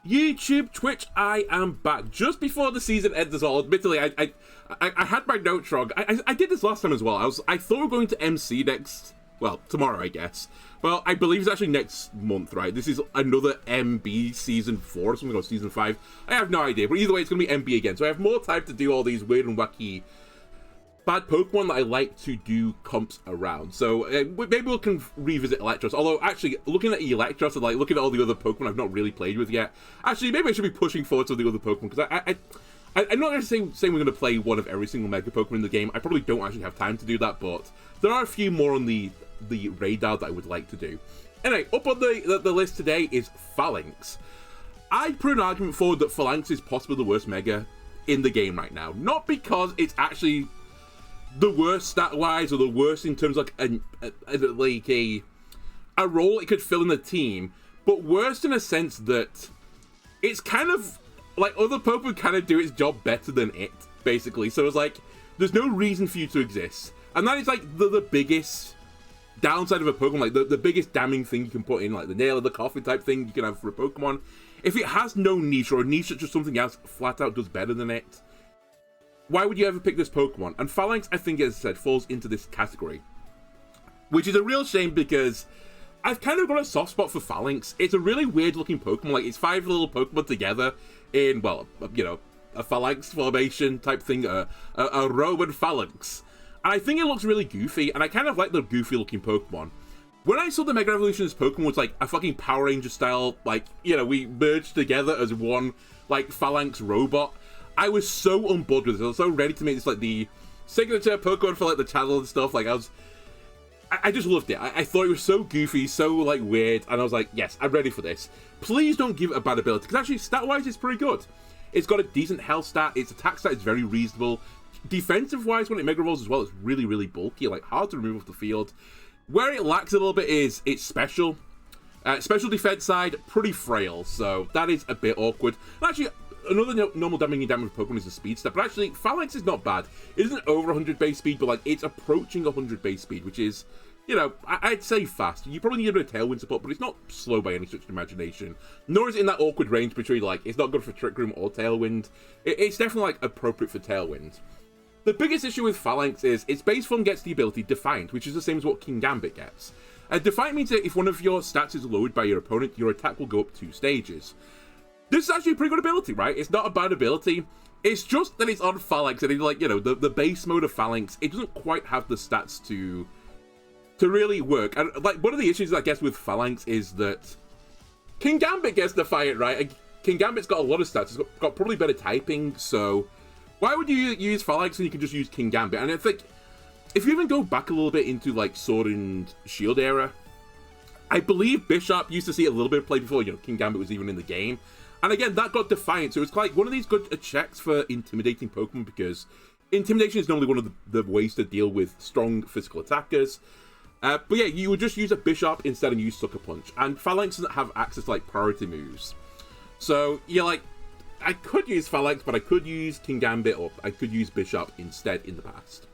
YouTube, Twitch, I am back. Just before the season ends as well, admittedly, I had my notes wrong. I did this last time as well. I thought we were going to MC next, well, tomorrow, I guess. Well, I believe it's actually next month, right? This is another MB Season 4 or something, or Season 5. I have no idea, but either way, it's going to be MB again. So I have more time to do all these weird and wacky bad Pokemon that I like to do comps around. So maybe we can revisit Electros. Although, actually, looking at Electros and like looking at all the other Pokemon I've not really played with yet, actually, maybe I should be pushing forward to the other Pokemon, because I'm not necessarily saying we're going to play one of every single Mega Pokemon in the game. I probably don't actually have time to do that, but there are a few more on the radar that I would like to do. Anyway, up on the list today is Falinks. I put an argument forward that Falinks is possibly the worst Mega in the game right now. Not because it's actually the worst stat-wise, or the worst in terms of like a role it could fill in the team, but worst in a sense that it's kind of like other Pokemon kind of do its job better than it, basically. So it's like, there's no reason for you to exist. And that is like the biggest downside of a Pokemon, like the biggest damning thing you can put in, like the nail of the coffin type thing you can have for a Pokemon. If it has no niche, or a niche that's just something else flat out does better than it, why would you ever pick this Pokemon? And Falinks, I think, as I said, falls into this category. Which is a real shame, because I've kind of got a soft spot for Falinks. It's a really weird looking Pokemon. Like, it's 5 little Pokemon together in, well, you know, a phalanx formation type thing, a Roman phalanx. And I think it looks really goofy, and I kind of like the goofy looking Pokemon. When I saw the Mega Evolution, this Pokemon was like a fucking Power Ranger style, like, you know, we merged together as one, like, phalanx robot, I was so on board with this. I was so ready to make this like the signature Pokemon for like the channel and stuff. Like I just loved it. I thought it was so goofy, so like weird, and I was like, yes, I'm ready for this. Please don't give it a bad ability, because actually stat-wise it's pretty good. It's got a decent health stat, its attack stat is very reasonable. Defensive-wise, when it Mega Evolves as well, it's really, really bulky, like hard to remove off the field. Where it lacks a little bit is its special. Special defense side, pretty frail, so that is a bit awkward. And actually, another normal damage Pokemon is the speed step, but actually, Phalanx is not bad. It isn't over 100 base speed, but like it's approaching 100 base speed, which is, you know, I'd say fast. You probably need a bit of Tailwind support, but it's not slow by any stretch of imagination. Nor is it in that awkward range between, like, it's not good for Trick Room or Tailwind. It's definitely, like, appropriate for Tailwind. The biggest issue with Phalanx is its base form gets the ability Defiant, which is the same as what King Gambit gets. Defiant means that if one of your stats is lowered by your opponent, your attack will go up 2 stages. This is actually a pretty good ability, right? It's not a bad ability. It's just that it's on Phalanx, and it's like, you know, the base mode of Phalanx, it doesn't quite have the stats to really work. And like, one of the issues, I guess, with Phalanx is that King Gambit gets Defiant, right? And King Gambit's got a lot of stats. It's got probably better typing, so why would you use Phalanx when you can just use King Gambit? And I think, if you even go back a little bit into, like, Sword and Shield era, I believe Bishop used to see a little bit of play before, you know, King Gambit was even in the game. And again, that got Defiant, so it's like one of these good checks for intimidating Pokemon, because intimidation is normally one of the ways to deal with strong physical attackers. But yeah, you would just use a Bishop instead and use Sucker Punch. And Phalanx doesn't have access to like priority moves. So you're like, I could use Phalanx, but I could use King Gambit, or I could use Bishop instead in the past.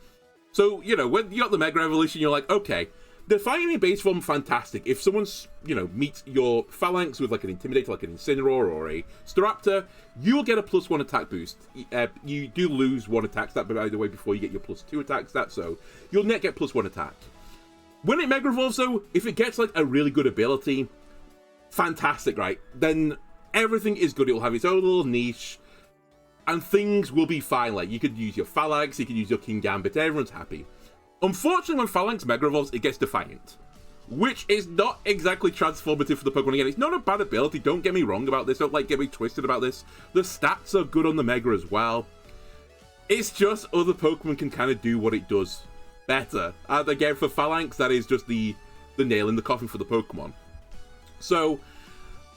So, you know, when you got the Mega Evolution, you're like, okay, Defiant in base form, fantastic. If someone's, you know, meets your Phalanx with like an Intimidator, like an Incineroar or a Staraptor, you'll get a +1 attack boost. You do lose 1 attack stat, but by the way, before you get your +2 attack stat, so you'll net get +1 attack. When it Mega Evolves, though, if it gets like a really good ability, fantastic, right? Then everything is good. It will have its own little niche, and things will be fine. Like, you could use your Phalanx, you could use your King Gambit, everyone's happy. Unfortunately, when Phalanx Mega Evolves, it gets Defiant, which is not exactly transformative for the Pokemon. Again, it's not a bad ability, don't get me wrong about this, don't like get me twisted about this. The stats are good on the Mega as well. It's just other Pokemon can kind of do what it does better. And again, for Phalanx, that is just the nail in the coffin for the Pokemon. So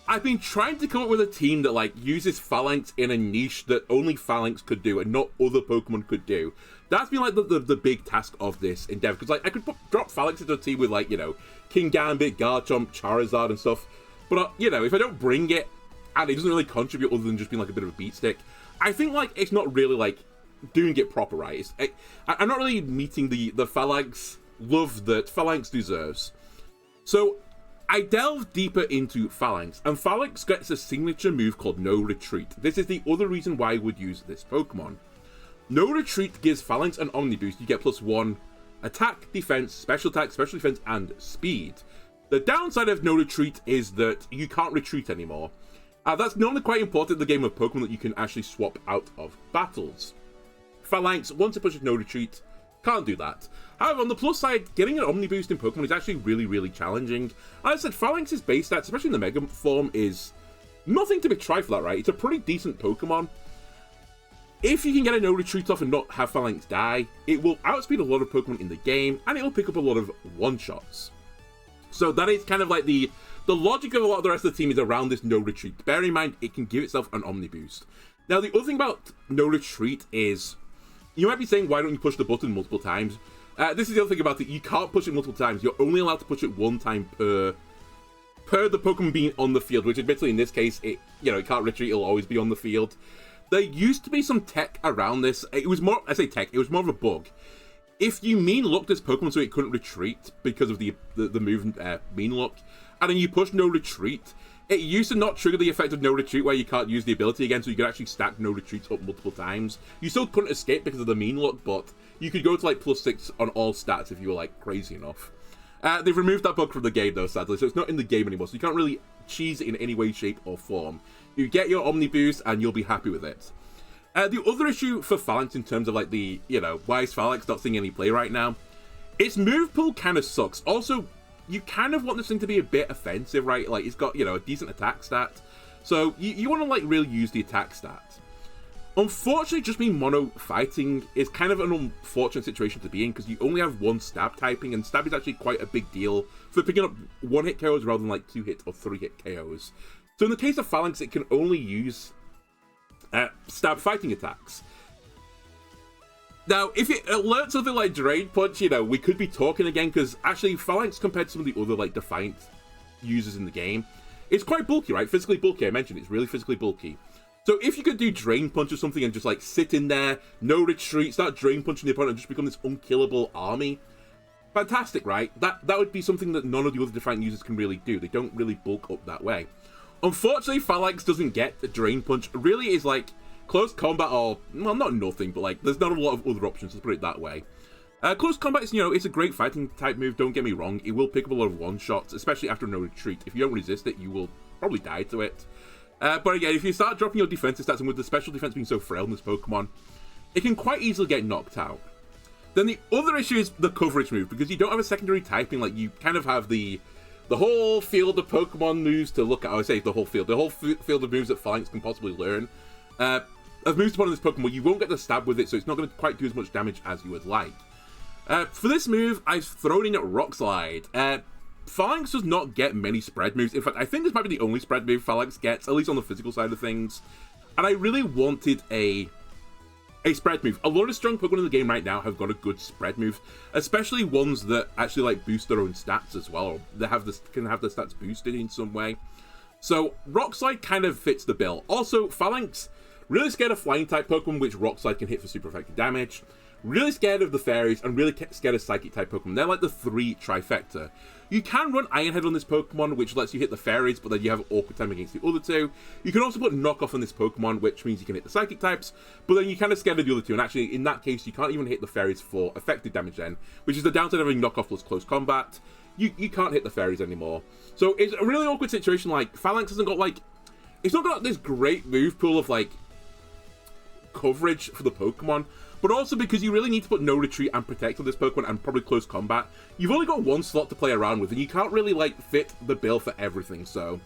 I've been trying to come up with a team that like uses Phalanx in a niche that only Phalanx could do and not other Pokemon could do. That's been like the big task of this endeavor, because like I could drop Phalanx into a team with like, you know, King Gambit, Garchomp, Charizard and stuff, but you know, if I don't bring it and it doesn't really contribute other than just being like a bit of a beat stick, I think like it's not really like doing it proper, right? I'm not really meeting the Phalanx love that Phalanx deserves. So I delve deeper into Falinks, and Falinks gets a signature move called No Retreat. This is the other reason why I would use this Pokemon. No Retreat gives Falinks an omniboost. You get +1 attack, defense, special attack, special defense, and speed. The downside of No Retreat is that you can't retreat anymore. That's normally quite important in the game of Pokemon that you can actually swap out of battles. Falinks, once it pushes No Retreat, can't do that. However, on the plus side, getting an Omniboost in Pokemon is actually really, really challenging. As I said, Falinks' base stats, especially in the Mega form, is nothing to be trifled at, right? It's a pretty decent Pokemon. If you can get a No Retreat off and not have Falinks die, it will outspeed a lot of Pokemon in the game, and it will pick up a lot of one-shots. So that is kind of like the logic of a lot of the rest of the team is around this No Retreat. Bear in mind, it can give itself an Omniboost. Now, the other thing about No Retreat is, you might be saying, why don't you push the button multiple times? This is the other thing about it. You can't push it multiple times. You're only allowed to push it one time per the Pokemon being on the field, which admittedly in this case, it can't retreat. It'll always be on the field. There used to be some tech around this. It was more, I say tech, it was more of a bug. If you mean locked this Pokemon so it couldn't retreat because of the move mean lock, and then you push No Retreat, it used to not trigger the effect of No Retreat where you can't use the ability again, so you could actually stack No Retreats up multiple times. You still couldn't escape because of the mean lock, but you could go to like +6 on all stats if you were like crazy enough. They've removed that bug from the game though, sadly, so it's not in the game anymore, so you can't really cheese it in any way, shape, or form. You get your Omniboost and you'll be happy with it. The other issue for Falinks in terms of like the, why is Falinks not seeing any play right now? Its move pool kind of sucks. Also, you kind of want this thing to be a bit offensive, right? Like, it's got, a decent attack stat. So, you want to, like, really use the attack stat. Unfortunately, just being mono fighting is kind of an unfortunate situation to be in because you only have one stab typing, and stab is actually quite a big deal for picking up 1-hit KOs rather than, like, 2-hit or 3-hit KOs. So, in the case of Falinks, it can only use stab fighting attacks. Now, if it alerts something like Drain Punch, we could be talking again, because actually Falinks, compared to some of the other like Defiant users in the game, it's quite bulky, right? Physically bulky, I mentioned, it's really physically bulky. So if you could do Drain Punch or something and just like sit in there, no retreat, start Drain Punching the opponent and just become this unkillable army, fantastic, right? That would be something that none of the other Defiant users can really do. They don't really bulk up that way. Unfortunately, Falinks doesn't get the Drain Punch. It really is like close combat, or, well, not nothing, but like, there's not a lot of other options, let's put it that way. Close combat is, it's a great fighting type move, don't get me wrong. It will pick up a lot of one-shots, especially after no retreat. If you don't resist it, you will probably die to it. But again, if you start dropping your defensive stats, and with the special defense being so frail in this Pokemon, it can quite easily get knocked out. Then the other issue is the coverage move, because you don't have a secondary typing, like, you kind of have the whole field of Pokemon moves to look at. I would say the whole field of moves that Falinks can possibly learn. I've moved upon this Pokemon, you won't get the stab with it, so it's not going to quite do as much damage as you would like. For this move, I've thrown in Rock Slide. Falinks does not get many spread moves. In fact, I think this might be the only spread move Falinks gets, at least on the physical side of things. And I really wanted a spread move. A lot of strong Pokemon in the game right now have got a good spread move, especially ones that actually like boost their own stats as well, or they can have their stats boosted in some way. So Rock Slide kind of fits the bill. Also, Falinks really scared of flying type Pokemon, which Rock Slide can hit for super effective damage. Really scared of the fairies, and really scared of psychic type Pokemon. They're like the three trifecta. You can run Iron Head on this Pokemon, which lets you hit the fairies, but then you have awkward time against the other two. You can also put Knockoff on this Pokemon, which means you can hit the psychic types, but then you're kind of scared of the other two, and actually, in that case, you can't even hit the fairies for effective damage then, which is the downside of having Knockoff plus close combat. You can't hit the fairies anymore. So it's a really awkward situation. Like, Falinks hasn't got, like, it's not got this great move pool of, like, coverage for the Pokemon, but also because you really need to put no retreat and protect on this Pokemon and probably close combat. You've only got one slot to play around with, and you can't really, like, fit the bill for everything, so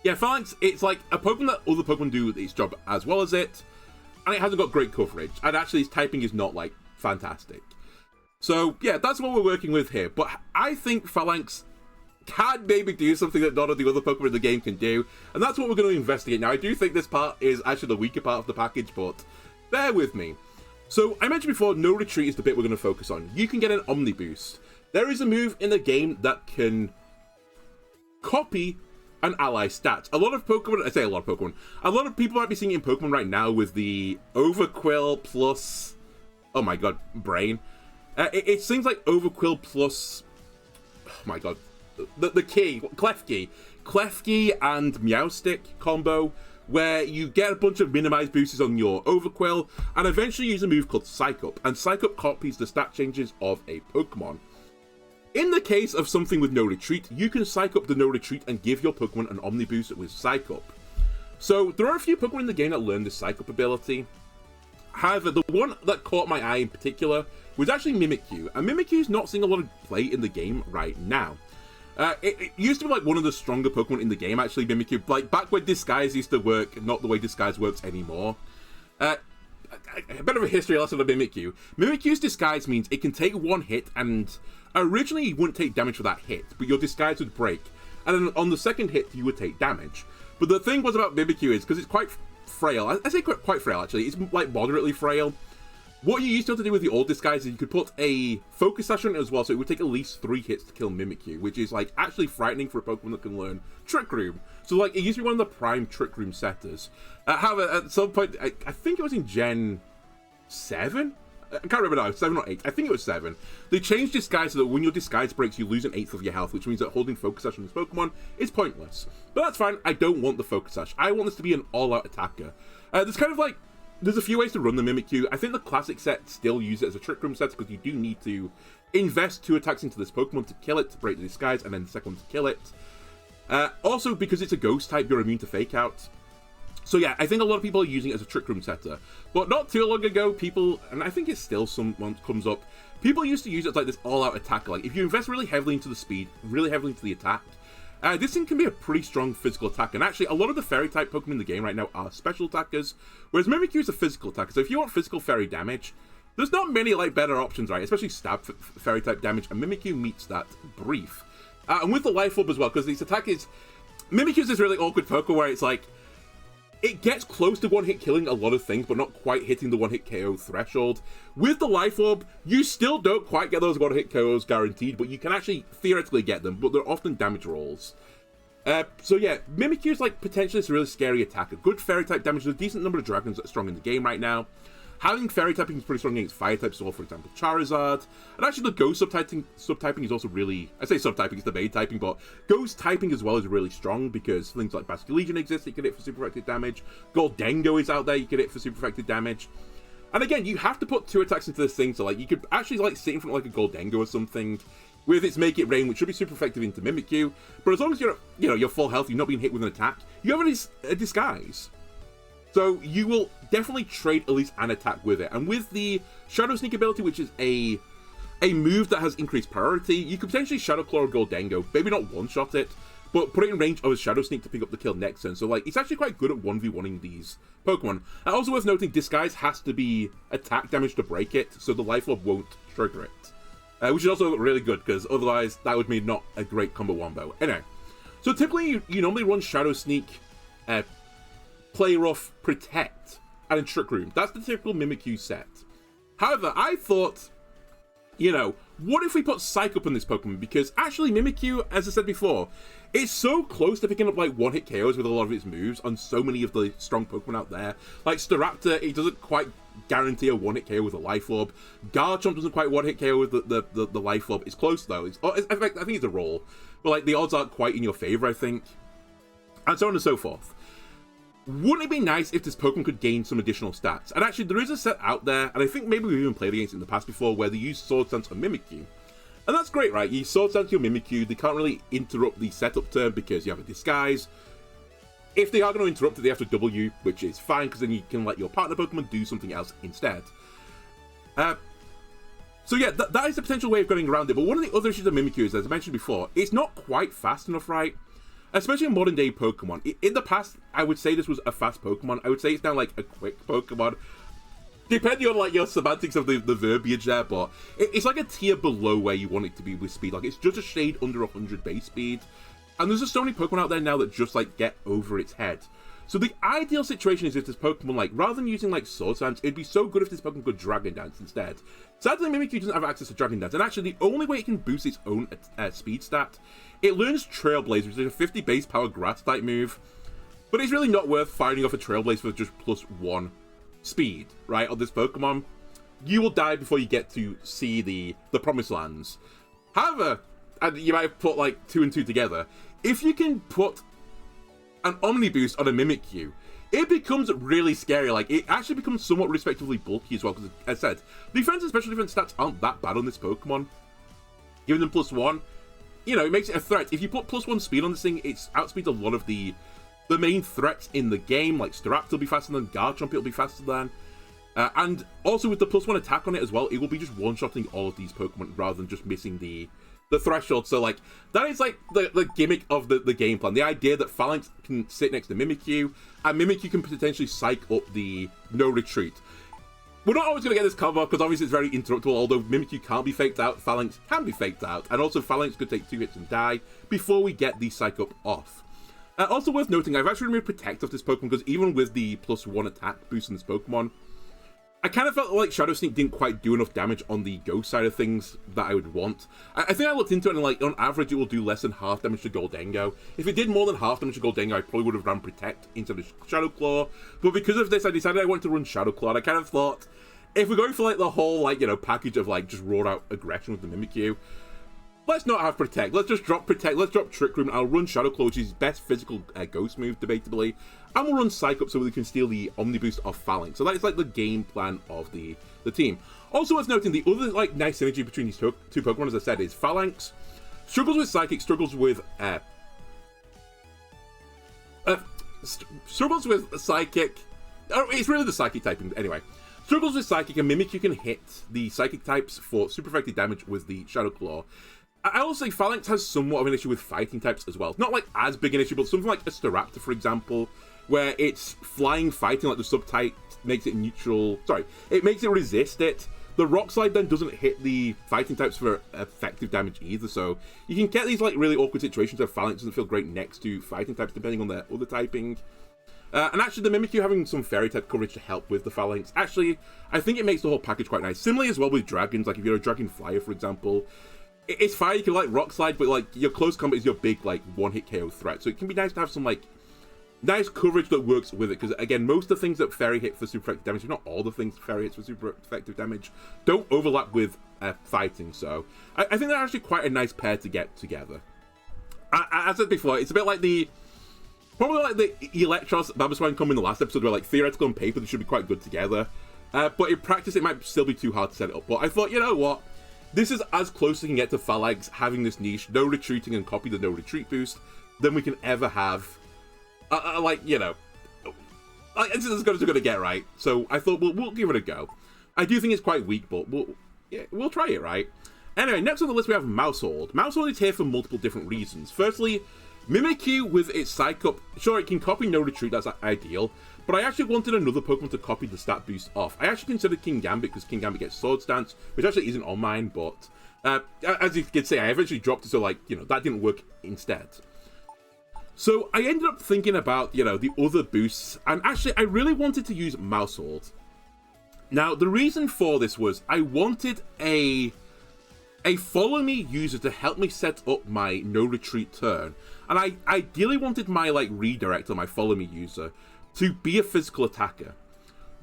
yeah, Falinks, it's like a Pokemon that other Pokemon do its job as well as it, and it hasn't got great coverage, and actually its typing is not, like, fantastic. So yeah, that's what we're working with here, but I think Falinks can maybe do something that none of the other Pokemon in the game can do, and that's what we're going to investigate. Now, I do think this part is actually the weaker part of the package, but bear with me. So, I mentioned before, no retreat is the bit we're going to focus on. You can get an omniboost. There is a move in the game that can copy an ally stat. A lot of Pokemon, I say a lot of Pokemon, a lot of people might be seeing it in Pokemon right now with the Overquill plus, oh my god, brain. It seems like Overquill plus, oh my god, the key, Klefki and Meowstic combo, where you get a bunch of minimized boosts on your Overquill, and eventually use a move called Psych Up, and Psych Up copies the stat changes of a Pokemon. In the case of something with no retreat, you can Psych Up the no retreat and give your Pokemon an Omniboost with Psych Up. So there are a few Pokemon in the game that learn this Psych Up ability. However, the one that caught my eye in particular was actually Mimikyu, and Mimikyu's not seeing a lot of play in the game right now. It used to be like one of the stronger Pokemon in the game, actually, Mimikyu. Like back when Disguise used to work, not the way Disguise works anymore. A bit of a history lesson of Mimikyu. Mimikyu's Disguise means it can take one hit, and originally you wouldn't take damage for that hit, but your Disguise would break. And then on the second hit, you would take damage. But the thing was about Mimikyu is, because it's quite frail, I say quite frail actually, it's like moderately frail. What you used to have to do with the old Disguise is you could put a Focus Sash on it as well, so it would take at least 3 hits to kill Mimikyu, which is like actually frightening for a Pokemon that can learn Trick Room. So like it used to be one of the prime Trick Room setters. However, at some point, I think it was in Gen 7? I can't remember now, 7 or 8. I think it was 7. They changed Disguise so that when your Disguise breaks, you lose an eighth of your health, which means that holding Focus Sash on this Pokemon is pointless. But that's fine, I don't want the Focus Sash. I want this to be an all-out attacker. There's a few ways to run the Mimikyu. I think the classic set still use it as a Trick Room set because you do need to invest 2 attacks into this Pokemon to kill it, to break the Disguise, and then the second one to kill it. Also, because it's a Ghost type, you're immune to Fake Out. So yeah, I think a lot of people are using it as a Trick Room setter. But not too long ago, people, and I think it still someone comes up, people used to use it as like this all-out attacker. Like, if you invest really heavily into the speed, really heavily into the attack, this thing can be a pretty strong physical attack. And actually, a lot of the Fairy-type Pokemon in the game right now are special attackers, whereas Mimikyu is a physical attacker. So if you want physical Fairy damage, there's not many like better options, right? Especially stab Fairy-type damage, and Mimikyu meets that brief. And with the Life Orb as well, because this attack is... Mimikyu's this really awkward Pokemon where it's like, it gets close to one-hit killing a lot of things, but not quite hitting the one-hit KO threshold. With the Life Orb, you still don't quite get those one-hit KOs guaranteed, but you can actually theoretically get them, but they're often damage rolls. So yeah, Mimikyu is like potentially this really scary attacker. Good Fairy-type damage, there's a decent number of dragons that are strong in the game right now. Having Fairy typing is pretty strong against Fire types as well, for example, Charizard. And actually the Ghost subtyping is also really... I say subtyping, it's the main typing, but Ghost typing as well is really strong because things like Basculegion exist, you can hit for super effective damage. Gholdengo is out there, you can hit for super effective damage. And again, you have to put 2 attacks into this thing, so like you could actually like sit in front of like a Gholdengo or something with its Make It Rain, which should be super effective into Mimikyu. But as long as you're full health, you're not being hit with an attack, you have a Disguise. So you will definitely trade at least an attack with it. And with the Shadow Sneak ability, which is a move that has increased priority, you could potentially Shadow Claw or Gholdengo, maybe not one-shot it, but put it in range of a Shadow Sneak to pick up the kill next turn. So like, it's actually quite good at 1v1ing these Pokemon. And also worth noting, Disguise has to be attack damage to break it, so the Life Orb won't trigger it. Which is also really good, because otherwise that would mean not a great combo wombo. Anyway, so typically you normally run Shadow Sneak, Play Rough, Protect, and in Trick Room. That's the typical Mimikyu set. However, I thought, what if we put Psych Up on this Pokemon? Because actually Mimikyu, as I said before, it's so close to picking up like one-hit KOs with a lot of its moves on so many of the strong Pokemon out there. Like Staraptor, it doesn't quite guarantee a one-hit KO with a Life Orb. Garchomp doesn't quite one-hit KO with the Life Orb. It's close though. I think it's a roll. But like the odds aren't quite in your favor, I think. And so on and so forth. Wouldn't it be nice if this Pokemon could gain some additional stats? And actually, there is a set out there, and I think maybe we've even played against it in the past before, where they use Sword Stance on Mimikyu. And that's great, right? You Sword Stance your Mimikyu, they can't really interrupt the setup turn because you have a Disguise. If they are going to interrupt it, they have to double you, which is fine, because then you can let your partner Pokemon do something else instead. So yeah, that is a potential way of getting around it, but one of the other issues of Mimikyu is, as I mentioned before, it's not quite fast enough, right? Especially in modern day Pokemon. In the past, I would say this was a fast Pokemon. I would say it's now like a quick Pokemon. Depending on like your semantics of the verbiage there, but it's like a tier below where you want it to be with speed. Like it's just a shade under 100 base speed. And there's just so many Pokemon out there now that just like get over its head. So the ideal situation is if this Pokemon, like, rather than using like Sword Stance, it'd be so good if this Pokemon could Dragon Dance instead. Sadly, Mimikyu doesn't have access to Dragon Dance, and actually the only way it can boost its own speed stat, it learns Trailblaze, which is a 50 base power grass type move, but it's really not worth firing off a Trailblaze for just +1 speed, right, on this Pokemon. You will die before you get to see the Promised Lands. However, and you might have put like 2 and 2 together. If you can put an omniboost on a Mimikyu, it becomes really scary. Like, it actually becomes somewhat respectively bulky as well, because, as I said, defense and special defense stats aren't that bad on this Pokemon. Giving them +1, you know, it makes it a threat. If you put +1 speed on this thing, it's outspeeds a lot of the main threats in the game, like Staraptor will be faster than, Garchomp will be faster than. And also with the +1 attack on it as well, it will be just one-shotting all of these Pokemon rather than just missing the threshold. So, like, that is, like, the gimmick of the game plan. The idea that Falinks can sit next to Mimikyu, and Mimikyu can potentially psych up the no retreat. We're not always going to get this cover, because obviously it's very interruptible, although Mimikyu can't be faked out, Falinks can be faked out, and also Falinks could take 2 hits and die before we get the psych up off. Also worth noting, I've actually removed Protect off this Pokemon, because even with the +1 attack boost in this Pokemon, I kind of felt like Shadow Sneak didn't quite do enough damage on the ghost side of things that I would want. I think I looked into it and, like, on average it will do less than half damage to Gholdengo. If it did more than half damage to Gholdengo, I probably would have run Protect instead of Shadow Claw. But because of this, I decided I wanted to run Shadow Claw, and I kind of thought, if we're going for, like, the whole, like, you know, package of, like, just raw out aggression with the Mimikyu, let's not have Protect. Let's just drop Protect. Let's drop Trick Room. I'll run Shadow Claw, which is his best physical ghost move, debatably. And we'll run Psych Up so we can steal the Omniboost off Falinks. So that is, like, the game plan of the team. Also worth noting, the other, like, nice synergy between these two Pokemon, as I said, is Phalanx struggles with Psychic, struggles with Psychic. Oh, it's really the Psychic typing, anyway. Struggles with Psychic, and Mimikyu can hit the Psychic types for super effective damage with the Shadow Claw. I will say Phalanx has somewhat of an issue with fighting types as well. Not, like, as big an issue, but something like a Staraptor, for example, where it's flying fighting, like the subtype makes it neutral. Sorry, it makes it resist it. The Rock Slide then doesn't hit the fighting types for effective damage either, so you can get these, like, really awkward situations where Phalanx doesn't feel great next to fighting types depending on their other typing. And actually, the Mimikyu having some fairy type coverage to help with the Phalanx, actually, I think it makes the whole package quite nice. Similarly as well with dragons, like if you're a dragon flyer, for example, it's fine, you can, like, Rock Slide, but, like, your close combat is your big, like, one-hit KO threat, so it can be nice to have some, like, nice coverage that works with it, because, again, most of the things that Fairy hit for super effective damage, if not all the things Fairy hits for super effective damage, don't overlap with fighting, so I think they're actually quite a nice pair to get together. As I said before, it's a bit like probably like the Electros Babaswine come in the last episode, where, like, theoretical on paper they should be quite good together, but in practice it might still be too hard to set it up. But I thought, you know what, this is as close as you can get to Phalanx having this niche, no retreating and copy the no retreat boost, than we can ever have. Like, you know, like, it's as good as we're gonna get, right? So I thought we'll give it a go. I do think it's quite weak, but we'll try it, right? Anyway, next on the list we have Maushold. Maushold is here for multiple different reasons. Firstly, Mimikyu with its Psych Up, sure, it can copy no retreat, that's ideal, but I actually wanted another Pokemon to copy the stat boost off. I actually considered King Gambit, because King Gambit gets Sword Stance, which actually isn't on mine, but as you can see, I eventually dropped it, so, like, you know, that didn't work instead. So I ended up thinking about, you know, the other boosts, and actually I really wanted to use Maushold. Now, the reason for this was I wanted a follow me user to help me set up my no retreat turn, and I ideally wanted my, like, redirect or my follow me user to be a physical attacker,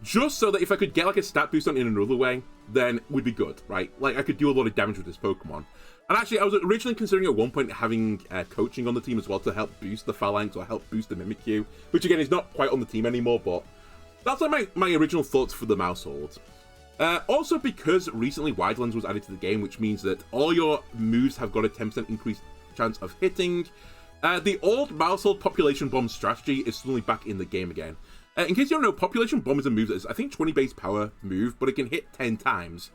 just so that if I could get, like, a stat boost on in another way, then we'd be good, right? Like, I could do a lot of damage with this Pokemon. And actually, I was originally considering at one point having coaching on the team as well to help boost the Phalanx or help boost the Mimikyu, which again is not quite on the team anymore, but that's like my original thoughts for the Maushold. Also, because recently Widelands was added to the game, which means that all your moves have got a 10% increased chance of hitting, the old Maushold Population Bomb strategy is suddenly back in the game again. In case you don't know, Population Bomb is a move that is, I think, 20 base power move, but it can hit 10 times.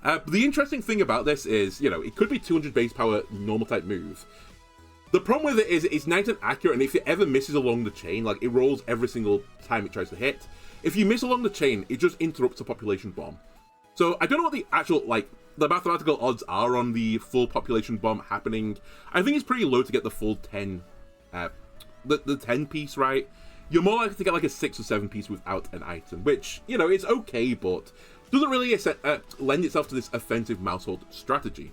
But the interesting thing about this is, you know, it could be 200 base power normal type move. The problem with it is it's nice and accurate, and if it ever misses along the chain, like, it rolls every single time it tries to hit. If you miss along the chain, it just interrupts a Population Bomb. So I don't know what the actual, like, the mathematical odds are on the full Population Bomb happening. I think it's pretty low to get the full 10, the 10 piece, right? You're more likely to get, like, a 6 or 7 piece without an item, which, you know, it's okay, but doesn't really lend itself to this offensive Maushold strategy.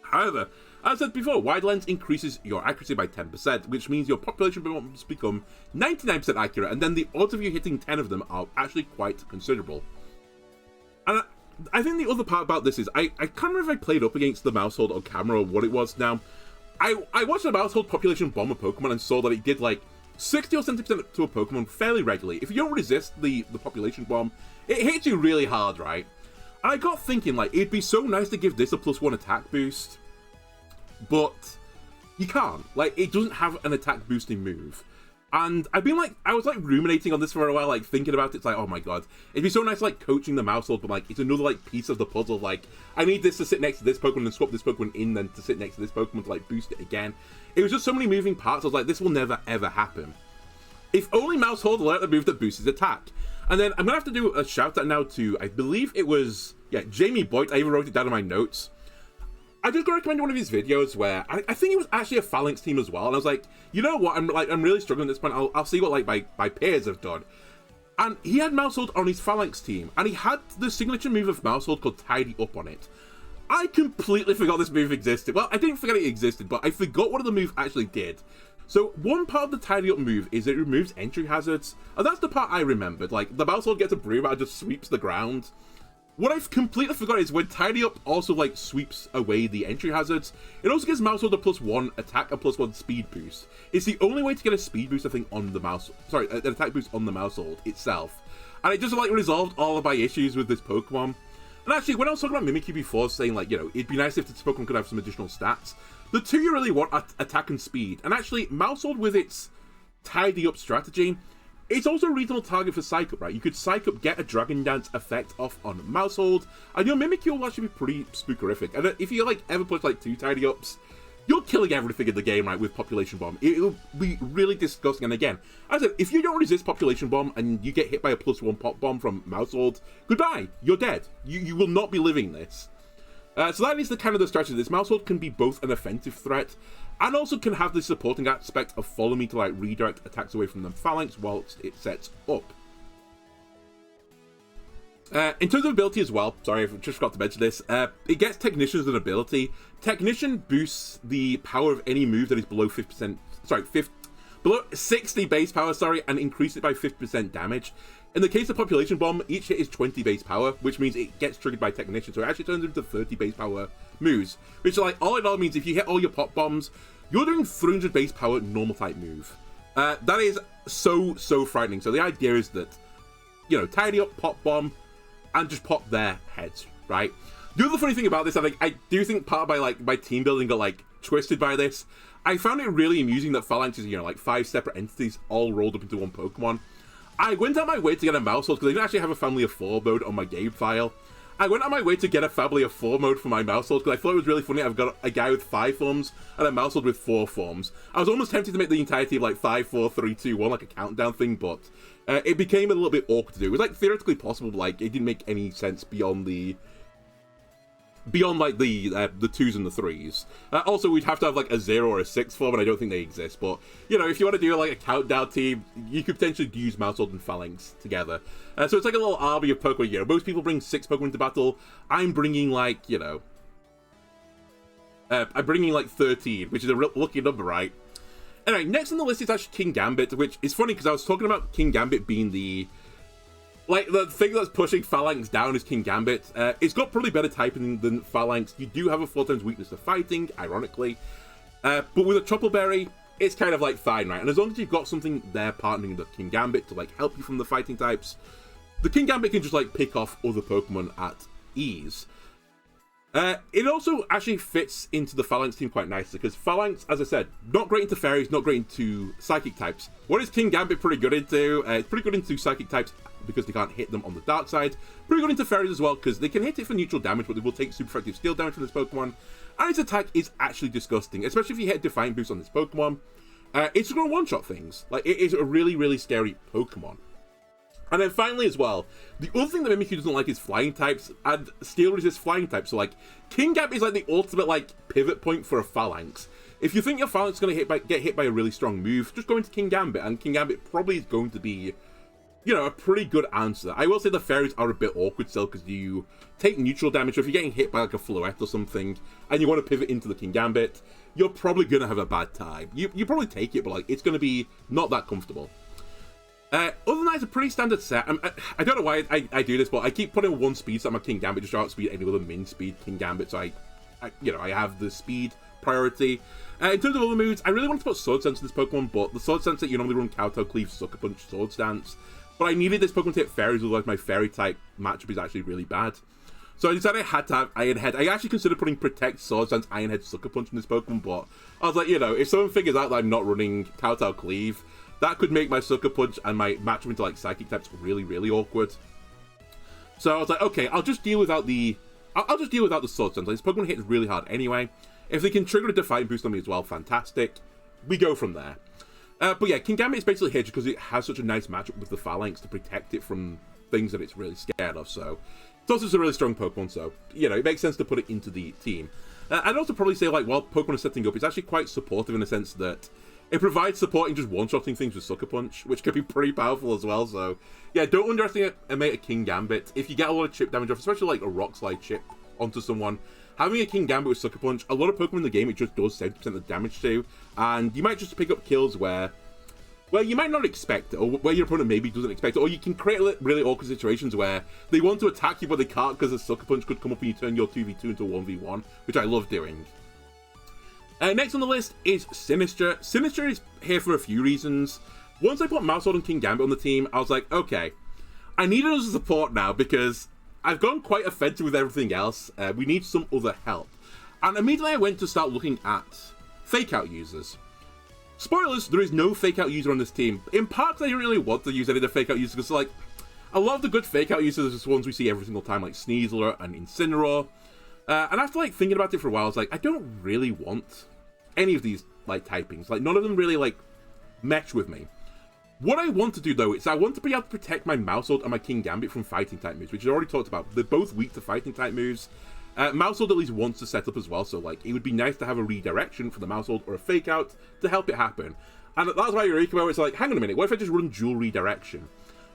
However, as I said before, Wide Lens increases your accuracy by 10%, which means your population bombs become 99% accurate, and then the odds of you hitting 10 of them are actually quite considerable. And I think the other part about this is, I can't remember if I played up against the Mousehold on camera or what it was now. I watched a Mousehold population bomb a Pokemon and saw that it did like 60 or 70% to a Pokemon fairly regularly. If you don't resist the population bomb, it hits you really hard, right? And I got thinking, like, it'd be so nice to give this a +1 attack boost, but you can't. Like, it doesn't have an attack boosting move. And I've been like, I was like ruminating on this for a while, like thinking about it. It's like, oh my god, it'd be so nice like coaching the Mousehold, but like it's another like piece of the puzzle. Like, I need this to sit next to this Pokemon and swap this Pokemon in, then to sit next to this Pokemon to like boost it again. It was just so many moving parts. I was like, this will never ever happen. If only Mousehold learned the move that boosts his attack. And then I'm gonna have to do a shout out now to, I believe it was, yeah, Jamie Boyd. I even wrote it down in my notes. I just got recommended one of his videos where I think it was actually a Falinks team as well, and I was like, you know what, I'm really struggling at this point. I'll see what like my peers have done. And he had Mousehold on his Falinks team, and he had the signature move of Mousehold called Tidy Up on it. I completely forgot this move existed. Well, I didn't forget it existed, but I forgot what the move actually did. So one part of the Tidy Up move is it removes entry hazards, and that's the part I remembered. Like, the Mousehold gets a broom and just sweeps the ground. What I've completely forgot is when Tidy Up also like sweeps away the entry hazards, it also gives Mousehold a +1 attack, a +1 speed boost. It's the only way to get a speed boost, I think, on the an attack boost on the Mousehold itself. And it just like resolved all of my issues with this Pokemon. And actually, when I was talking about Mimikyu before, saying like, you know, it'd be nice if this Pokemon could have some additional stats, the two you really want are attack and speed. And actually, Mousehold with its Tidy Up strategy, it's also a reasonable target for Psych Up, right? You could Psych Up, get a Dragon Dance effect off on Mousehold, and your Mimikyu will actually be pretty spookerific. And if you like ever push like 2 Tidy Ups, you're killing everything in the game, right, with Population Bomb. It'll be really disgusting. And again, as I said, if you don't resist Population Bomb and you get hit by a +1 Pop Bomb from Mousehold, goodbye, you're dead. You will not be living this. So that is the kind of the strategy. This Mousehold can be both an offensive threat and also can have the supporting aspect of follow me to like redirect attacks away from the Phalanx whilst it sets up. In terms of ability as well, sorry, I just forgot to mention this, it gets Technician as an ability. Technician boosts the power of any move that is below 50%, below 60 base power, and increase it by 50% damage. In the case of Population Bomb, each hit is 20 base power, which means it gets triggered by Technician, so it actually turns into 30 base power moves, which like all in all means if you hit all your Pop Bombs, you're doing 300 base power normal type move. That is so frightening. So the idea is that, you know, Tidy Up, Pop Bomb, and just pop their heads, right? The other funny thing about this, I do think part of my team building got like twisted by this. I found it really amusing that Phalanx is, you know, like 5 separate entities all rolled up into one Pokemon. I went out my way to get a Mousehold because I didn't actually have a family of 4 mode on my game file. I went out my way to get a family of 4 mode for my Mousehold because I thought it was really funny. I've got a guy with 5 forms and a Mousehold with 4 forms. I was almost tempted to make the entirety of like 5, 4, 3, 2, 1, like a countdown thing, but it became a little bit awkward to do. It was like theoretically possible, but like it didn't make any sense beyond like the 2s and the 3s. Also, we'd have to have like a 0 or a 6 form, and I don't think they exist. But you know, if you want to do like a countdown team, you could potentially use Mousehold and Phalanx together. So it's like a little army of Pokemon. You know, most people bring 6 Pokemon into battle. I'm bringing like, you know, I'm bringing like 13, which is a real lucky number, right? Anyway, next on the list is actually King Gambit, which is funny because I was talking about King Gambit being the thing that's pushing Phalanx down is King Gambit. It's got probably better typing than Phalanx. You do have a 4x weakness to fighting, ironically. But with a Tropical Berry, it's kind of like fine, right? And as long as you've got something there partnering the King Gambit to like help you from the fighting types, the King Gambit can just like pick off other Pokemon at ease. It also actually fits into the Phalanx team quite nicely, because Phalanx, as I said, not great into fairies, not great into psychic types. What is King Gambit pretty good into? It's pretty good into psychic types because they can't hit them on the dark side. Pretty good into fairies as well, because they can hit it for neutral damage, but they will take super effective steel damage from this Pokemon. And its attack is actually disgusting, especially if you hit Defiant boost on this Pokemon. It's going to one-shot things. Like, it is a really, really scary Pokemon. And then finally as well, the other thing that Mimikyu doesn't like is flying types, and steel resists flying types. So like, King Gambit is like the ultimate like pivot point for a Phalanx. If you think your Phalanx is going to get hit by a really strong move, just go into King Gambit, and King Gambit probably is going to be, you know, a pretty good answer. I will say the fairies are a bit awkward still, because you take neutral damage, so if you're getting hit by like a Floette or something, and you want to pivot into the King Gambit, you're probably going to have a bad time. You probably take it, but like, it's going to be not that comfortable. Other than that, it's a pretty standard set. I don't know why I do this, but I keep putting 1 speed set on my King Gambit just to outspeed any other min speed King Gambit, so I have the speed priority. In terms of other moves, I really wanted to put Sword Stance in this Pokemon, but the Sword Stance that you normally run Kowtow, Cleave, Sucker Punch, Sword Stance. But I needed this Pokemon to hit Fairies, otherwise my Fairy type matchup is actually really bad. So I decided I had to have Iron Head. I actually considered putting Protect, Sword Stance, Iron Head, Sucker Punch in this Pokemon, but I was like, if someone figures out that I'm not running Kowtow, Cleave, that could make my Sucker Punch and my matchup into like Psychic types really, really awkward. So I was like, okay, I'll just deal without the Sword Stance. This Pokemon hits really hard anyway. If they can trigger a Defiant boost on me as well, fantastic. We go from there. But yeah, King Gambit is basically here just because it has such a nice matchup with the Phalanx to protect it from things that it's really scared of. So it's also just a really strong Pokemon, so it makes sense to put it into the team. I'd also probably say, like, while Pokemon is setting up, it's actually quite supportive in the sense that it provides support in just one-shotting things with Sucker Punch, which can be pretty powerful as well. So yeah, don't underestimate a King Gambit. If you get a lot of chip damage off, especially like a Rock Slide chip onto someone, having a King Gambit with Sucker Punch, a lot of Pokemon in the game it just does 70% of the damage to, and you might just pick up kills where you might not expect it, or where your opponent maybe doesn't expect it, or you can create really awkward situations where they want to attack you but they can't because a Sucker Punch could come up and you turn your 2v2 into a 1v1, which I love doing. Next on the list is Sinistcha. Sinistcha is here for a few reasons. Once I put Mousehold and King Gambit on the team, I was like, okay, I need another support now because I've gone quite offensive with everything else. We need some other help. And immediately I went to start looking at Fake Out users. Spoilers, there is no Fake Out user on this team. In part, I didn't really want to use any of the Fake Out users because, like, a lot of the good Fake Out users are just ones we see every single time, like Sneasler and Incineroar. And after, like, thinking about it for a while, I was like, I don't really want any of these, like, typings. Like, none of them really, like, mesh with me. What I want to do, though, is I want to be able to protect my Mousehold and my King Gambit from Fighting-type moves, which I already talked about. They're both weak to Fighting-type moves. Mousehold at least wants to set up as well, so, like, it would be nice to have a redirection for the Mousehold or a Fake Out to help it happen. And that's why Eureka Bell is like, hang on a minute, what if I just run dual redirection?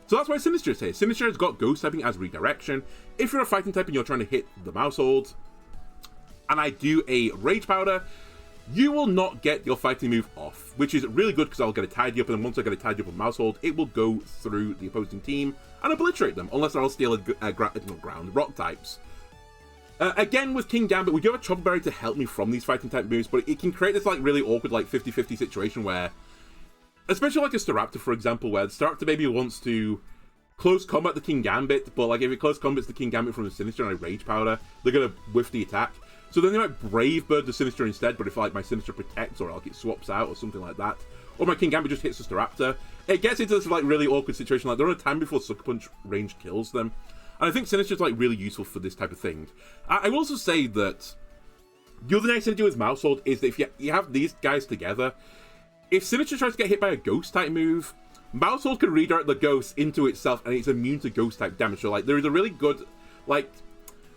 So that's why Sinistcha is here. Sinistcha has got Ghost typing as redirection. If you're a Fighting type and you're trying to hit the Mousehold, and I do a Rage Powder, you will not get your Fighting move off, which is really good because I'll get a Tidy Up, and then once I get a Tidy Up with Mousehold, it will go through the opposing team and obliterate them, unless I'll steal Rock types. Again, with King Gambit, we do have a Chopper Berry to help me from these Fighting type moves, but it can create this like really awkward like 50-50 situation where, especially like a Staraptor, for example, where the Staraptor maybe wants to close combat the King Gambit, but like if it close combats the King Gambit from the Sinistcha and I Rage Powder, they're gonna whiff the attack. So then they might Brave Bird the Sinistcha instead, but if like my Sinistcha protects or like it swaps out or something like that, or my King Gambit just hits the Staraptor, it gets into this like really awkward situation. Like they're on a time before Sucker Punch range kills them. And I think Sinistcha is like really useful for this type of thing. I will also say that the other nice thing to do with Mousehold is that if you have these guys together, if Sinistcha tries to get hit by a Ghost type move, Mousehold can redirect the Ghost into itself and it's immune to Ghost type damage. So like there is a really good like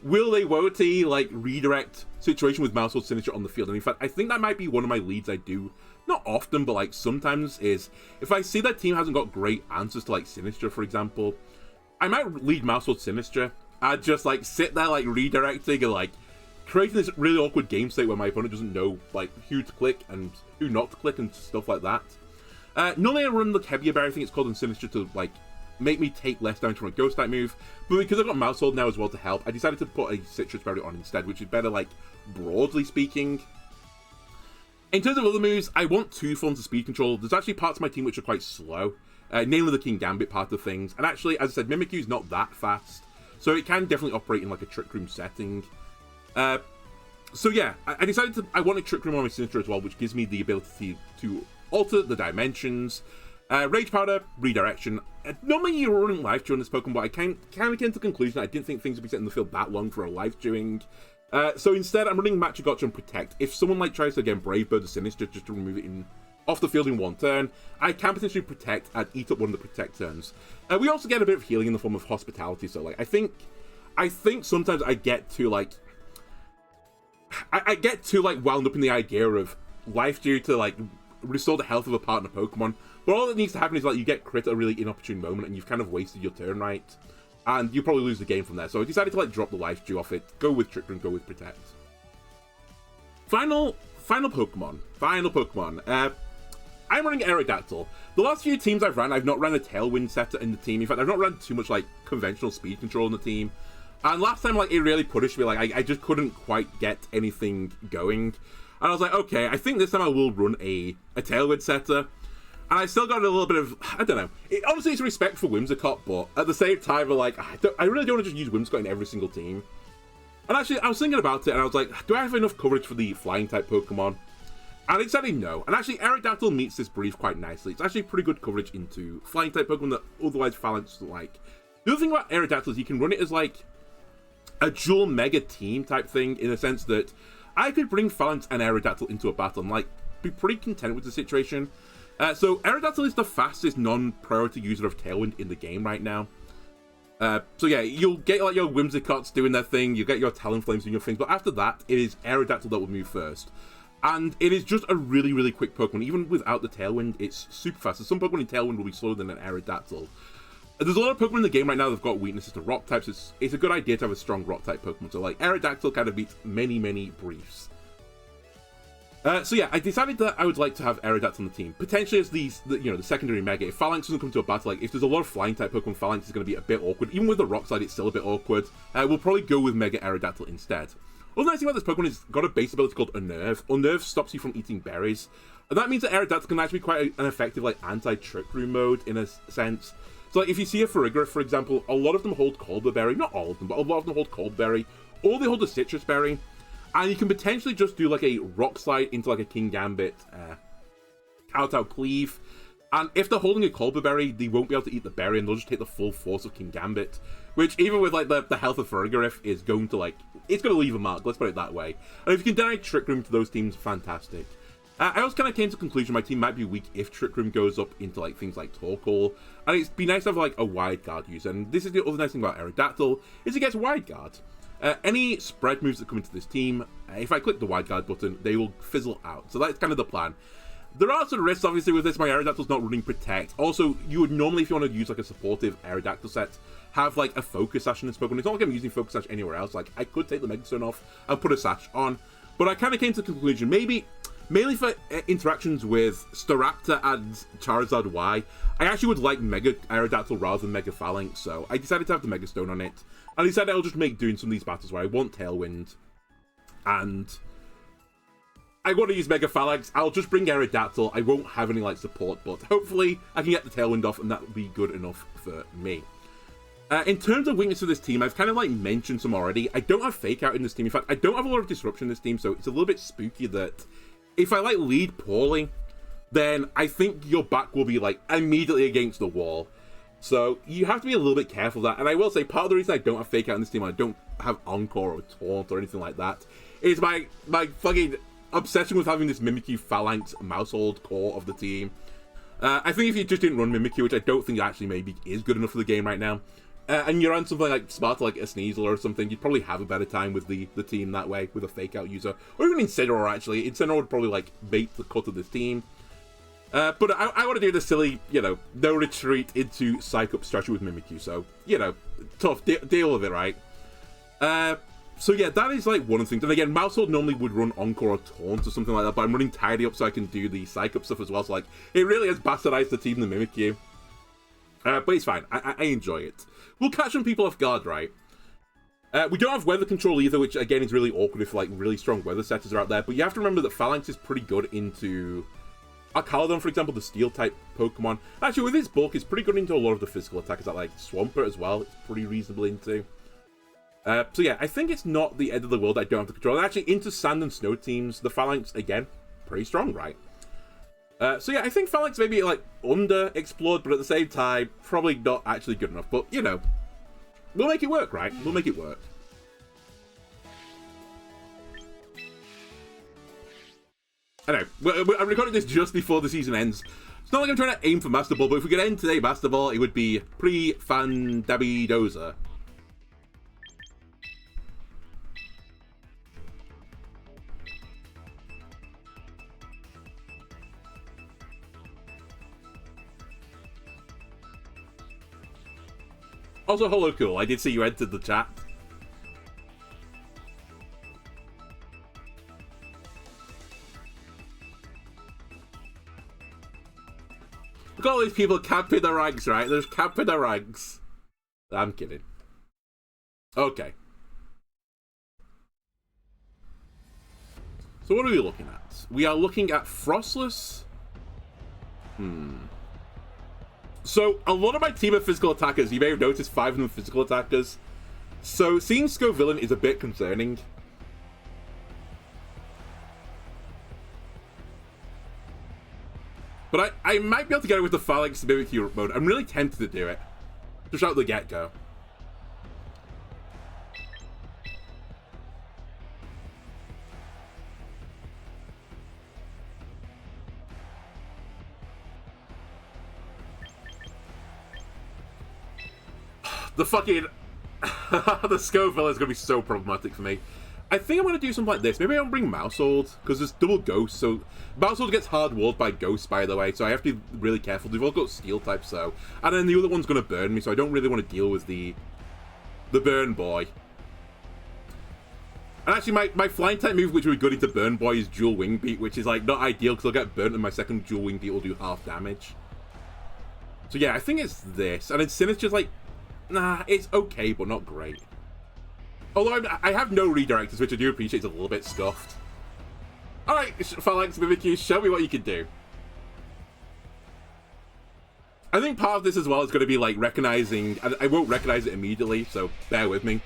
will they won't they like redirect situation with Mousehold Sinistcha on the field. And in fact, I think that might be one of my leads I do. Not often, but like sometimes is if I see that team hasn't got great answers to like Sinistcha, for example, I might lead Mousehold Sinistcha. I'd just like sit there like redirecting and like creating this really awkward game state where my opponent doesn't know like who to click and who not to click and stuff like that. Normally I run the heavier berry, I think it's called in Sinistcha, to like make me take less damage from a Ghost type move, but because I've got Mousehold now as well to help, I decided to put a Citrus Berry on instead, which is better like broadly speaking. In terms of other moves, I want 2 forms of speed control. There's actually parts of my team which are quite slow, namely the King Gambit part of things, and actually, as I said, Mimikyu is not that fast, so it can definitely operate in like a Trick Room setting. So yeah, I decided I want a Trick Room on my Sinistcha as well, which gives me the ability to alter the dimensions. Rage Powder, redirection. Normally you're running life during this Pokemon, but I kind of came to the conclusion that I didn't think things would be set in the field that long for a life chewing. So instead, I'm running Machigotcha and Protect. If someone like tries to again Brave Bird the Sinistcha just to remove it off the field in one turn, I can potentially Protect and eat up one of the Protect turns. We also get a bit of healing in the form of Hospitality. So like I think sometimes I get to like I get too like wound up in the idea of life due to like restore the health of a partner Pokemon, but all that needs to happen is like you get crit at a really inopportune moment and you've kind of wasted your turn, right? And you probably lose the game from there. So I decided to like drop the life dew off it, go with Trick Room, go with Protect. Final Pokemon. I'm running Aerodactyl. The last few teams I've ran, I've not ran a Tailwind setter in the team. In fact, I've not run too much, like, conventional speed control in the team. And last time, like, it really punished me. Like, I just couldn't quite get anything going. And I was like, okay, I think this time I will run a Tailwind setter. And I still got a little bit of, I don't know. Honestly, it's respect for Whimsicott, but at the same time, I'm like, I really don't want to just use Whimsicott in every single team. And actually, I was thinking about it, and I was like, do I have enough coverage for the flying-type Pokemon? And it decided no. And actually, Aerodactyl meets this brief quite nicely. It's actually pretty good coverage into flying-type Pokemon that otherwise Phalanx doesn't like. The other thing about Aerodactyl is you can run it as, like, a dual mega team type thing, in the sense that I could bring Phalanx and Aerodactyl into a battle and, like, be pretty content with the situation. So Aerodactyl is the fastest non-priority user of Tailwind in the game right now. So yeah, you'll get like your Whimsicotts doing their thing, you get your Talonflames doing your things, but after that, it is Aerodactyl that will move first. And it is just a really, really quick Pokemon. Even without the Tailwind, it's super fast. So some Pokemon in Tailwind will be slower than an Aerodactyl. There's a lot of Pokemon in the game right now that have got weaknesses to Rock types. It's a good idea to have a strong Rock type Pokemon. So like Aerodactyl kind of beats many, many briefs. So yeah, I decided that I would like to have Aerodactyl on the team, potentially as the secondary Mega. If Phalanx doesn't come to a battle, like if there's a lot of flying type Pokemon, Phalanx is going to be a bit awkward. Even with the Rock side, it's still a bit awkward. We'll probably go with Mega Aerodactyl instead. Other nice thing about this Pokemon is it's got a base ability called Unnerve. Unnerve stops you from eating berries, and that means that Aerodactyl can actually be quite an effective like anti-Trick Room mode in a sense. So like if you see a Farigiraf, for example, a lot of them hold Colbur Berry, not all of them, but a lot of them hold Colbur Berry, or they hold a Citrus Berry. And you can potentially just do like a Rock Slide into like a Kingambit, Kowtow Cleave. And if they're holding a Colbur Berry, they won't be able to eat the berry and they'll just take the full force of Kingambit. Which, even with like the health of Farigiraf, is going to like, it's going to leave a mark, let's put it that way. And if you can deny Trick Room to those teams, fantastic. I also kind of came to the conclusion my team might be weak if Trick Room goes up into like things like Torkoal. And it'd be nice to have like a Wide Guard user. And this is the other nice thing about Aerodactyl, is it gets Wide Guard. Any spread moves that come into this team, if I click the Wide Guard button, they will fizzle out. So that's kind of the plan. There are some risks, obviously, with this. My Aerodactyl's not running Protect. Also, you would normally, if you want to use like a supportive Aerodactyl set, have like a Focus Sash in this Pokemon. It's not like I'm using Focus Sash anywhere else. Like, I could take the Mega Stone off and put a Sash on. But I kind of came to the conclusion, mainly for interactions with Staraptor and Charizard Y, I actually would like Mega Aerodactyl rather than Mega Falinks. So I decided to have the Mega Stone on it. And I decided I'll just make doing some of these battles where I want Tailwind, and I want to use Mega Phalanx. I'll just bring Aerodactyl. I won't have any like support, but hopefully I can get the Tailwind off, and that will be good enough for me. In terms of weakness of this team, I've kind of like mentioned some already. I don't have Fake Out in this team. In fact, I don't have a lot of disruption in this team, so it's a little bit spooky that if I like lead poorly, then I think your back will be like immediately against the wall. So you have to be a little bit careful of that. And I will say, part of the reason I don't have Fake Out in this team, I don't have Encore or Taunt or anything like that, is my fucking obsession with having this Mimikyu Phalanx Mousehold core of the team. I think if you just didn't run Mimikyu, which I don't think actually maybe is good enough for the game right now, and you're on something like Sparta, like a Sneasel or something, you'd probably have a better time with the team that way, with a Fake Out user. Or even Incineroar, actually. Incineroar would probably like bait the cut of this team. But I want to do the silly, no retreat into Psych Up strategy with Mimikyu, so, tough, deal with it, right? So yeah, that is like one of the things. And again, Mousehold normally would run Encore or Taunt or something like that, but I'm running Tidy Up so I can do the Psych Up stuff as well, so like, it really has bastardized the team, the Mimikyu. But it's fine, I enjoy it. We'll catch some people off guard, right? We don't have weather control either, which again is really awkward if like really strong weather setters are out there, but you have to remember that Phalanx is pretty good into Caladon, for example, the Steel-type Pokemon. Actually, with its bulk, it's pretty good into a lot of the physical attackers that like Swampert as well. It's pretty reasonable into. So yeah, I think it's not the end of the world I don't have to control. And actually, into Sand and Snow teams, the Phalanx, again, pretty strong, right? So yeah, I think Phalanx maybe like under-explored, but at the same time, probably not actually good enough. But, we'll make it work, right? We'll make it work. I know, I'm recording this just before the season ends. It's not like I'm trying to aim for Master Ball, but if we could end today Master Ball, it would be pre-Fandabidoza. Also, hello, cool. I did see you entered the chat. Look at all these people camping the ranks, right? There's camping the ranks. I'm kidding. Okay. So what are we looking at? We are looking at Frostless. So a lot of my team are physical attackers. You may have noticed 5 of them are physical attackers. So seeing Scovillain is a bit concerning. But I might be able to get it with the Phalanx Mimicry mode. I'm really tempted to do it. Just out the get-go. The fucking... the Scoville is going to be so problematic for me. I think I'm going to do something like this. Maybe I'll bring Mousehold, because there's double Ghost, so... Mousehold gets hard-walled by Ghost, by the way, so I have to be really careful. They've all got Steel type, so... And then the other one's going to burn me, so I don't really want to deal with the Burn Boy. And actually, my flying type move, which would be good into Burn Boy, is Dual Wing Beat, which is, like, not ideal, because I'll get burnt, and my second Dual Wing Beat will do half damage. So yeah, I think it's this. And then Sinister's like... Nah, it's okay, but not great. Although I have no redirectors, which I do appreciate is a little bit scuffed. Alright, Phalanx Mimicry, show me what you can do. I think part of this as well is going to be like recognizing... I won't recognize it immediately, so bear with me.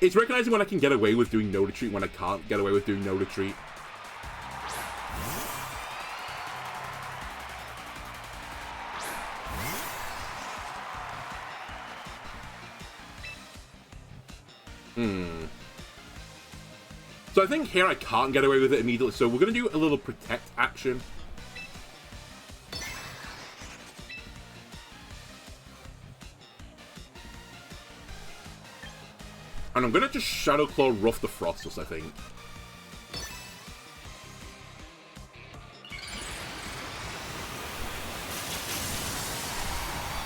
It's recognizing when I can get away with doing no retreat, when I can't get away with doing no retreat. So I think here I can't get away with it immediately, so we're going to do a little protect action. And I'm going to just Shadow Claw Rough the Frostless, I think.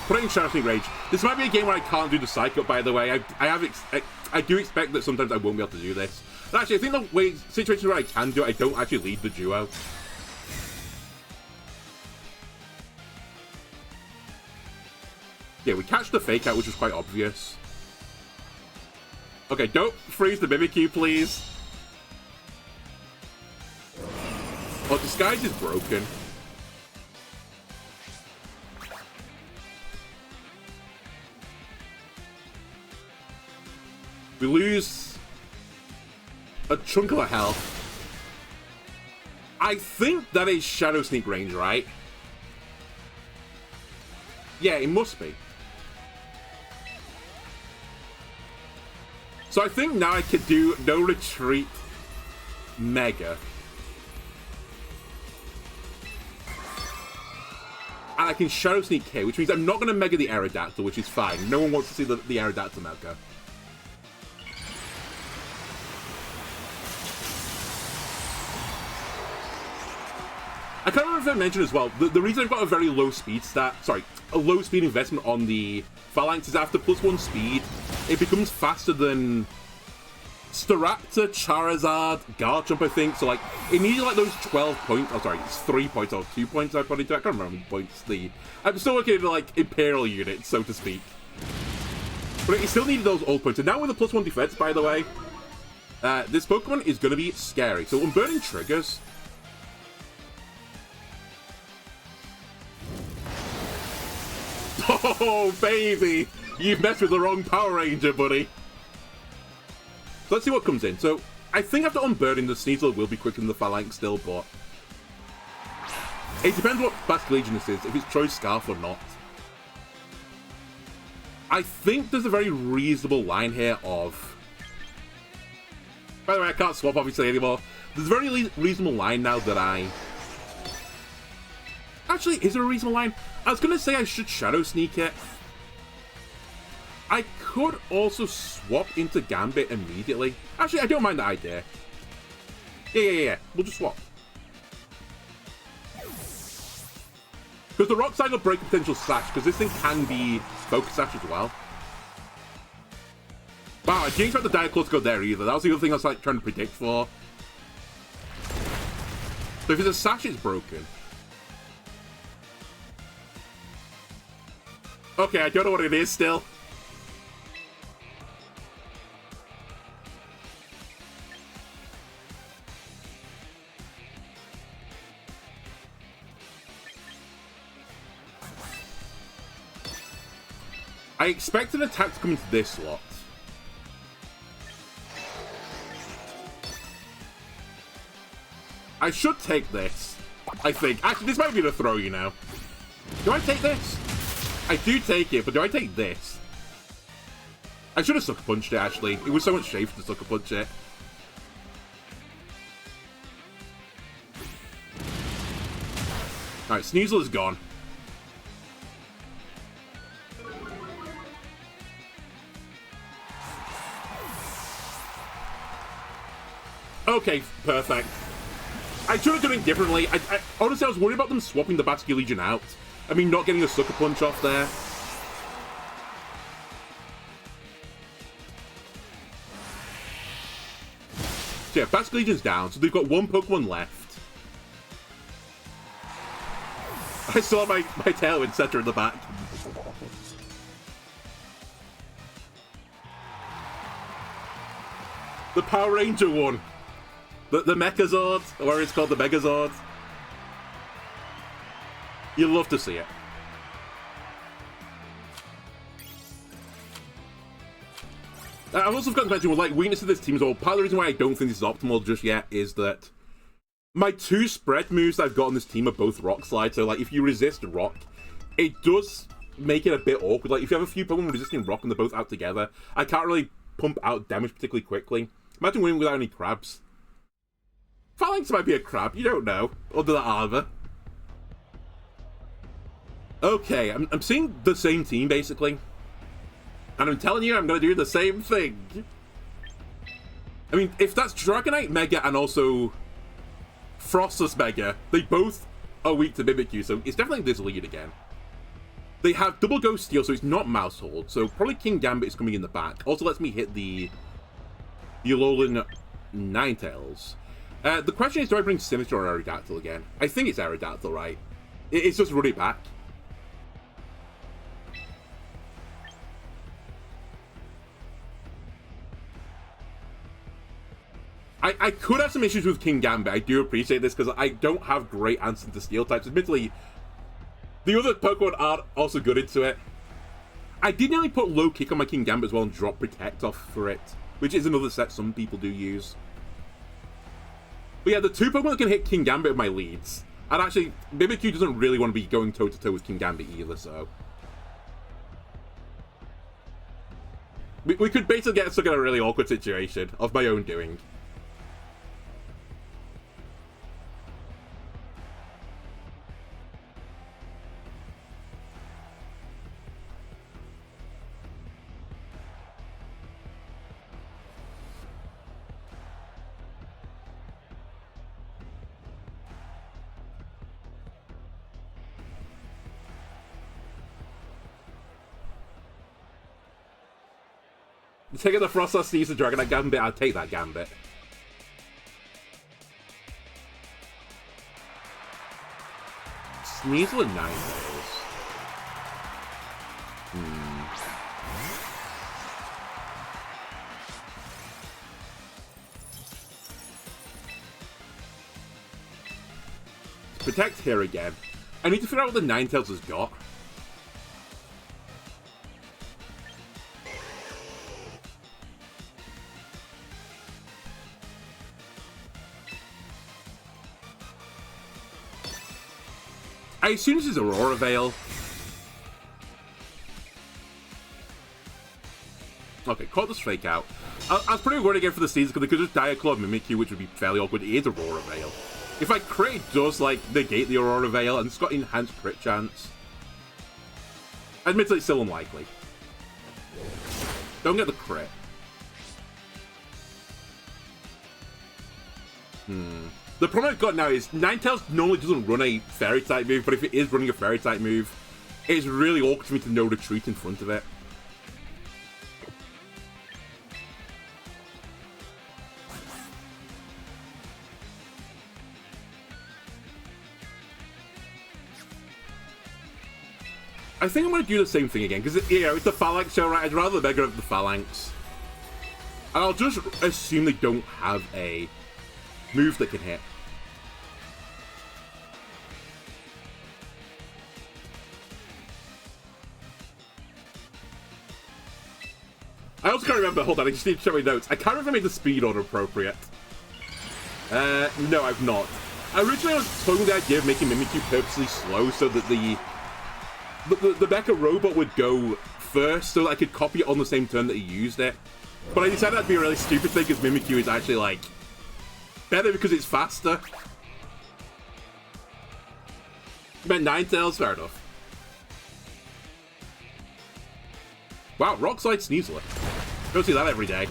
Putting Shadow Sneak Rage. This might be a game where I can't do the Psych-Up, by the way. I do expect that sometimes I won't be able to do this. But actually, I think the way situations where I can do it, I don't actually lead the duo. Yeah, we catch the Fake Out, which was quite obvious. Okay, don't freeze the Mimikyu, please. Oh, Disguise is broken. We lose a chunk of our health. I think that is Shadow Sneak range, right? Yeah, it must be. So I think now I could do no retreat Mega. And I can Shadow Sneak K, which means I'm not going to Mega the Aerodactyl, which is fine. No one wants to see the Aerodactyl Mega. I can't remember if I mentioned as well, the reason I've got a very low speed stat, sorry, a low speed investment on the Phalanx is after +1 speed, it becomes faster than Staraptor, Charizard, Garchomp, I think. So, like, it needed, like, those 12 points, oh, sorry, it's 3 points or 2 points I put into it. I can't remember how many points I'm still working into, like, Imperial units, so to speak. But it still needed those old points. And now with the +1 defense, by the way, this Pokemon is going to be scary. So, Unburning triggers. Oh, baby! You've messed with the wrong Power Ranger, buddy. So let's see what comes in. So, I think after Unburning, the Sneasel will be quicker than the Phalanx still, but... It depends what Basque Legion this is, if it's Troy's Scarf or not. I think there's a very reasonable line here of... By the way, I can't swap, obviously, anymore. There's a very reasonable line now that I... Actually, is there a reasonable line? I was going to say I should Shadow Sneak it. I could also swap into Gambit immediately. Actually, I don't mind the idea. Yeah. We'll just swap. Because the Rock Slide will break potential Sash, because this thing can be Focus Sash as well. Wow, I didn't expect the Diaclaw to go there either. That was the other thing I was like trying to predict for. So if it's a Sash, it's broken. Okay, I don't know what it is still. I expect an attack to come into this slot. I should take this, I think. Actually, this might be the throw, you know. Do I take this? I do take it, but do I take this? I should have sucker punched it, actually. It was so much safer to sucker punch it. Alright, Sneasel is gone. Okay, perfect. I should have done it differently. Honestly, I was worried about them swapping the Basque Legion out. I mean, not getting a sucker punch off there. So yeah, Basque Legion's down, so they've got one Pokemon left. I saw my Tailwind Setter in the back. The Power Ranger one. The Mechazord, or it's called the Megazord. You love to see it. I've also forgotten to mention, like, weakness of this team as well. Part of the reason why I don't think this is optimal just yet is that my two spread moves I've got on this team are both Rock Slide. So, like, if you resist Rock, it does make it a bit awkward. Like, if you have a few Pokemon resisting Rock and they're both out together, I can't really pump out damage particularly quickly. Imagine winning without any crabs. Phalanx might be a crab, you don't know, under that armor. Okay, I'm seeing the same team, basically. And I'm telling you, I'm going to do the same thing. I mean, if that's Dragonite Mega and also Frostless Mega, they both are weak to Mimikyu, so it's definitely this lead again. They have Double Ghost Steel, so it's not Mousehold, so probably King Gambit is coming in the back. Also lets me hit the Alolan Ninetales. The question is, do I bring Sinister or Aerodactyl again? I think it's Aerodactyl, right? It's just run it back. I could have some issues with King Gambit. I do appreciate this because I don't have great answers to Steel types. Admittedly, the other Pokemon aren't also good into it. I did nearly put Low Kick on my King Gambit as well and drop Protect off for it, which is another set some people do use. But yeah, the two Pokemon that can hit King Gambit are my leads. And actually, Mimikyu doesn't really want to be going toe-to-toe with King Gambit either, so... We could basically get stuck in a really awkward situation of my own doing. Taking the Frostless Sneasel Dragonite Gambit, I'll take that Gambit. Sneasel and Ninetales. Protect here again. I need to figure out what the Ninetales has got. I assume this is Aurora Veil. Okay, caught this fake out. I was pretty worried again for the season because they could just Diaclaw Mimikyu, which would be fairly awkward. It is Aurora Veil. If I crit, it does, like, negate the Aurora Veil, and it's got enhanced crit chance. Admittedly, it's still unlikely. Don't get the crit. The problem I've got now is Ninetales normally doesn't run a Fairy-type move, but if it is running a Fairy-type move, it's really awkward for me to know retreat in front of it. I think I'm going to do the same thing again, because, you know, it's the phalanx show, right? I'd rather the beggar of the phalanx. And I'll just assume they don't have a move that can hit. I also can't remember, hold on, I just need to check my notes. I can't remember if I made the speed order appropriate. No, I've not. Originally, I was toying with the idea of making Mimikyu purposely slow so that the mecha robot would go first so that I could copy it on the same turn that he used it. But I decided that'd be a really stupid thing because Mimikyu is actually, like, better because it's faster. You meant Ninetales? Fair enough. Wow, Rock Slide Sneasler. Don't see that every day.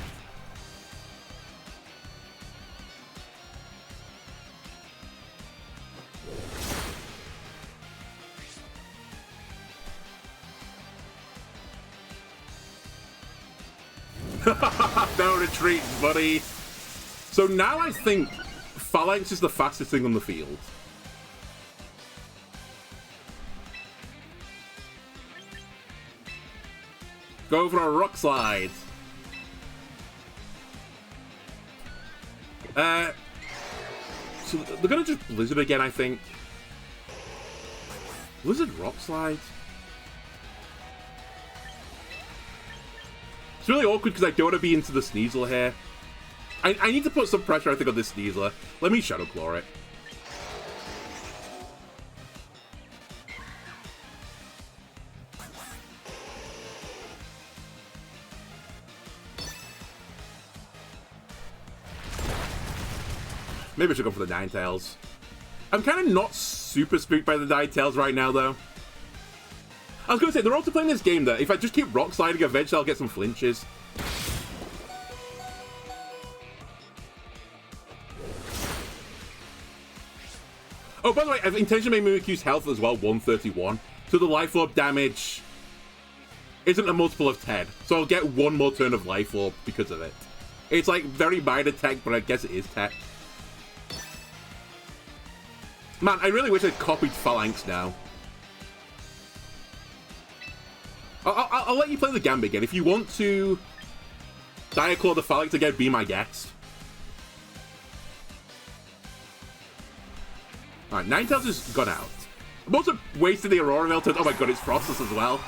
No retreat, buddy. So now I think Phalanx is the fastest thing on the field. Go for a Rock Slide. So they're gonna just Blizzard again, I think. Blizzard Rock Slide? It's really awkward because I don't want to be into the Sneasler here. I need to put some pressure, I think, on this Sneasler. Let me Shadow Claw it. Maybe I should go for the Ninetales. I'm kind of not super spooked by the Ninetales right now, though. I was going to say, they're also playing this game that if I just keep Rock Sliding, eventually I'll get some flinches. Oh, by the way, I've intentionally made Mimikyu's health as well 131. So the Life Orb damage isn't a multiple of 10. So I'll get one more turn of Life Orb because of it. It's like very minor tech, but I guess it is tech. Man, I really wish I'd copied Phalanx now. I'll let you play the Gambit again. If you want to Diaclaw the Phalanx again, be my guest. Alright, Ninetales has gone out. I'm also wasting the Aurora Veil turn. Oh my god, it's Frostless as well.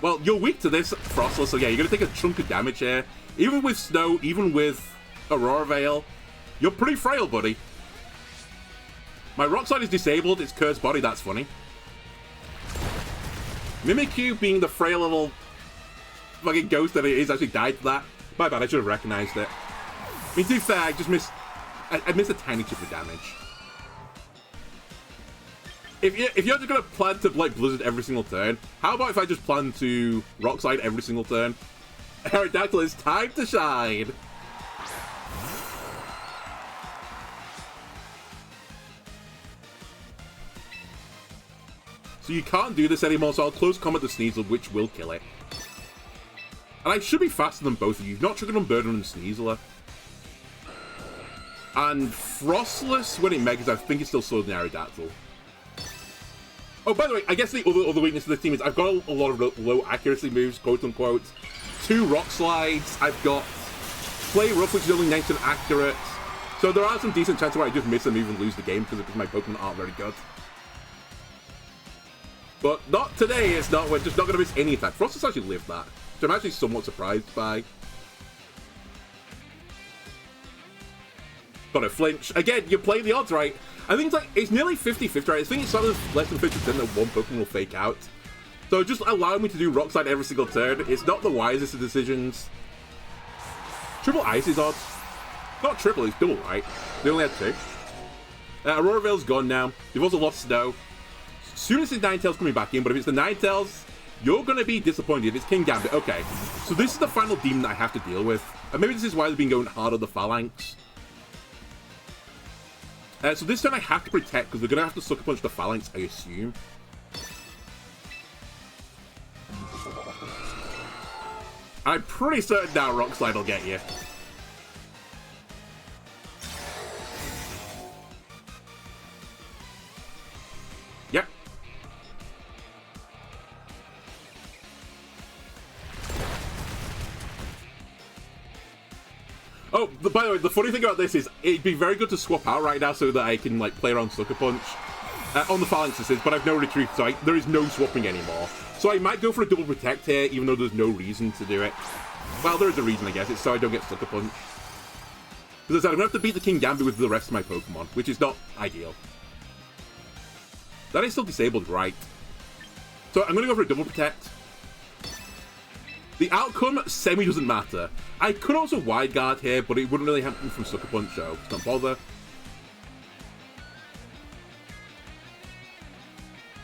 Well, you're weak to this, Frostless, so yeah, you're going to take a chunk of damage here. Even with Snow, even with Aurora Veil, you're pretty frail, buddy. My Rock Slide is disabled, it's Cursed Body, that's funny. Mimikyu, being the frail little fucking ghost that it is, actually died to that. My bad, I should have recognized it. I mean, to be fair, I just missed... I missed a tiny chip of damage. If you're just gonna plan to, like, Blizzard every single turn, how about if I just plan to Rock Slide every single turn? Aerodactyl, it's time to shine! So you can't do this anymore, so I'll close combat the Sneasler, which will kill it. And I should be faster than both of you. Not triggered on Burden and Sneasler. And Frostless, when it megas, I think it's still slower than Aerodactyl. Oh, by the way, I guess the other weakness of the team is I've got a lot of low accuracy moves, quote-unquote. 2 Rock Slides. I've got Play Rough, which is only 9% accurate. So there are some decent chances where I just miss a move and lose the game because my Pokemon aren't very good. But not today, it's not. We're just not going to miss any attack. Frostless actually lived that, which I'm actually somewhat surprised by. Got a flinch. Again, you're playing the odds right. I think it's nearly 50-50, right? I think it's something less than 50% that one Pokemon will fake out. So just allow me to do Rock Slide every single turn. It's not the wisest of decisions. Triple Ice is odds. Not triple, it's double, right? They only had 2. Aurora Veil's gone now. They've also lost Snow. Soon as the Ninetales coming back in, but if it's the Ninetales, you're going to be disappointed. It's King Gambit. Okay, so this is the final demon that I have to deal with. And maybe this is why they've been going hard on the Phalanx. So this turn I have to protect, because they're going to have to Sucker Punch the Phalanx, I assume. I'm pretty certain now Rock Slide will get you. Yep. Oh, by the way, the funny thing about this is it'd be very good to swap out right now so that I can like play around Sucker Punch on the phalanxes, but I've no retreat, so there is no swapping anymore. So I might go for a double protect here, even though there's no reason to do it. Well, there is a reason, I guess. It's so I don't get Sucker Punch. As I said, I'm gonna have to beat the King Gambit with the rest of my Pokemon, which is not ideal. That is still disabled, right? So I'm gonna go for a double protect. The outcome semi doesn't matter. I could also wide guard here, but it wouldn't really happen from Sucker Punch, so don't bother.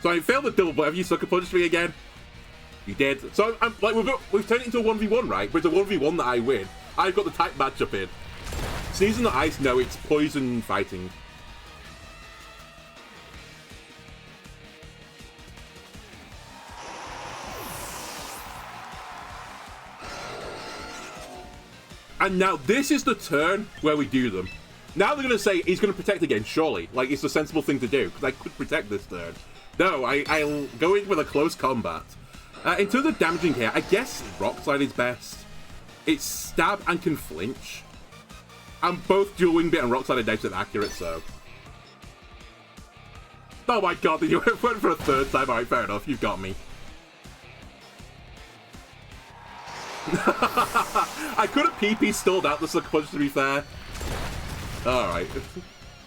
So I failed the double, but have you Sucker Punched me again? You did. So I'm like we've turned it into a 1v1, right? But it's a 1v1 that I win. I've got the type matchup in. Sneeze in the ice, no, it's poison fighting. And now this is the turn where we do them. Now they're going to say he's going to protect again, surely. Like, it's the sensible thing to do, because I could protect this turn. No, I'll go in with a close combat. In terms of damaging here, I guess Rock Slide is best. It's stab and can flinch. And both dual wing bit and Rock Slide are 90% accurate, so. Oh my god, you went for a third time. Alright, fair enough, you've got me. I could have PP stalled out the Sucker Punch, to be fair. Alright.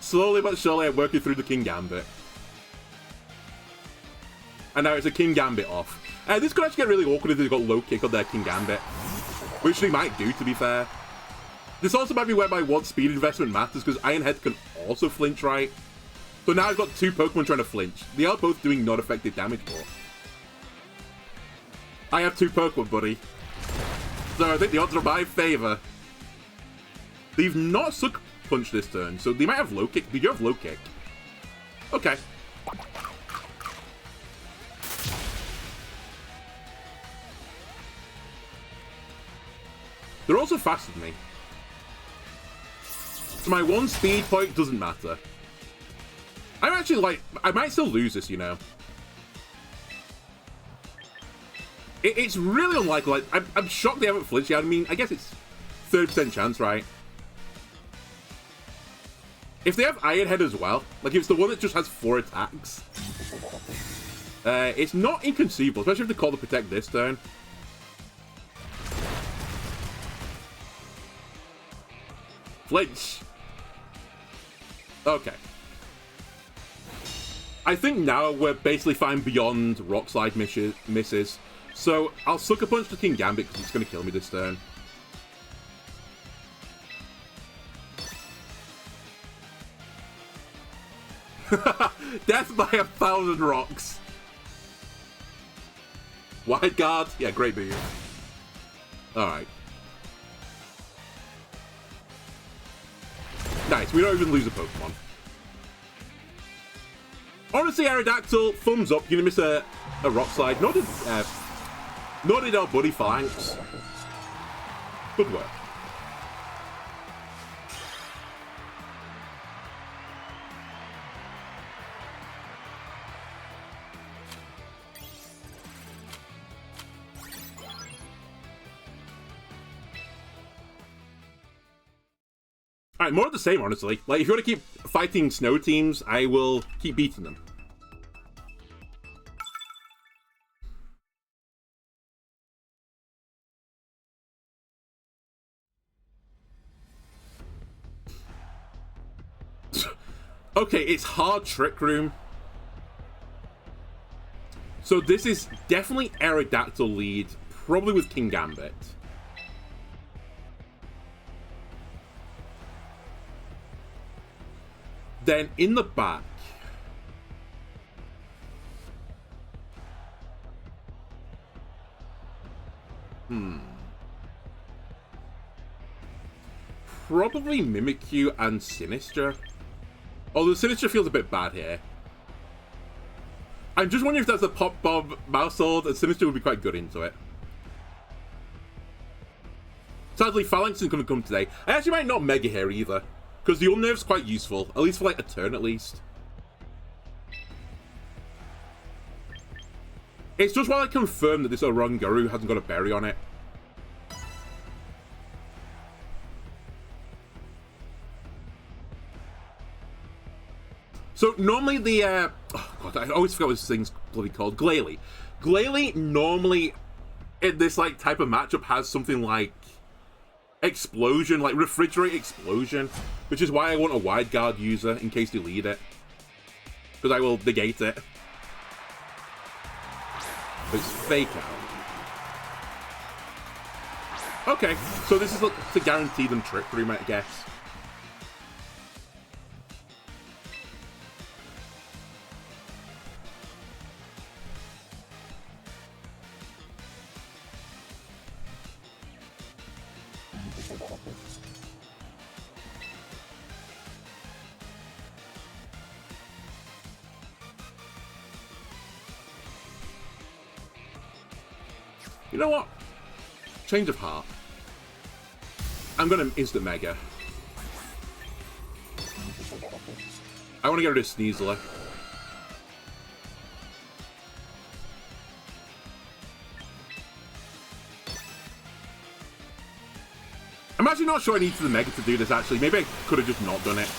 Slowly but surely I'm working through the King Gambit. And now it's a King Gambit off. This could actually get really awkward if they've got low kick on their King Gambit. Which they might do, to be fair. This also might be where my one speed investment matters, because Iron Head can also flinch, right? So now I've got two Pokemon trying to flinch. They are both doing non-effective damage, but I have two Pokemon, buddy. So I think the odds are in my favour. They've not Sucker Punched this turn, so they might have low kick. They do have low kick. Okay. They're also faster than me. So my one speed point doesn't matter. I'm actually like, I might still lose this, you know. It's really unlikely. Like, I'm shocked they haven't flinched yet. I mean, I guess it's 30% chance, right? If they have Iron Head as well, like if it's the one that just has 4 attacks, it's not inconceivable, especially if they call the protect this turn. Flinch. Okay. I think now we're basically fine beyond Rock Slide misses. So I'll Sucker Punch the King Gambit because it's going to kill me this turn. Death by 1,000 rocks. Wide guard. Yeah, great move. Alright. Nice, we don't even lose a Pokemon. Honestly, Aerodactyl, thumbs up. You're gonna miss a Rock Slide. Nor did our buddy Phalanx. Good work. Alright, more of the same, honestly. Like, if you want to keep fighting snow teams, I will keep beating them. Okay, it's hard Trick Room. So this is definitely Aerodactyl lead, probably with King Gambit. Then in the back, probably Mimikyu and Sinister. Although Sinister feels a bit bad here. I'm just wondering if that's a Pop Bomb Mousehold, and Sinister would be quite good into it. Sadly, Phalanx isn't going to come today. I actually might not Mega here either. Because the Unnerve's quite useful, at least for like a turn at least. It's just while I confirm that this Oranguru hasn't got a berry on it. So normally the oh god, I always forget what this thing's bloody called. Glalie. Glalie normally in this like type of matchup has something like explosion, like refrigerate explosion, which is why I want a wide guard user in case they lead it, because I will negate it. It's fake out. Okay, so this is to guarantee them trick room, I guess. You know what? Change of heart. I'm gonna instant mega. I want to get rid of Sneasler. I'm actually not sure I need the mega to do this, actually. Maybe I could have just not done it.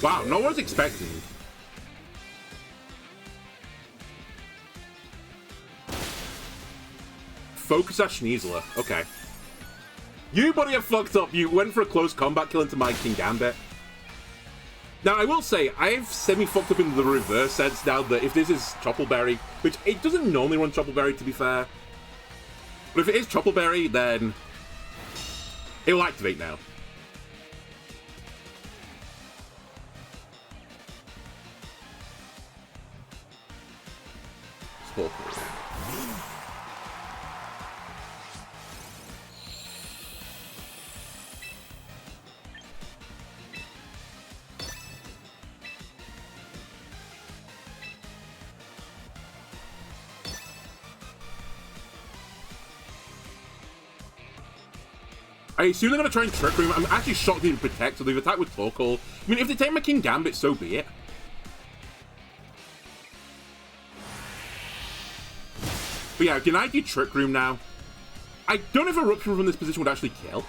Wow, no one's expecting. Focus at Sneasler. Okay. You, buddy, have fucked up. You went for a close combat kill into my King Gambit. Now, I will say, I've semi-fucked up in the reverse sense now that if this is Choppleberry, which it doesn't normally run Choppleberry, to be fair. But if it is Choppleberry, then it will activate now. I assume they're going to try and Trick Room. I'm actually shocked they didn't Protect, so they've attacked with Torkoal. I mean, if they take my King Gambit, so be it. But yeah, can I do Trick Room now? I don't know if Eruption from this position would actually kill.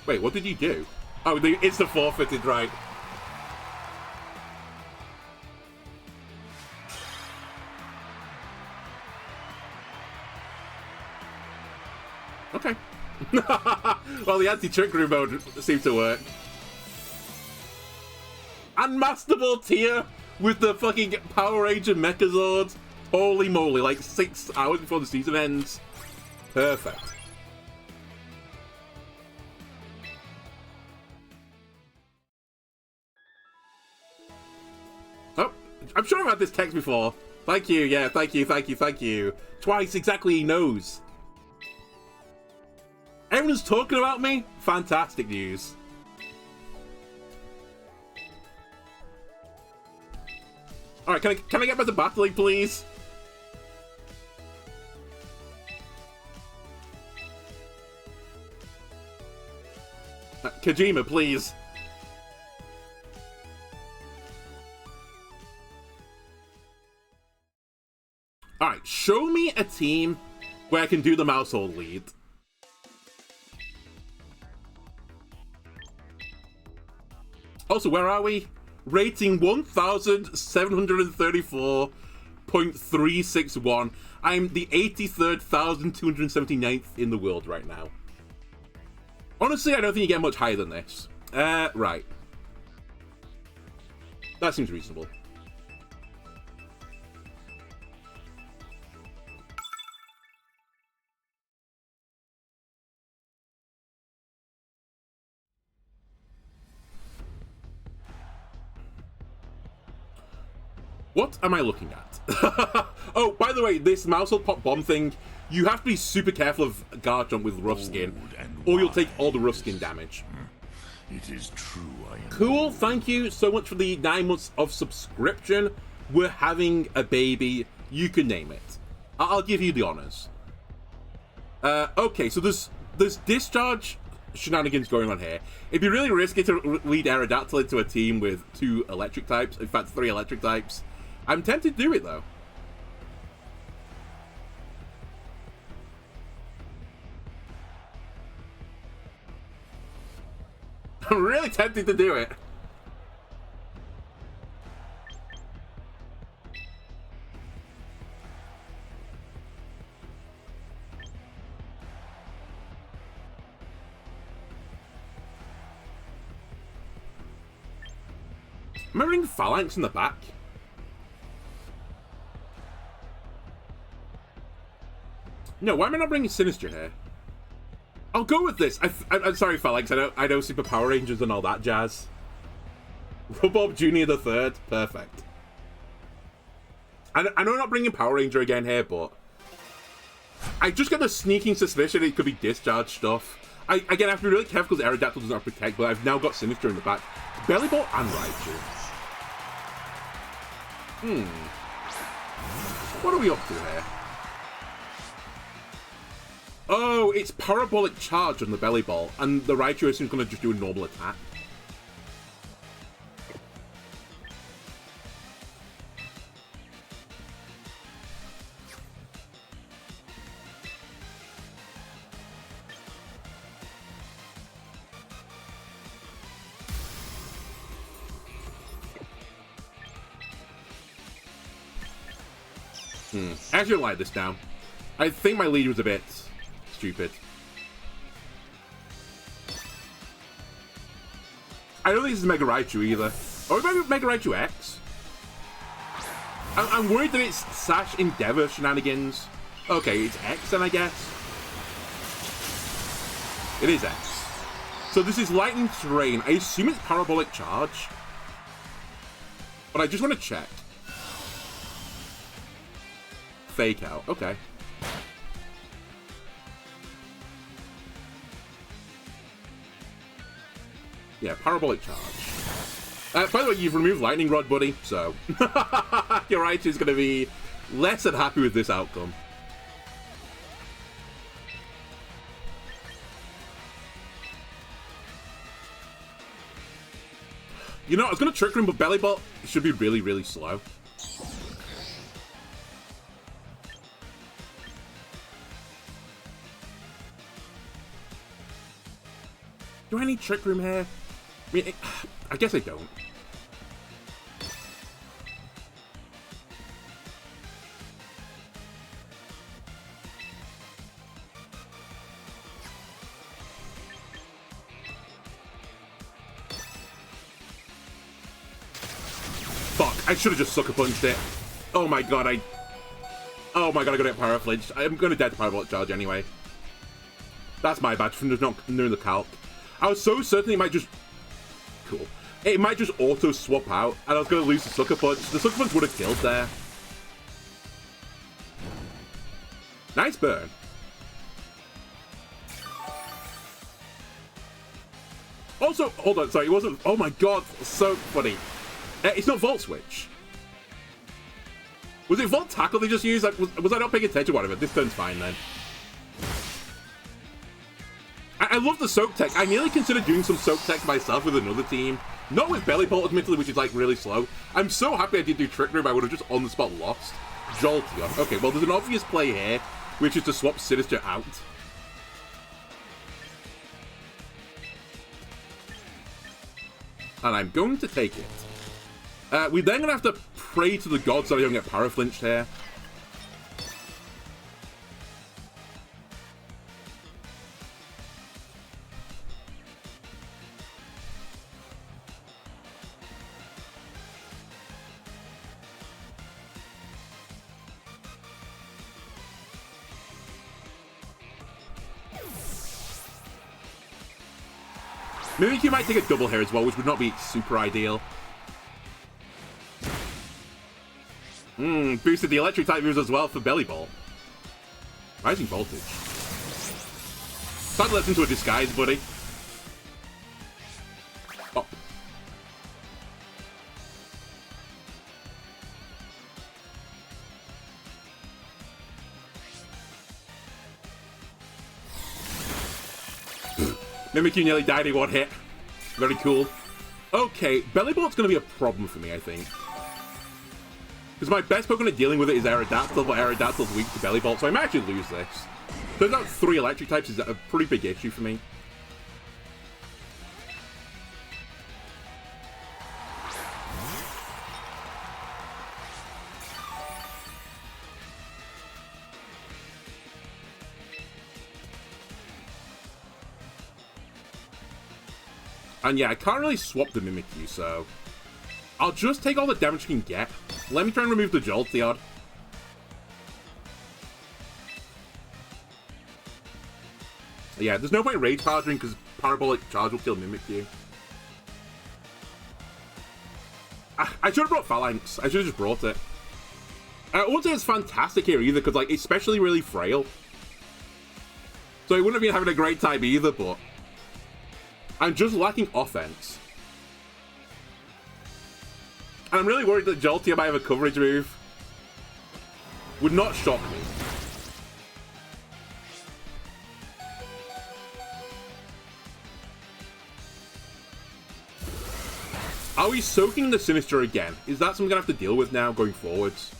Wait, what did you do? Oh, it's the forfeited, right. Okay. Well, the anti-Trick Room mode seemed to work. Unmasterable tier with the fucking Power Ranger Mechazord. Holy moly, like 6 hours before the season ends. Perfect. Oh, I'm sure I've had this text before. Thank you, yeah, thank you, thank you, thank you. Twice exactly, he knows. Everyone's talking about me? Fantastic news. Alright, can I get back to battling, please? Kojima, please. Alright, show me a team where I can do the Mousehold lead. Also, where are we? Rating 1,734.361. I'm the 83,279th in the world right now. Honestly, I don't think you get much higher than this. Right. That seems reasonable. What am I looking at? Oh, by the way, this Mousehold Pop Bomb thing, you have to be super careful of Guard Jump with Rough Skin, or you'll take all the Rough Skin damage. It is true, I am. Cool, thank you so much for the 9 months of subscription. We're having a baby. You can name it. I'll give you the honors. Okay, so there's Discharge. shenanigans going on here. It'd be really risky to lead Aerodactyl into a team with 2 electric types. In fact, 3 electric types. I'm tempted to do it, though. I'm really tempted to do it. Am I running Phalanx in the back? No, why am I not bringing Sinister here? I'll go with this. I'm sorry, Phalanx. I know Super Power Rangers and all that jazz. Robob Jr. the Third. Perfect. I know I'm not bringing Power Ranger again here, but I just got a sneaking suspicion it could be discharge stuff. Again, I have to be really careful because Aerodactyl does not protect, but I've now got Sinister in the back. Bellyball and Raichu. What are we up to here? Oh, it's Parabolic Charge on the Bellyball, and the Raichu is going to just do a normal attack. I actually lied this down. I think my lead was a bit stupid. I don't think this is Mega Raichu either. Or maybe Mega Raichu X? I'm worried that it's SwSh Endeavor shenanigans. Okay, it's X then, I guess. It is X. So this is Lightning Terrain. I assume it's Parabolic Charge. But I just want to check. Fake out. Okay. Yeah, Parabolic Charge. By the way, you've removed Lightning Rod, buddy, so your Raichu is going to be less than happy with this outcome. You know, I was going to Trick Room, but Bellyball should be really, really slow. Do I need Trick Room here? I mean, I guess I don't. Fuck, I should have just Sucker Punched it. Oh my god, Oh my god, I got it Power Flinch. I'm gonna dead to Parabolic Charge anyway. That's my bad from just not knowing the calc. I was so certain it might just... Cool. It might just auto-swap out, and I was going to lose the Sucker Punch. The Sucker Punch would have killed there. Nice burn. Also, hold on, sorry, it wasn't... Oh my god, so funny. It's not Volt Switch. Was it Volt Tackle they just used? Like, was I not paying attention? Whatever, this turn's fine then. I love the Soak Tech. I nearly considered doing some Soak Tech myself with another team. Not with Bellyball, admittedly, which is, like, really slow. I'm so happy I did do Trick Room, I would have just on the spot lost. Jolteon. Okay, well, there's an obvious play here, which is to swap Sinister out. And I'm going to take it. We're then going to have to pray to the gods that I don't get Paraflinched here. Maybe you might take a double here as well, which would not be super ideal. Boosted the electric type moves as well for Bellyball. Rising voltage. That lets into a disguise, buddy. Oh. Mimikyu nearly died in one hit. Very cool. Okay, Bellybolt's going to be a problem for me, I think. Because my best Pokemon at dealing with it is Aerodactyl, but Aerodactyl's weak to Bellybolt, so I might actually lose this. Turns out 3 electric types is a pretty big issue for me. And yeah, I can't really swap the Mimikyu, so I'll just take all the damage I can get. Let me try and remove the Jolteon. Yeah, there's no point Rage Powdering because Parabolic Charge will kill Mimikyu. I should have brought Phalanx. I should have just brought it. I won't say it's fantastic here either because, like, it's especially really frail. So it wouldn't have been having a great time either, but I'm just lacking offense. And I'm really worried that Jolteon might have a coverage move. Would not shock me. Are we soaking the Sinister again? Is that something I'm going to have to deal with now going forwards?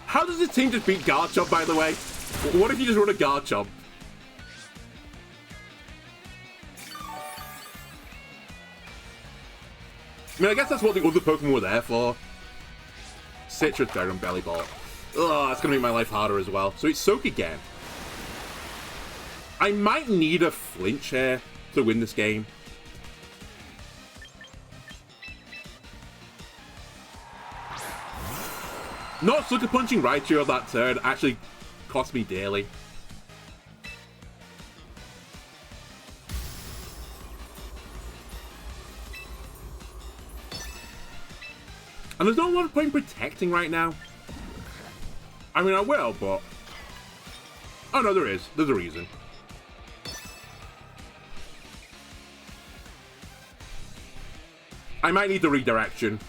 How does this team just beat Garchomp, by the way? What if you just run a Garchomp? I mean, I guess that's what the other Pokemon were there for. Citrus Berry and Bellybolt. Ugh, that's gonna make my life harder as well. So it's Soak again. I might need a flinch here to win this game. Not Sucker Punching Raichu on that turn actually cost me dearly. And there's not a lot of point protecting right now. I mean, I will, but... Oh no, there is. There's a reason. I might need the redirection.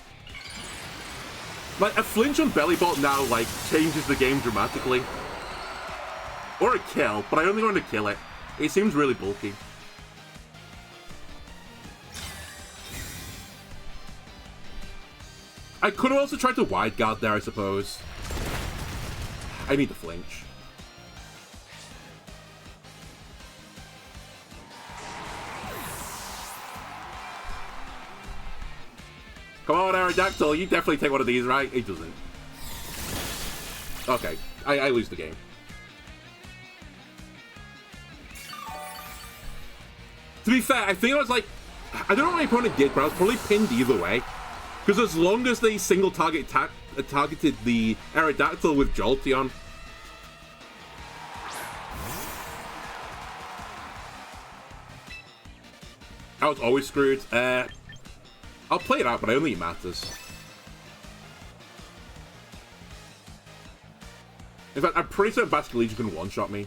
Like, a flinch on Bellybolt now, like, changes the game dramatically. Or a kill, but I only want to kill it. It seems really bulky. I could have also tried to wide guard there, I suppose. I need to flinch. Come on, Aerodactyl, you definitely take one of these, right? He doesn't. Okay, I lose the game. To be fair, I think I was like... I don't know what my opponent did, but I was probably pinned either way. Because as long as they single targeted the Aerodactyl with Jolteon... I was always screwed. I'll play it out, but I don't think it matters. In fact, I'm pretty certain Basculegion can one-shot me.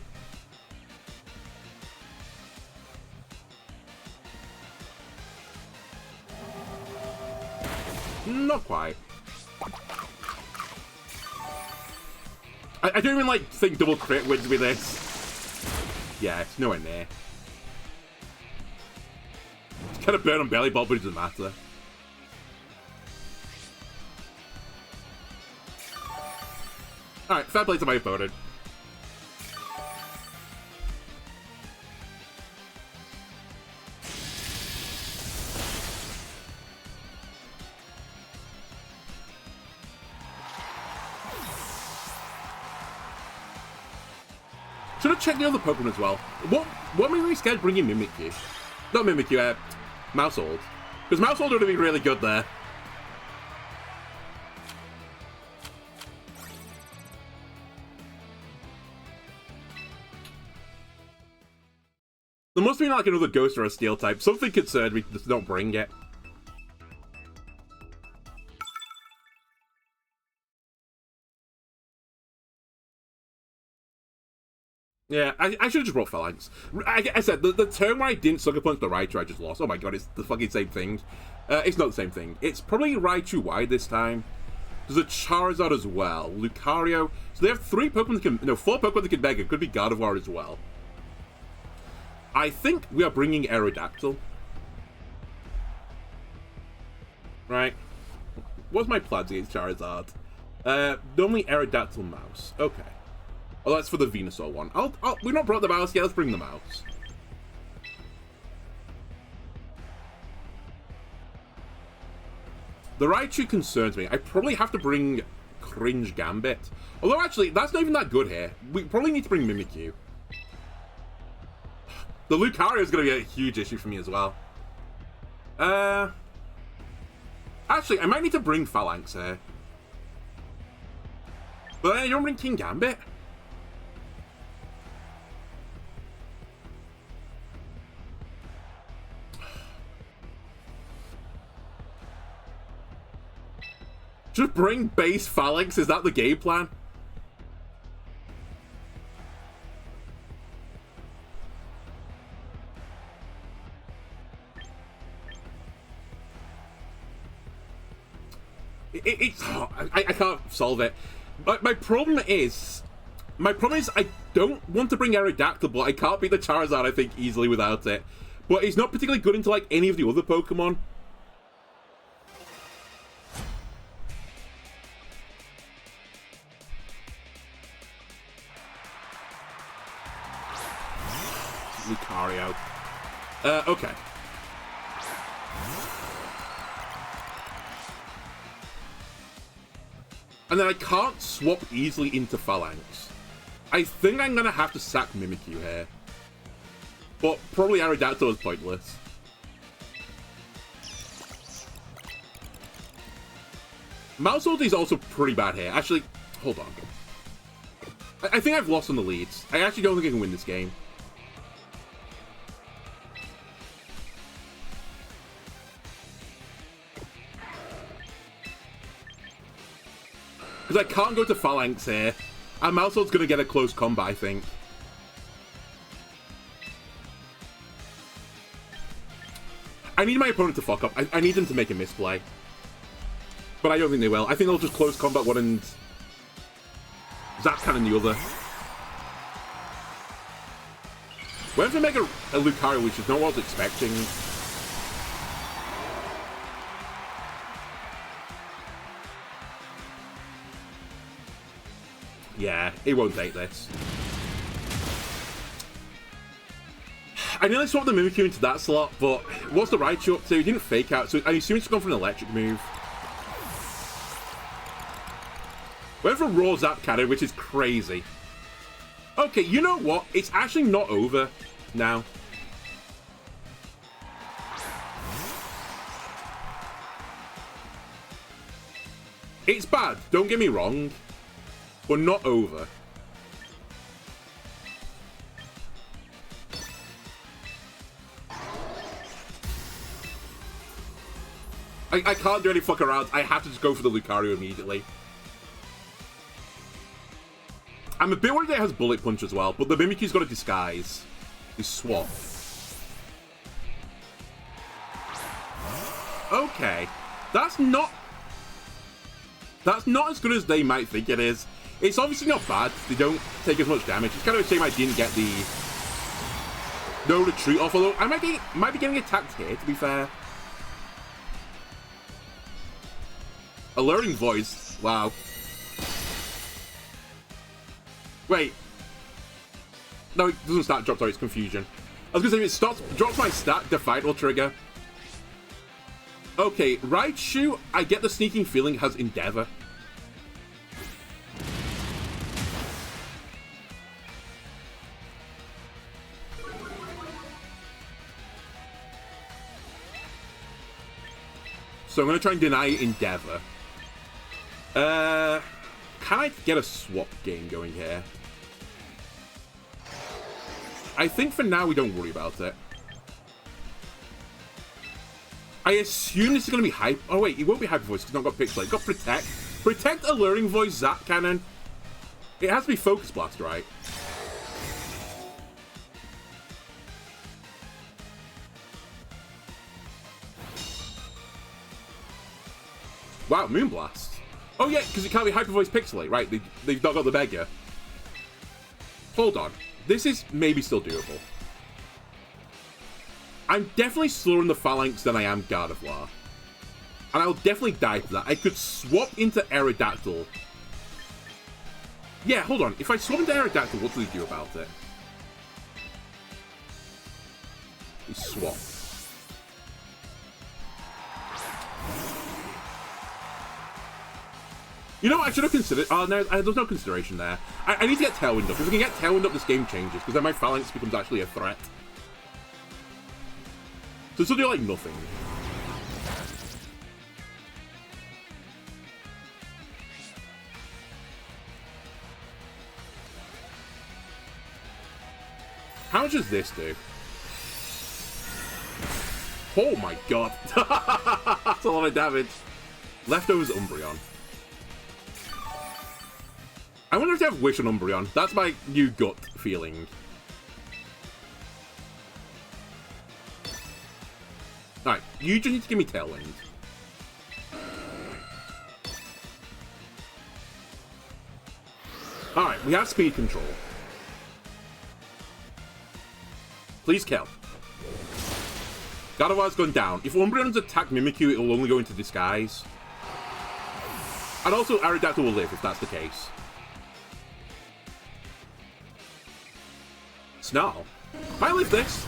Not quite. I don't even, like, think double crit wins me this. Yeah, it's nowhere near. It's kind of burn on Bellybolt, but it doesn't matter. Alright, fair play to my opponent. Should have checked the other Pokemon as well. What made me scared bringing Mimikyu? Not Mimikyu, Mousehold. Because Mousehold would have been really good there. There must be like another Ghost or a Steel type. Something concerned me, just don't bring it. Yeah, I should have just brought Phalanx. I said, the turn where I didn't Sucker Punch the Raichu, I just lost. Oh my god, it's the fucking same thing. It's not the same thing. It's probably Raichu wide this time. There's a Charizard as well. Lucario. So they have 3 Pokemon that can... No, 4 Pokemon that can Mega. Could be Gardevoir as well. I think we are bringing Aerodactyl. Right. What's my plans against Charizard? Normally Aerodactyl Mouse. Okay. Oh, that's for the Venusaur one. We've not brought the mouse yet. Let's bring the mouse. The Raichu concerns me. I probably have to bring Cringe Gambit. Although, actually, that's not even that good here. We probably need to bring Mimikyu. The Lucario is going to be a huge issue for me as well. Actually, I might need to bring Phalanx here. But you don't bring King Gambit? Just bring base Phalanx? Is that the game plan? I can't solve it. My problem is I don't want to bring Aerodactyl, but I can't beat the Charizard, I think, easily without it. But it's not particularly good into, like, any of the other Pokemon. Lucario. Okay. And then I can't swap easily into Phalanx. I think I'm going to have to sack Mimikyu here. But probably Aerodactyl is pointless. Mouse ulti is also pretty bad here. Actually, hold on. I think I've lost on the leads. I actually don't think I can win this game. Because I can't go to Phalanx here. And Mousehold's going to get a close combat, I think. I need my opponent to fuck up. I need them to make a misplay. But I don't think they will. I think they'll just close combat one and Zap Cannon the other. Went to make a Lucario, which is not what I was expecting. Yeah, he won't take this. I nearly swapped the Mimikyu into that slot, but what's the Raichu up to? He didn't fake out, so I assume he's gone for an electric move. Went for Raw Zap Cannon, which is crazy. Okay, you know what? It's actually not over now. It's bad, don't get me wrong. But not over. I can't do any fuck around. I have to just go for the Lucario immediately. I'm a bit worried that it has Bullet Punch as well, but the Mimikyu's got a Disguise. He's swap. Okay. That's not as good as they might think it is. It's obviously not bad. They don't take as much damage. It's kind of a shame I didn't get the no retreat off, although I might be getting attacked here, to be fair. Alluring Voice. Wow. Wait. No, it doesn't start drop, sorry, it's Confusion. I was going to say, if it drops my stat, Defiant will trigger. Okay, Raichu, I get the sneaking feeling, has Endeavor. So I'm going to try and deny Endeavor. Can I get a swap game going here? I think for now we don't worry about it. I assume this is going to be Hype. Oh wait, it won't be Hyper Voice because it's not got Pixel. It's got Protect. Protect, Alluring Voice, Zap Cannon. It has to be Focus Blast, right? Wow, Moonblast. Oh yeah, because it can't be hyper voice pixelate, right? They've not got the beggar. Hold on. This is maybe still doable. I'm definitely slower in the Phalanx than I am Gardevoir. And I'll definitely die for that. I could swap into Aerodactyl. Yeah, hold on. If I swap into Aerodactyl, what do they do about it? We swap. You know what? I should have considered... Oh, no, there's no consideration there. I need to get Tailwind up. If I can get Tailwind up, this game changes. Because then my Phalanx becomes actually a threat. So this will do, like, nothing. How much does this do? Oh my god. That's a lot of damage. Leftovers Umbreon. I wonder if they have Wish on Umbreon. That's my new gut feeling. Alright, you just need to give me Tailwind. Alright, we have speed control. Please kill. Gardevoir's gone down. If Umbreon's attack Mimikyu, it will only go into disguise. And also, Aerodactyl will live if that's the case. Snarl. I live this.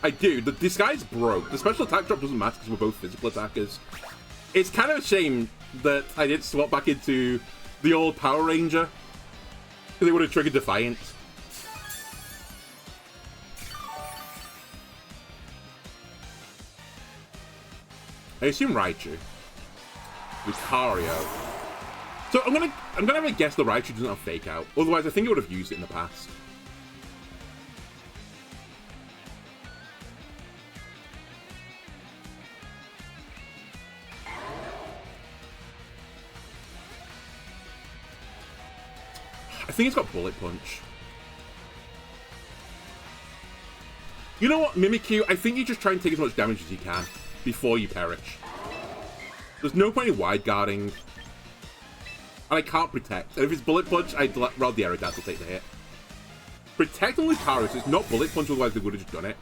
I do. The disguise broke. The special attack drop doesn't matter because we're both physical attackers. It's kind of a shame that I didn't swap back into the old Power Ranger. Because it would have triggered Defiant. I assume Raichu. Lucario. So I'm gonna have a guess the Raichu doesn't have Fake Out. Otherwise, I think it would have used it in the past. I think it's got Bullet Punch. You know what, Mimikyu? I think you just try and take as much damage as you can before you perish. There's no point in wide guarding. And I can't protect. And if it's Bullet Punch, I'd rather the Aerodactyl take the hit. Protect on Lucario, so it's not Bullet Punch, otherwise they would have just done it.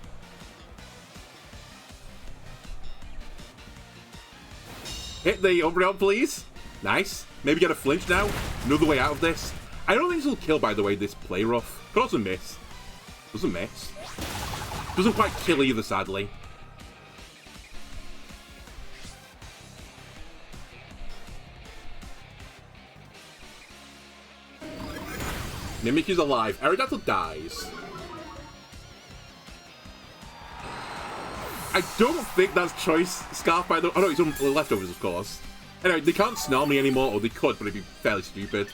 Hit the Umbreon, please. Nice. Maybe get a flinch now. Another way out of this. I don't think this will kill, by the way, this play rough. Could also miss. Doesn't miss. Doesn't quite kill either, sadly. Mimikyu's alive. Aerodactyl dies. I don't think that's Choice Scarf, by the way. Oh no, it's on leftovers, of course. Anyway, they can't snarl me anymore, or they could, but it'd be fairly stupid.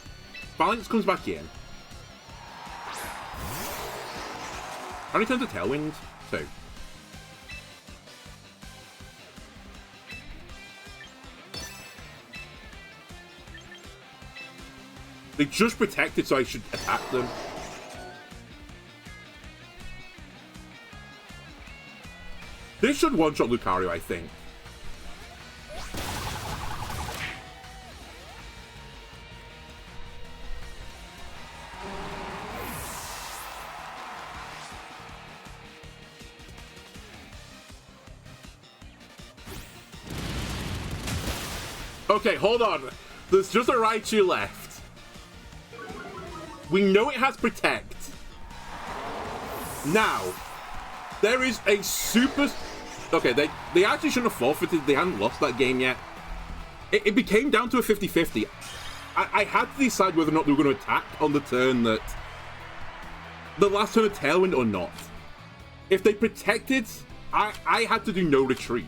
Phalanx comes back in. How many turns of Tailwind? 2. They just protected, so I should attack them. This should one-shot Lucario, I think. Okay, hold on. There's just a Raichu left. We know it has Protect. Now, there is a super... Okay, they actually shouldn't have forfeited. They hadn't lost that game yet. It became down to a 50-50. I had to decide whether or not they were going to attack on the turn that... The last turn of Tailwind or not. If they protected, I had to do no retreat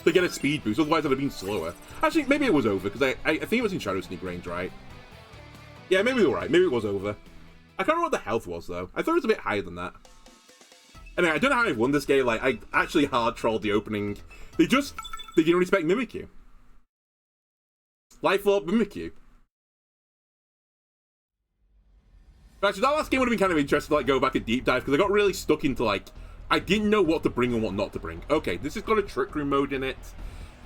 to get a speed boost, otherwise I'd have been slower. Actually, maybe it was over, because I think it was in Shadow Sneak range, right? Yeah, maybe they were right. Maybe it was over. I can't remember what the health was, though. I thought it was a bit higher than that. Anyway, I don't know how I won this game. Like, I actually hard-trolled the opening. They didn't respect Mimikyu. Life Orb Mimikyu. Actually, that last game would have been kind of interesting to, like, go back and deep dive, because I got really stuck into, like, I didn't know what to bring and what not to bring. Okay, this has got a Trick Room mode in it.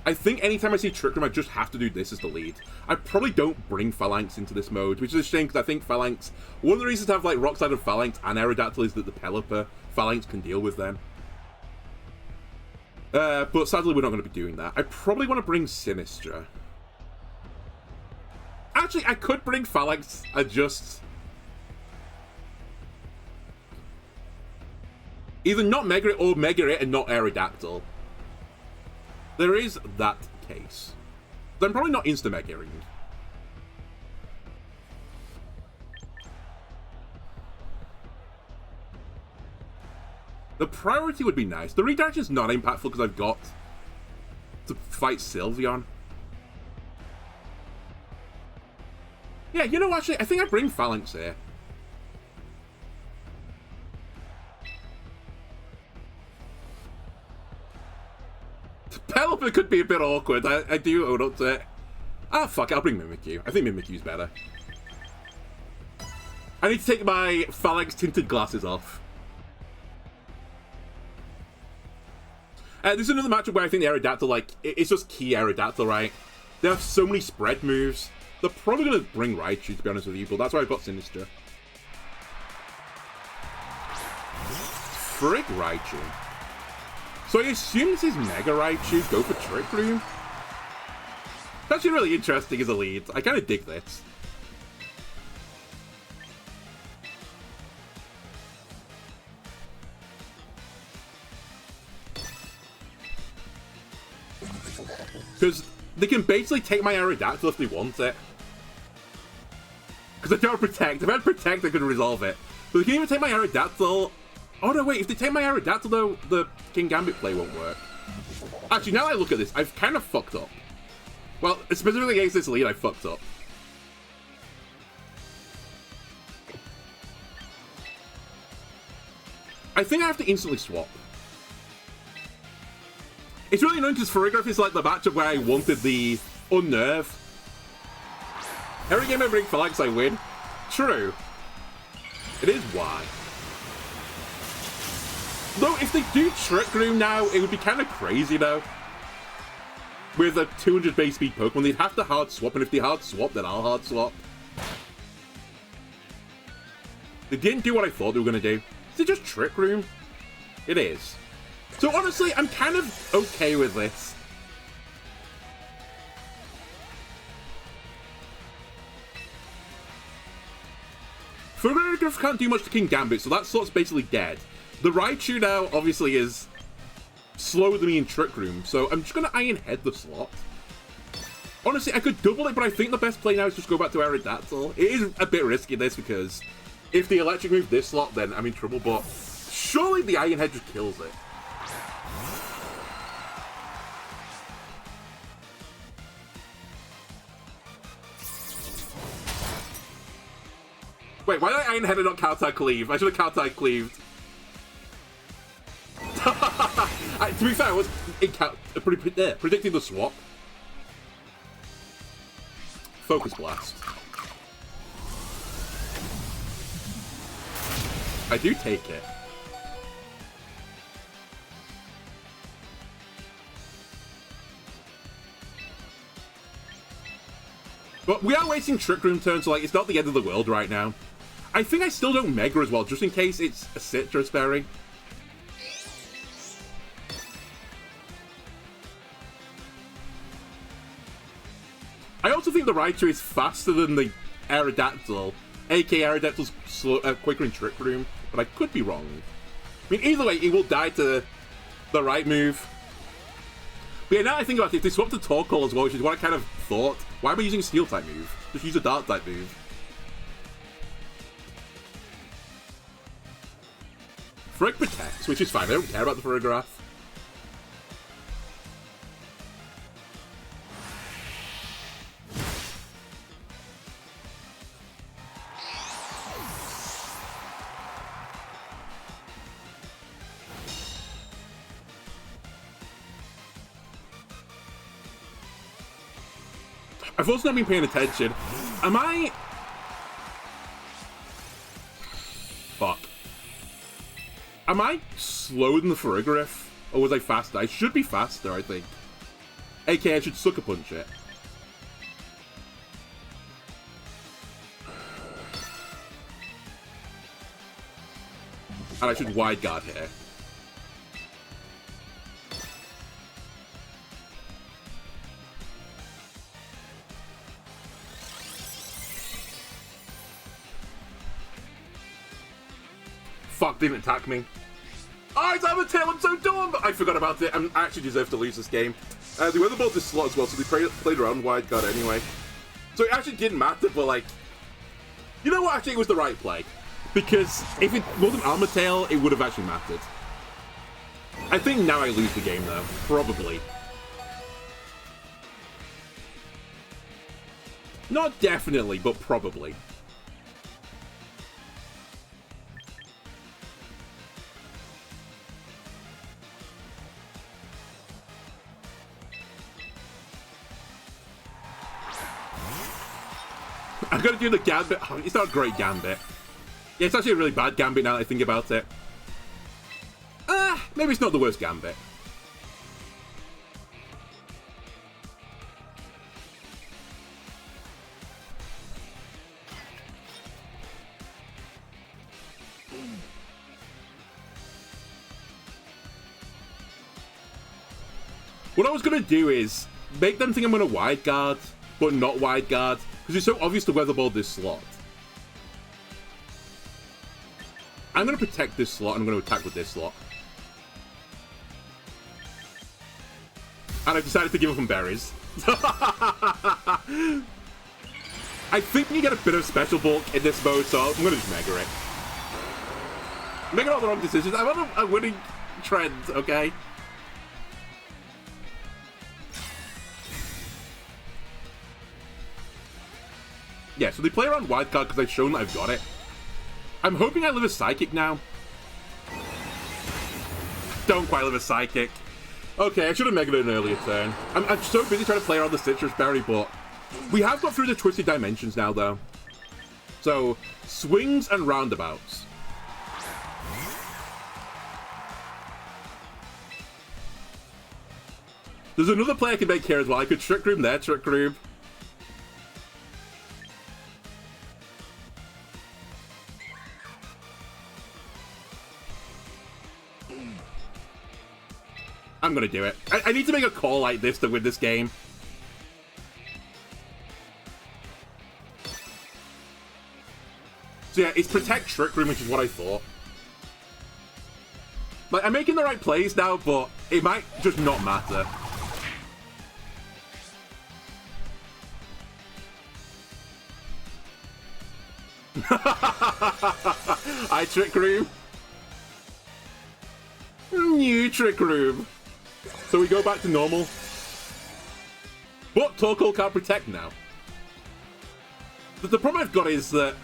I think anytime I see Trick Room, I just have to do this as the lead. I probably don't bring Phalanx into this mode, which is a shame because I think Phalanx... One of the reasons to have like Rock-Sided Phalanx and Aerodactyl is that the Pelipper Phalanx can deal with them. But sadly, we're not going to be doing that. I probably want to bring Sinistra. Actually, I could bring Phalanx and just... either not Mega It or Mega It and not Aerodactyl. There is that case. Then probably not insta-Mega-ing. The priority would be nice. The redirect is not impactful because I've got to fight Sylveon. Yeah, you know, actually, I think I bring Phalanx here. Pelipper could be a bit awkward. I do own up to it. Ah, fuck it, I'll bring Mimikyu. I think Mimikyu's better. I need to take my Phalanx tinted glasses off. This is another matchup where I think the Aerodactyl, like, it's just key Aerodactyl, right? They have so many spread moves. They're probably going to bring Raichu, to be honest with you, but that's why I've got Sinistra. Frig Raichu. So I assume this is Mega Raichu, go for Trick Room? That's actually really interesting as a lead. I kind of dig this. Because they can basically take my Aerodactyl if they want it. Because I don't have Protect. If I had Protect, I could resolve it. But they can even take my Aerodactyl. Oh no, wait, if they take my Aerodactyl though, the King Gambit play won't work. Actually, now that I look at this, I've kind of fucked up. Well, specifically against this lead, I fucked up. I think I have to instantly swap. It's really annoying because Farigiraf is like the matchup where I wanted the Unnerve. Every game I bring Phalanx, I win. True. It is why. Though, if they do Trick Room now, it would be kind of crazy, though. With a 200 base speed Pokemon, they'd have to hard swap, and if they hard swap, then I'll hard swap. They didn't do what I thought they were going to do. Is it just Trick Room? It is. So honestly, I'm kind of okay with this. Farigiraf can't do much to King Gambit, so that slot's basically dead. The Raichu now, obviously, is slower than me in Trick Room, so I'm just going to Iron Head the slot. Honestly, I could double it, but I think the best play now is just go back to Aerodactyl. It is a bit risky, this, because if the Electric move this slot, then I'm in trouble, but surely the Iron Head just kills it. Wait, why did I Iron Head and not counter cleave? I should have counter cleaved. To be fair, I was predicting the swap. Focus Blast. I do take it. But we are wasting Trick Room turns, so like, it's not the end of the world right now. I think I still don't Mega as well, just in case it's a Citrus Berry. I also think the Raichu is faster than the Aerodactyl, aka Aerodactyl's quicker in Trick Room, but I could be wrong. I mean, either way, it will die to the right move. But yeah, now I think about it, if they swap to Torkoal as well, which is what I kind of thought, why am I using a Steel-type move? Just use a Dark-type move. Frig protects, which is fine, I don't care about the Farigiraf. I've also not been paying attention. Am I... Fuck. Am I slower than the Farigiraf? Or was I faster? I should be faster, I think. aka I should Sucker Punch it. And I should Wide Guard here. Fuck, didn't attack me. Oh, it's Tail, I'm so dumb! I forgot about it. I actually deserve to lose this game. They weather balled this slot as well, so they played around Wide Guard anyway. So it actually didn't matter, but like... You know what? Actually, it was the right play. Because if it wasn't Tail, it would have actually mattered. I think now I lose the game, though. Probably. Not definitely, but probably. I'm gonna do the Gambit. Oh, it's not a great Gambit. Yeah, it's actually a really bad Gambit now that I think about it. Maybe it's not the worst Gambit. What I was gonna do is make them think I'm gonna Wide Guard, but not Wide Guard, because it's so obvious to Weather Ball this slot. I'm going to protect this slot, and I'm going to attack with this slot. And I've decided to give up on berries. I think you get a bit of special bulk in this mode, so I'm going to just Mega it. Making all the wrong decisions. I'm on a winning trend, okay? Yeah, so they play around Wide Card because I've shown that I've got it. I'm hoping I live a Psychic now. Don't quite live a Psychic. Okay, I should have Megaed it an earlier turn. I'm so busy trying to play around the Citrus Berry, but we have got through the Twisted Dimensions now, though. So, swings and roundabouts. There's another play I can make here as well. I could Trick Room there, Trick Room. I'm gonna do it. I need to make a call like this to win this game. So yeah, it's Protect Trick Room, which is what I thought. Like, I'm making the right plays now, but it might just not matter. I Trick Room. New Trick Room. So we go back to normal. But Torkoal can't protect now. The problem I've got is that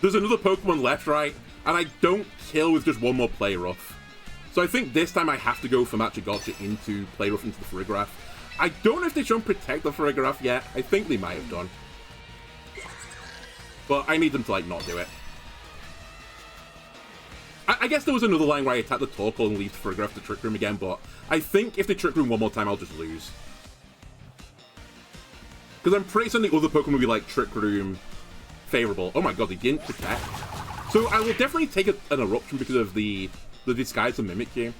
there's another Pokemon left, right? And I don't kill with just one more Play Rough. So I think this time I have to go for Machigotcha into Play Rough into the Farigiraf. I don't know if they've shown Protect the Farigiraf yet. I think they might have done. But I need them to, like, not do it. I guess there was another line where I attack the Torkoal and leave the Farigiraf to Trick Room again, but I think if they Trick Room one more time, I'll just lose. Because I'm pretty certain the other Pokemon will be like Trick Room favorable. Oh my god, they didn't protect. So I will definitely take an Eruption because of the Disguise and Mimikyu.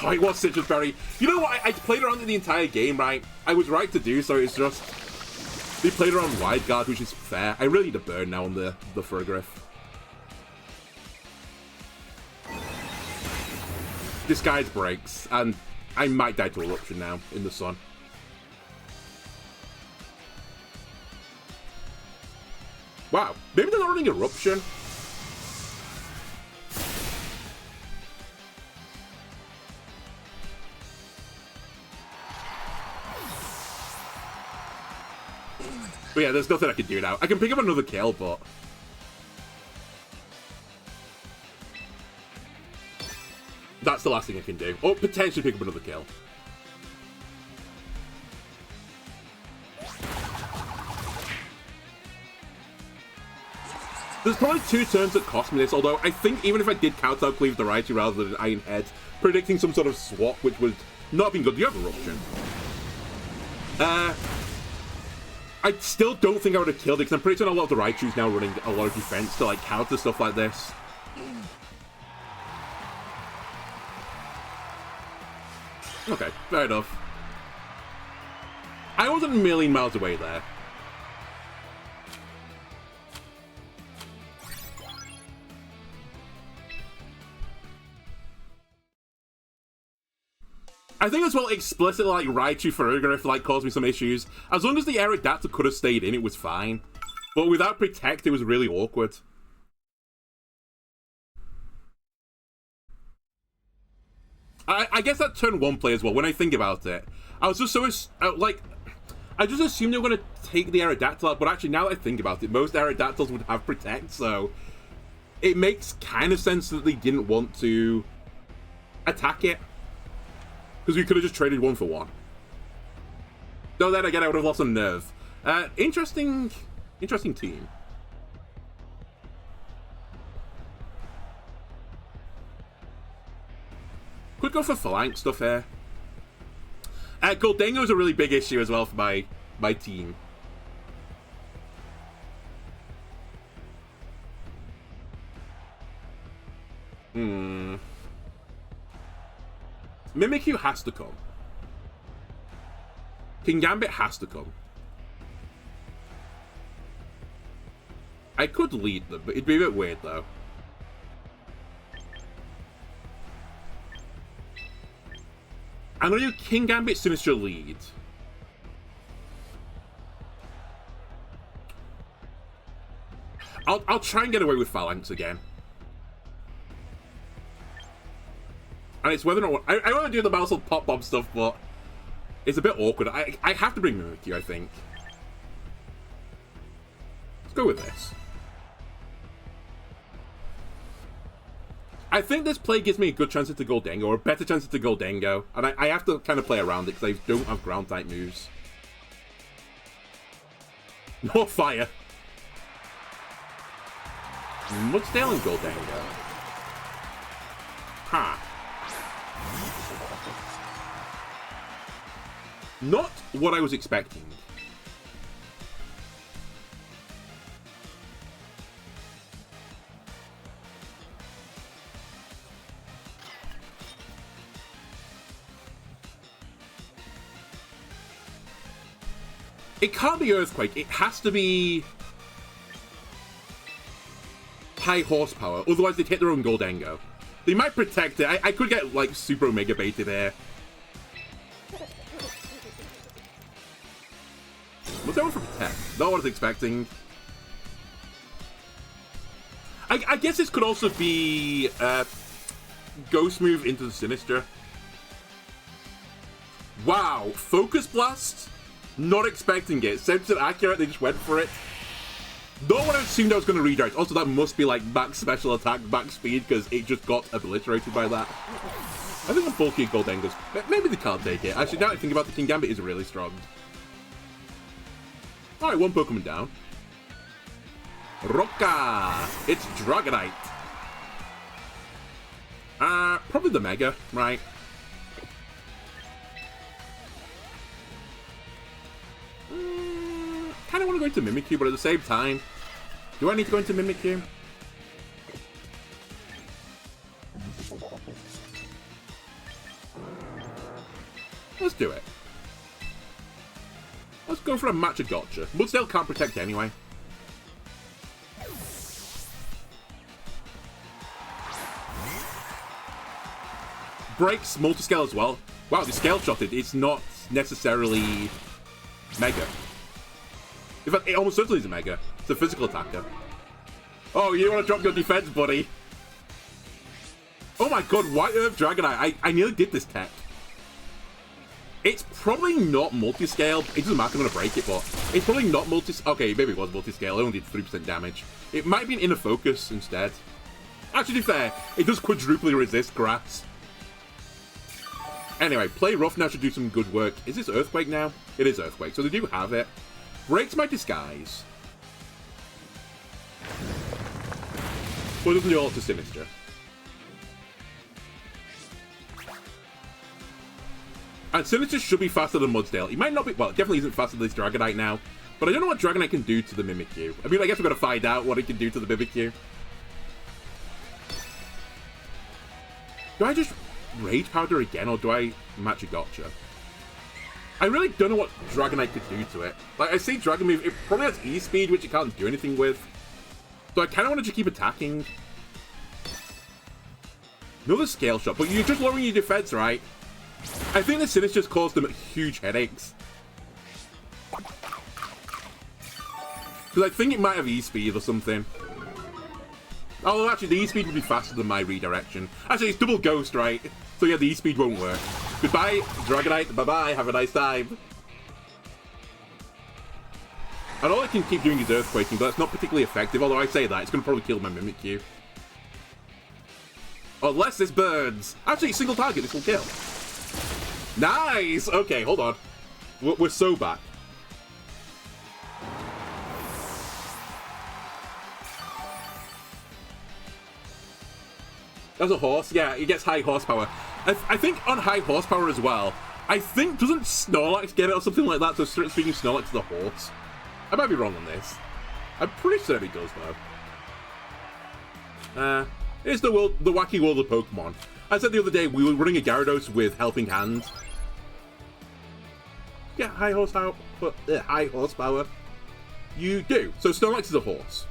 Oh, it was Citrus Berry. You know what? I played around in the entire game, right? I was right to do so. It's just they played around Wide Guard, which is fair. I really need a burn now on the Farigiraf. Disguise breaks, and I might die to Eruption now in the sun. Wow, maybe they're not running Eruption. But yeah, there's nothing I can do now. I can pick up another kill, but that's the last thing I can do. Or potentially pick up another kill. There's probably 2 turns that cost me this, although I think even if I did counter Cleave Variety rather than Iron Head, predicting some sort of swap which would not been good. Do you have Eruption? I still don't think I would have killed it, because I'm pretty sure a lot of the Raichu's now running a lot of defense to, like, counter stuff like this. Okay, fair enough. I wasn't a million miles away there. I think as well, explicitly, like, Raichu Feraligatr, like, caused me some issues. As long as the Aerodactyl could have stayed in, it was fine. But without Protect, it was really awkward. I guess that turn 1 play as well, when I think about it. I was just so, like, I just assumed they were going to take the Aerodactyl out, but actually, now that I think about it, most Aerodactyls would have Protect, so it makes kind of sense that they didn't want to attack it. Because we could have just traded 1 for 1. Though then again, I would have lost a nerve. Interesting team. Could go for phalanx stuff here. Gholdengo is a really big issue as well for my team. Mimikyu has to come. Kingambit has to come. I could lead them, but it'd be a bit weird though. I'm gonna do Kingambit Sinistcha lead. I'll try and get away with Phalanx again. And it's whether or not I want to do the Mousel Pop Bomb stuff, but it's a bit awkward. I have to bring Mimikyu, I think. Let's go with this. I think this play gives me a good chance to Gholdengo, or a better chance to Gholdengo, and I have to kind of play around it because I don't have ground type moves. No fire. Mudsdale and Gholdengo. Ha. Not what I was expecting. It can't be Earthquake. It has to be high horsepower. Otherwise, they'd hit their own Gholdengo. They might protect it. I could get, like, super Omega baited there. What's that one for protect? Not what I was expecting. I guess this could also be Ghost move into the Sinistcha. Wow. Focus Blast? Not expecting it. 7% accurate, they just went for it. Not what I assumed I was going to redirect. Also, that must be like max special attack, max speed, because it just got obliterated by that. I think the bulky Gholdengo's... Maybe they can't take it. Actually, now I think about it, the Kingambit is really strong. Alright, 1 Pokemon down. Rocka! It's Dragonite. Probably the Mega, right? Kind of want to go into Mimikyu, but at the same time, do I need to go into Mimikyu? Let's do it. Let's go for a match of gotcha. Mudsdale can't protect anyway. Breaks multi-scale as well. Wow, the scale shotted. It's not necessarily Mega. In fact, it almost certainly is a Mega. It's a physical attacker. Oh, you want to drop your defense, buddy? Oh my god, White Earth Dragonite. I nearly did this tech. It's probably not multi-scale. It doesn't matter, I'm going to break it, but it's probably not multi-scale. Okay, maybe it was multi-scale. It only did 3% damage. It might be an inner focus instead. Actually, to be fair, it does quadruply resist grass. Anyway, Play Rough now should do some good work. Is this Earthquake now? It is Earthquake, so they do have it. Breaks my disguise. But it doesn't do all to Sinistcha. And Sinister should be faster than Mudsdale. He might not be, well, it definitely isn't faster than this Dragonite now. But I don't know what Dragonite can do to the Mimikyu. I mean, I guess we're going to find out what it can do to the Mimikyu. Do I just Rage Powder again, or do I match a Gotcha? I really don't know what Dragonite could do to it. Like, I see Dragon Move, it probably has E-Speed, which it can't do anything with. So I kind of want to just keep attacking. Another Scale Shot, but you're just lowering your defense, right? I think the Sinisters just caused them huge headaches. Because I think it might have E-Speed or something. Although actually the E-Speed would be faster than my redirection. Actually, it's double Ghost, right? So yeah, the E-Speed won't work. Goodbye, Dragonite. Bye-bye. Have a nice time. And all I can keep doing is Earthquaking, but that's not particularly effective. Although I say that, it's going to probably kill my Mimikyu. Unless this burns. Actually, single target, this will kill. Nice! Okay, hold on. We're so back. That's a horse? Yeah, it gets high horsepower. I think on high horsepower as well, I think, doesn't Snorlax get it or something like that? So speaking Snorlax is a horse. I might be wrong on this. I'm pretty certain it does, though. It's the wacky world of Pokemon. I said the other day we were running a Gyarados with Helping Hand. Yeah, high horsepower. High horsepower. You do. So Snorlax is a horse.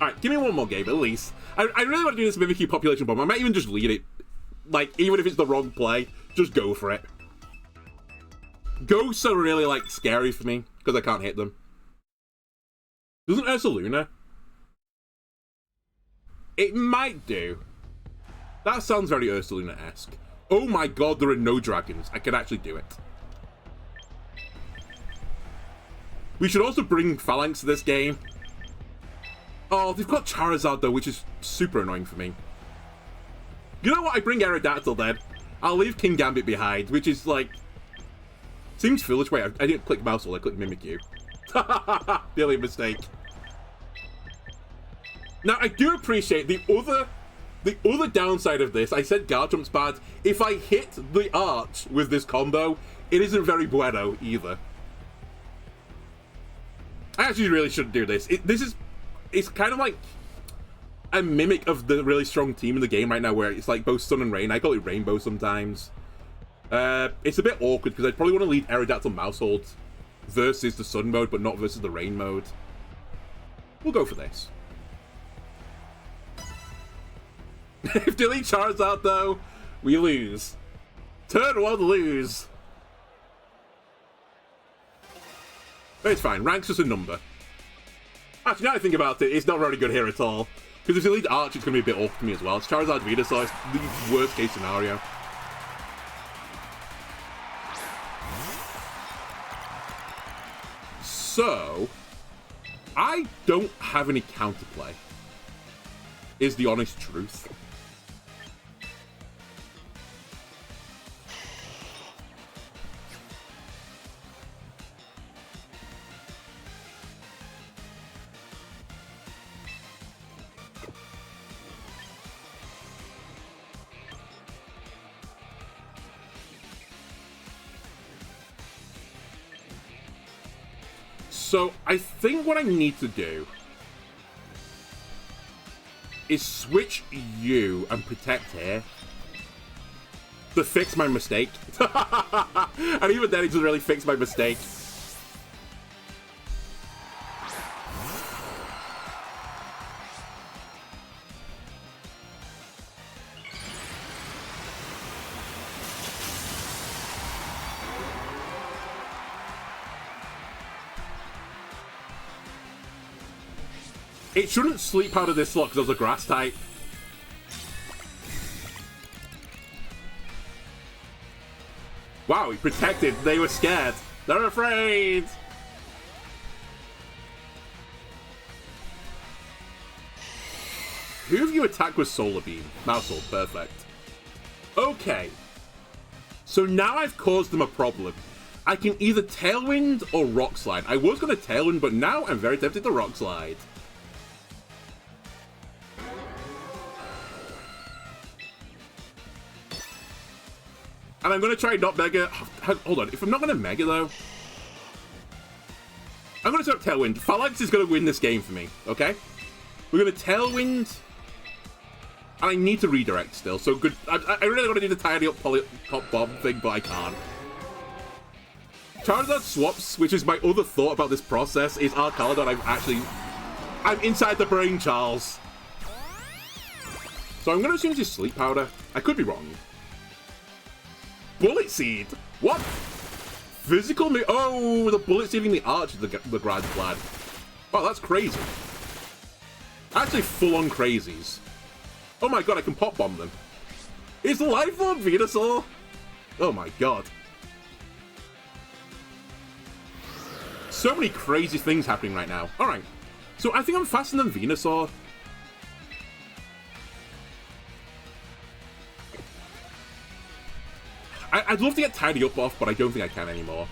Alright, give me one more game, at least. I really want to do this Mimikyu population bomb. I might even just lead it. Like, even if it's the wrong play, just go for it. Ghosts are really, like, scary for me, because I can't hit them. Doesn't Ursaluna? It might do. That sounds very Ursaluna-esque. Oh my god, there are no dragons. I can actually do it. We should also bring Phalanx to this game. Oh, they've got Charizard, though, which is super annoying for me. You know what? I bring Aerodactyl, then. I'll leave King Gambit behind, which is, like... Seems foolish. Wait, I didn't click mouse, I clicked Mimikyu. The only mistake. Now, I do appreciate the other downside of this. I said Garchomp's bad. If I hit the arch with this combo, it isn't very bueno, either. I actually really shouldn't do this. It's kind of like a mimic of the really strong team in the game right now, where it's like both Sun and Rain. I call it Rainbow sometimes. It's a bit awkward because I'd probably want to lead Aerodactyl Mousehold versus the Sun mode, but not versus the Rain mode. We'll go for this. If delete Charizard, though, we lose. Turn 1, lose. But it's fine. Rank's just a number. Actually, now I think about it, it's not very good here at all. Because if you lead Arch, it's going to be a bit awkward for me as well. It's Charizard Venusaur, it's the worst case scenario. So, I don't have any counterplay, is the honest truth. So, I think what I need to do is switch you and protect here to fix my mistake. And even then, it doesn't really fix my mistake. It shouldn't sleep out of this slot because I was a grass type. Wow, he protected. They were scared. They're afraid. Who have you attacked with Solar Beam? Mousehold, perfect. Okay. So now I've caused them a problem. I can either Tailwind or Rock Slide. I was going to Tailwind, but now I'm very tempted to Rock Slide. And I'm going to try not Mega... Hold on, if I'm not going to Mega, though... I'm going to set up Tailwind. Phalanx is going to win this game for me, okay? We're going to Tailwind... And I need to redirect still, so good... I really want to do the tidy up Pop Bomb thing, but I can't. Charizard swaps, which is my other thought about this process, is Arcaladon. I'm inside the brain, Charles. So I'm going to assume it's Sleep Powder. I could be wrong. Bullet Seed? What? Physical... Oh, the Bullet Seeding the Arch is the Grand Plan. Wow, that's crazy. Actually, full-on crazies. Oh my god, I can Pop Bomb them. It's Life Orb Venusaur? Oh my god. So many crazy things happening right now. Alright. So I think I'm faster than Venusaur. I'd love to get Tidy Up off, but I don't think I can anymore.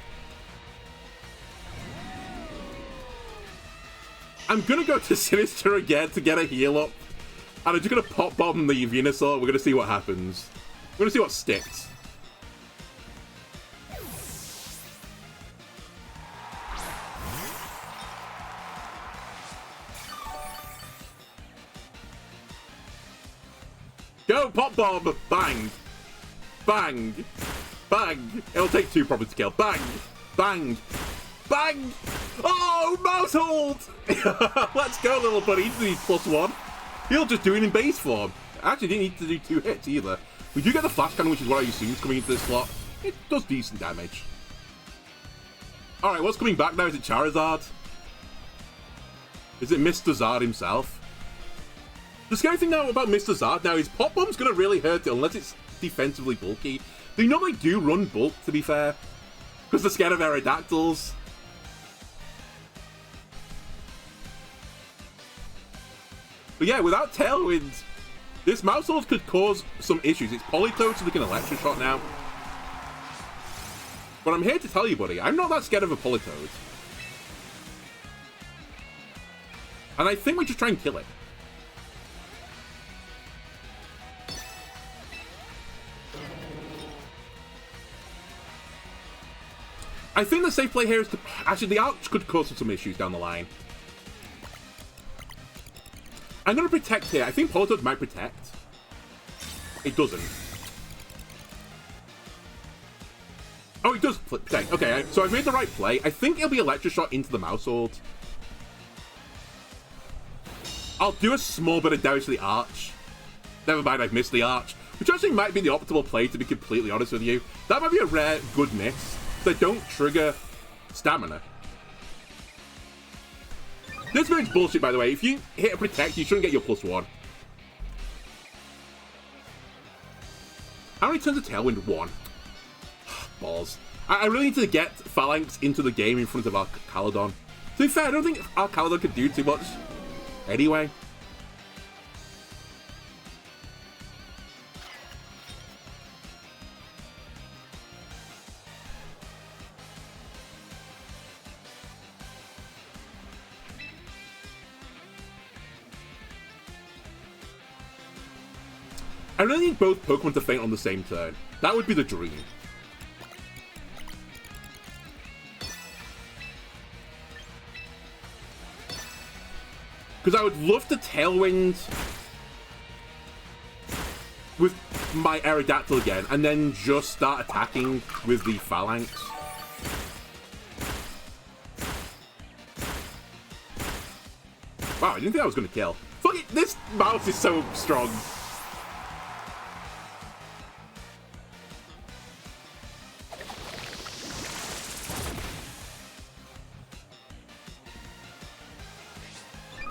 I'm gonna go to Sinister again to get a heal up. And I'm just gonna Pop Bomb the Venusaur. We're gonna see what happens. We're gonna see what sticks. Go, Pop Bomb! Bang! Bang! Bang! It'll take 2 probably to kill. Bang! Bang! Bang! Oh, Mouse Hold! Let's go, little buddy. He needs +1. He'll just do it in base form. Actually, didn't need to do 2 hits either. We do get the Flash Cannon, which is what I assume is coming into this slot. It does decent damage. Alright, what's coming back now? Is it Charizard? Is it Mr. Zard himself? The scary thing now about Mr. Zard now is Pop Bomb's going to really hurt it unless it's defensively bulky. They normally do run bulk, to be fair, because they're scared of Aerodactyls. But yeah, without Tailwind, this Mousehold could cause some issues. It's Politoed, so they can Electroshot now. But I'm here to tell you, buddy, I'm not that scared of a Politoed. And I think we just try and kill it. I think the safe play here is to... Actually, the Arch could cause some issues down the line. I'm going to Protect here. I think Politoed might Protect. It doesn't. Oh, it does Protect. Okay, so I've made the right play. I think it'll be Electroshot into the Mousehold. I'll do a small bit of damage to the Arch. Never mind, I've missed the Arch. Which actually might be the optimal play, to be completely honest with you. That might be a rare, good miss. They don't trigger stamina. This move's bullshit, by the way. If you hit a Protect, you shouldn't get your +1. How many turns of Tailwind? 1. Balls. I really need to get Phalanx into the game in front of Arcaladon. To be fair, I don't think Arcaladon could do too much anyway. I really need both Pokemon to faint on the same turn. That would be the dream. Because I would love to Tailwind with my Aerodactyl again, and then just start attacking with the Phalanx. Wow, I didn't think I was going to kill. Fuck it, this mouse is so strong.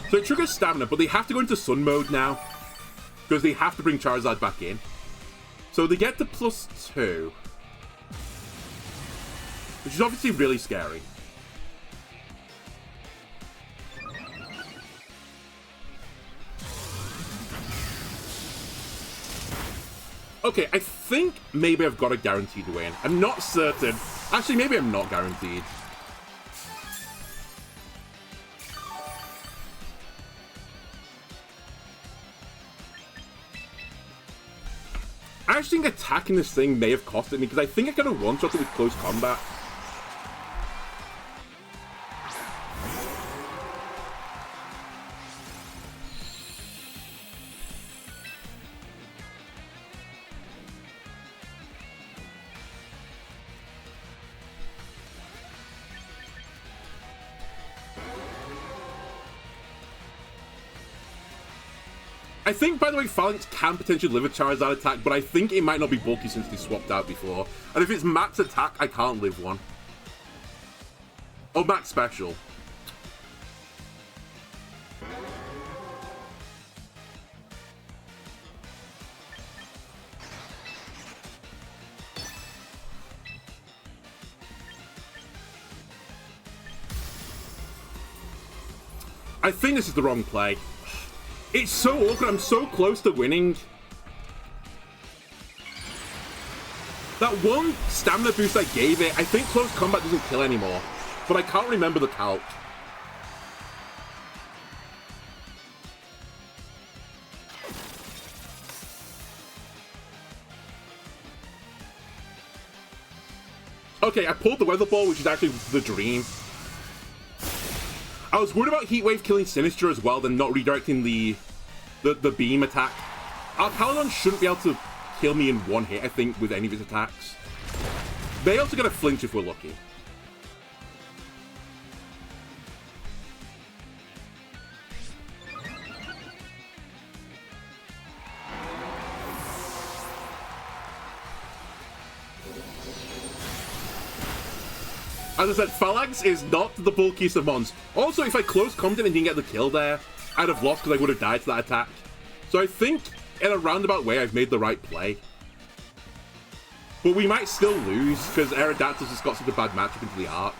So it triggers stamina, but they have to go into Sun mode now. Because they have to bring Charizard back in. So they get to +2. Which is obviously really scary. Okay, I think maybe I've got a guaranteed win. I'm not certain. Actually, maybe I'm not guaranteed. I actually think attacking this thing may have costed me, because I think I could have one-shot it with close combat. I think, by the way, Phalanx can potentially live a Charizard attack, but I think it might not be bulky since they swapped out before. And if it's max attack, I can't live one. Oh, max special. I think this is the wrong play. It's so awkward, I'm so close to winning. That one stamina boost I gave it, I think close combat doesn't kill anymore. But I can't remember the calc. Okay, I pulled the weather ball, which is actually the dream. I was worried about Heat Wave killing Sinistcha as well, then not redirecting the beam attack. Our Paladin shouldn't be able to kill me in one hit, I think, with any of his attacks. They also get a flinch if we're lucky. As I said, Phalanx is not the bulkiest of mons. Also, if I close combat and didn't get the kill there, I'd have lost because I would have died to that attack. So I think, in a roundabout way, I've made the right play. But we might still lose, because Aerodactyl's just got such a bad matchup into the Arch.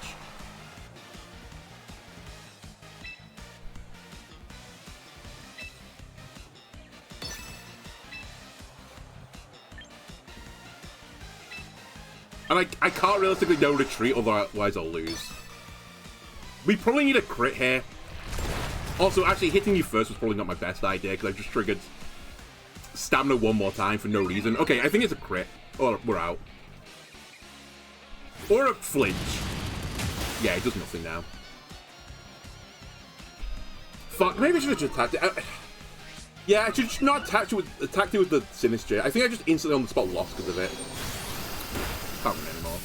And I can't realistically no retreat, otherwise I'll lose. We probably need a crit here. Also, actually, hitting you first was probably not my best idea, because I just triggered stamina one more time for no reason. Okay, I think it's a crit. Or we're out. Or a flinch. Yeah, it does nothing now. Fuck, maybe I should have just attacked it. Yeah, I should just not attack it with the Sinistcha. I think I just instantly on the spot lost because of it. Can't win anymore.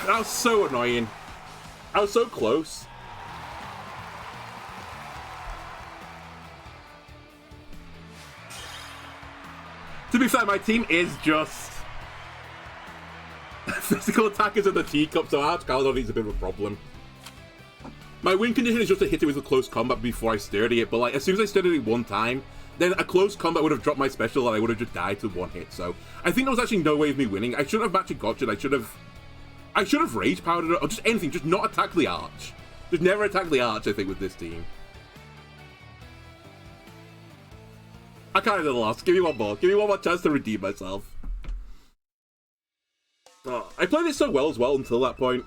That was so annoying. I was so close. To be fair, my team is just physical attackers in the teacup, so Arch Caledon needs a bit of a problem. My win condition is just to hit it with a close combat before I sturdy it, but like as soon as I sturdy it one time, then a close combat would have dropped my special and I would have just died to one hit. So I think there was actually no way of me winning. I shouldn't have matched gotcha. I should have rage powdered it or just anything. Just not attack the Arch. Just never attack the Arch, I think, with this team. I kind of did a loss. Give me one more. Give me one more chance to redeem myself. Oh, I played it so well as well until that point.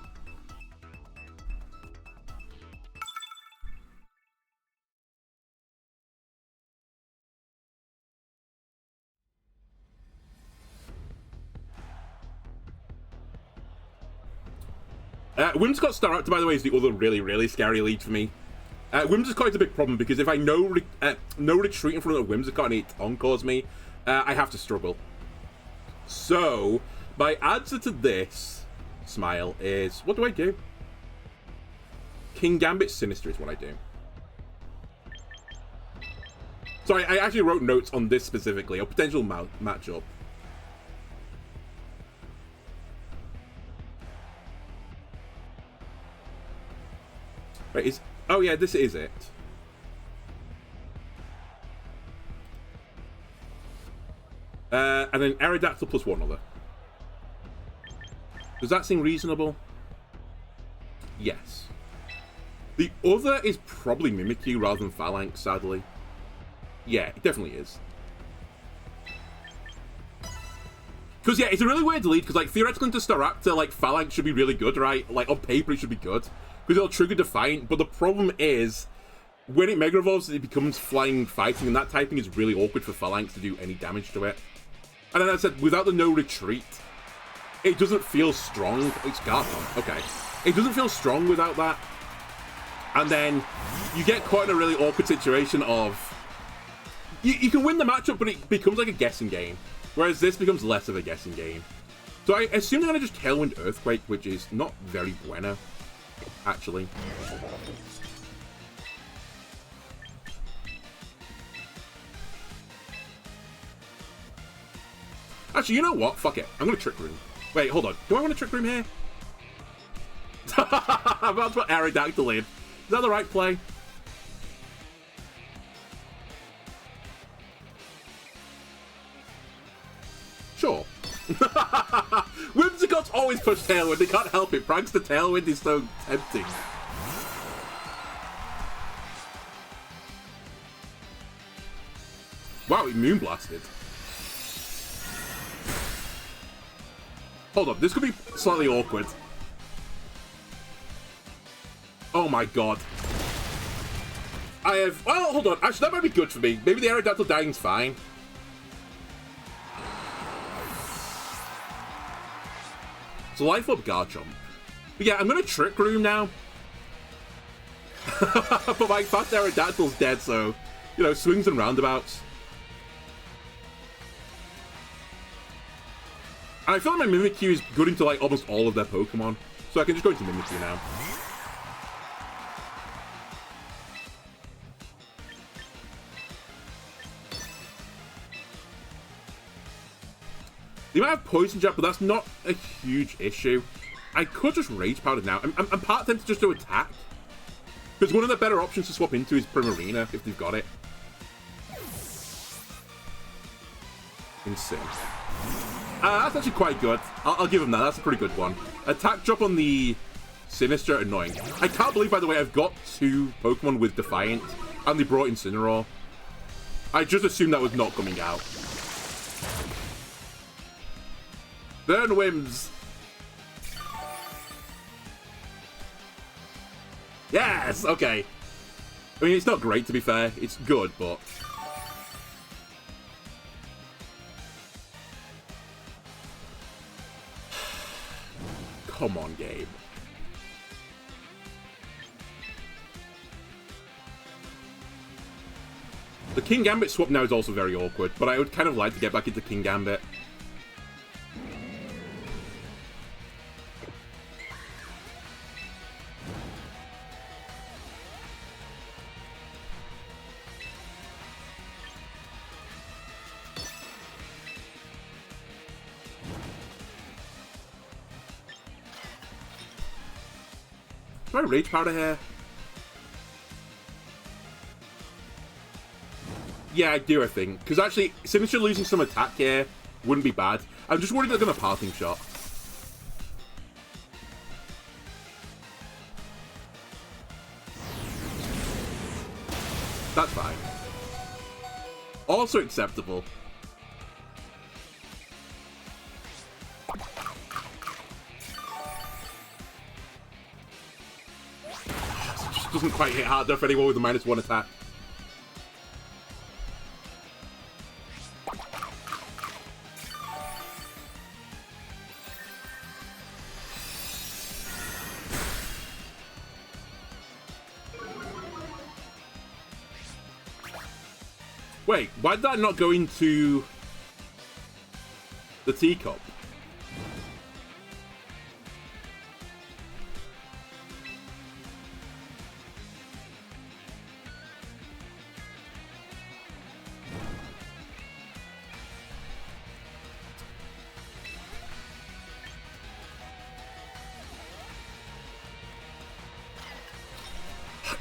Whimsicott Staraptor, by the way, is the other really, really scary lead for me. Whimsicott's a big problem because if I no retreat in front of Whimsicott and it encores me, I have to struggle. So, my answer to this, Smile, is... What do I do? King Gambit Sinister is what I do. Sorry, I actually wrote notes on this specifically, a potential matchup. Wait, oh yeah, this is it. And then Aerodactyl plus one other. Does that seem reasonable? Yes. The other is probably Mimikyu rather than Phalanx, sadly. Yeah, it definitely is. Because, yeah, it's a really weird lead, because, like, theoretically into Staraptor, like, Phalanx should be really good, right? Like, on paper it should be good. Because it'll trigger Defiant, but the problem is, when it Mega Evolves, it becomes flying fighting, and that typing is really awkward for Phalanx to do any damage to it. And then I said, without the no retreat, it doesn't feel strong. It's Garchomp, okay. It doesn't feel strong without that. And then you get caught in a really awkward situation of... You can win the matchup, but it becomes like a guessing game. Whereas this becomes less of a guessing game. So I assume they're going to just Tailwind Earthquake, which is not very bueno, actually. Actually, you know what? Fuck it. I'm going to Trick Room. Wait, hold on. Do I want to Trick Room here? I'm about to put Aerodactyl in. Is that the right play? Sure. Whimsicott's always push Tailwind. They can't help it. Prankster Tailwind is so tempting. Wow, he Moonblasted. Hold on, this could be slightly awkward. Oh my god. I have... Well, hold on. Actually, that might be good for me. Maybe the Aerodactyl dying's fine. So life up Garchomp. But yeah, I'm going to Trick Room now. But my fast Aerodactyl's dead, so... You know, swings and roundabouts. And I feel like my Mimikyu is good into, like, almost all of their Pokemon. So I can just go into Mimikyu now. They might have Poison Jab, but that's not a huge issue. I could just Rage Powder now. I'm part tempted just to attack. Because one of the better options to swap into is Primarina, if they've got it. Insane. That's actually quite good. I'll give him that. That's a pretty good one. Attack drop on the Sinister, annoying. I can't believe, by the way, I've got 2 Pokemon with Defiant, and they brought Incineroar. I just assumed that was not coming out. Burn Whims! Yes! Okay. I mean, it's not great, to be fair. It's good, but... Come on, Gabe. The King Gambit swap now is also very awkward, but I would kind of like to get back into King Gambit. Do I Rage Powder here? Yeah, I do, I think. Because actually, Sinister losing some attack here wouldn't be bad. I'm just worried they're going to Parting Shot. That's fine. Also acceptable. Doesn't quite hit hard enough for anyone with a -1 attack. Wait, why did that not go into the teacup?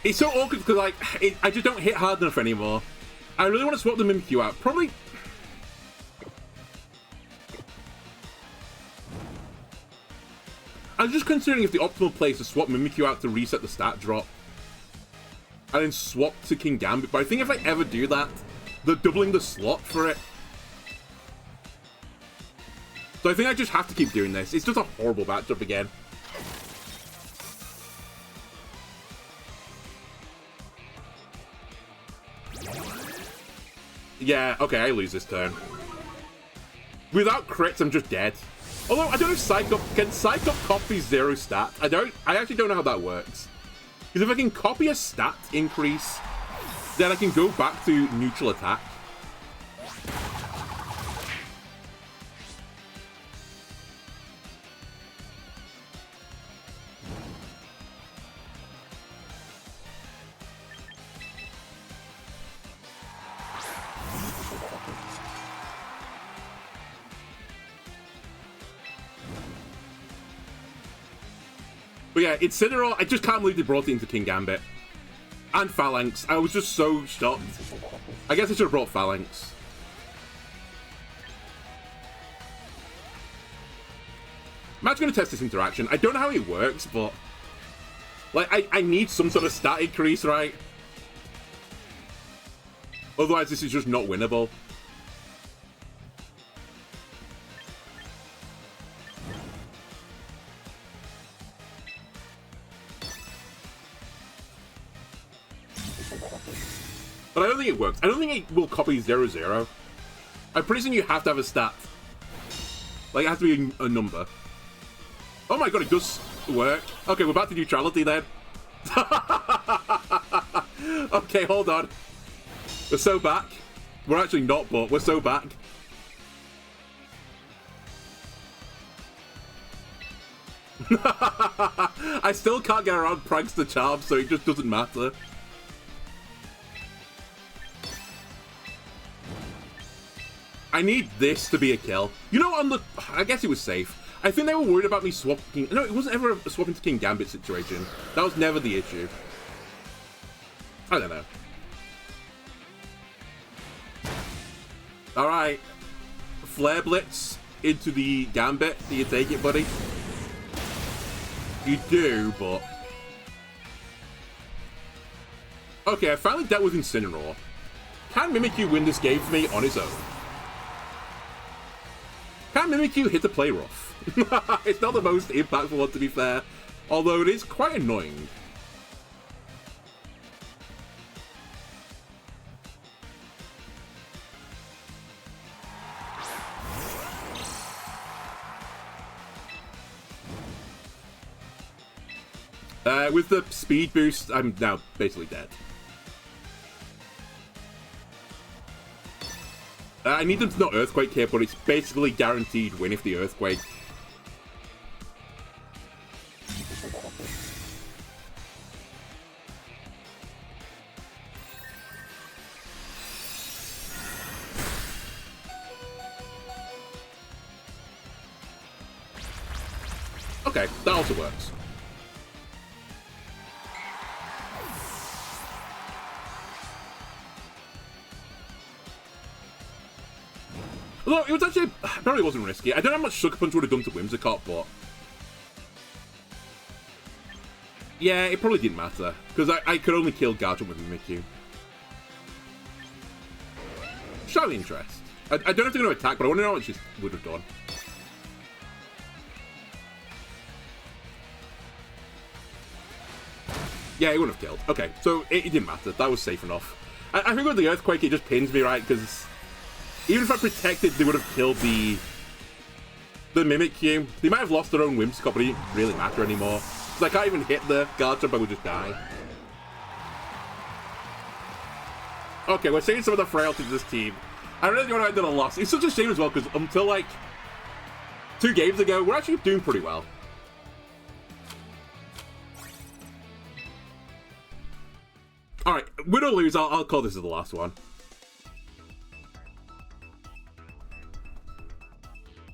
It's so awkward because, like, I just don't hit hard enough anymore. I really want to swap the Mimikyu out. Probably... I'm just considering if the optimal play is to swap Mimikyu out to reset the stat drop. And then swap to King Gambit. But I think if I ever do that, they're doubling the slot for it. So I think I just have to keep doing this. It's just a horrible matchup again. Yeah, okay, I lose this turn. Without crits, I'm just dead. Although, I don't know if can Psych Up copy 0 stat? I actually don't know how that works. Because if I can copy a stat increase, then I can go back to neutral attack. But yeah, Incineroar, I just can't believe they brought it into King Gambit. And Phalanx. I was just so shocked. I guess I should have brought Phalanx. I'm actually going to test this interaction. I don't know how it works, but... like, I need some sort of stat increase, right? Otherwise, this is just not winnable. But I don't think it works. I don't think it will copy 0-0. I'm pretty certain you have to have a stat. Like, it has to be a number. Oh my god, it does work. Okay, we're back to neutrality then. Okay, hold on. We're so back. We're actually not, but we're so back. I still can't get around Prankster Charm, so it just doesn't matter. I need this to be a kill. You know, on the... I guess it was safe. I think they were worried about me swapping... No, it wasn't ever a swapping to King Gambit situation. That was never the issue. I don't know. Alright. Flare Blitz into the Gambit. Do you take it, buddy? You do, but... okay, I finally dealt with Incineroar. Can Mimikyu win this game for me on its own? Can Mimikyu hit the play rough? It's not the most impactful one, to be fair. Although it is quite annoying. With the speed boost, I'm now basically dead. I need them to not Earthquake here, but it's basically guaranteed win if the Earthquake. Okay, that also works. Although, it was actually... apparently it wasn't risky. I don't know how much Sucker Punch would have done to Whimsicott, but... yeah, it probably didn't matter. Because I could only kill Garchomp with Mimikyu. Show interest. I don't know if they're going to attack, but I want to know what she would have done. Yeah, it wouldn't have killed. Okay, so it didn't matter. That was safe enough. I think with the Earthquake, it just pins me, right? Because... even if I protected, they would have killed the Mimikyu. They might have lost their own Whimsicott, but it didn't really matter anymore. Because I can't even hit the Garchomp, I would just die. Okay, we're seeing some of the frailty of this team. I really want to end on a loss. It's such a shame as well, because until, like, 2 games ago, we're actually doing pretty well. Alright, win or lose, I'll call this as the last one.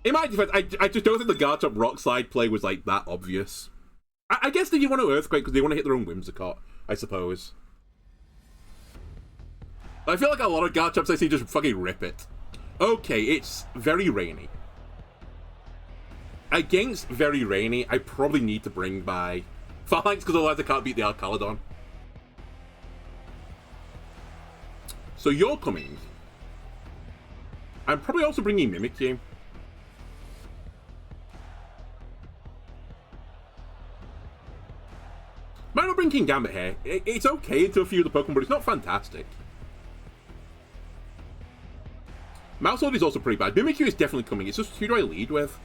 In my defense, I just don't think the Garchomp Rock Slide play was, like, that obvious. I guess they want to Earthquake because they want to hit their own Whimsicott, I suppose. I feel like a lot of Garchomps I see just fucking rip it. Okay, it's very rainy. Against very rainy, I probably need to bring by Phalanx because otherwise I can't beat the Arcaladon. So you're coming. I'm probably also bringing Mimikyu. Might not bring King Gambit here. It's okay to a few of the Pokemon, but it's not fantastic. Mouse Lord is also pretty bad. Mimikyu is definitely coming. It's just who do I lead with?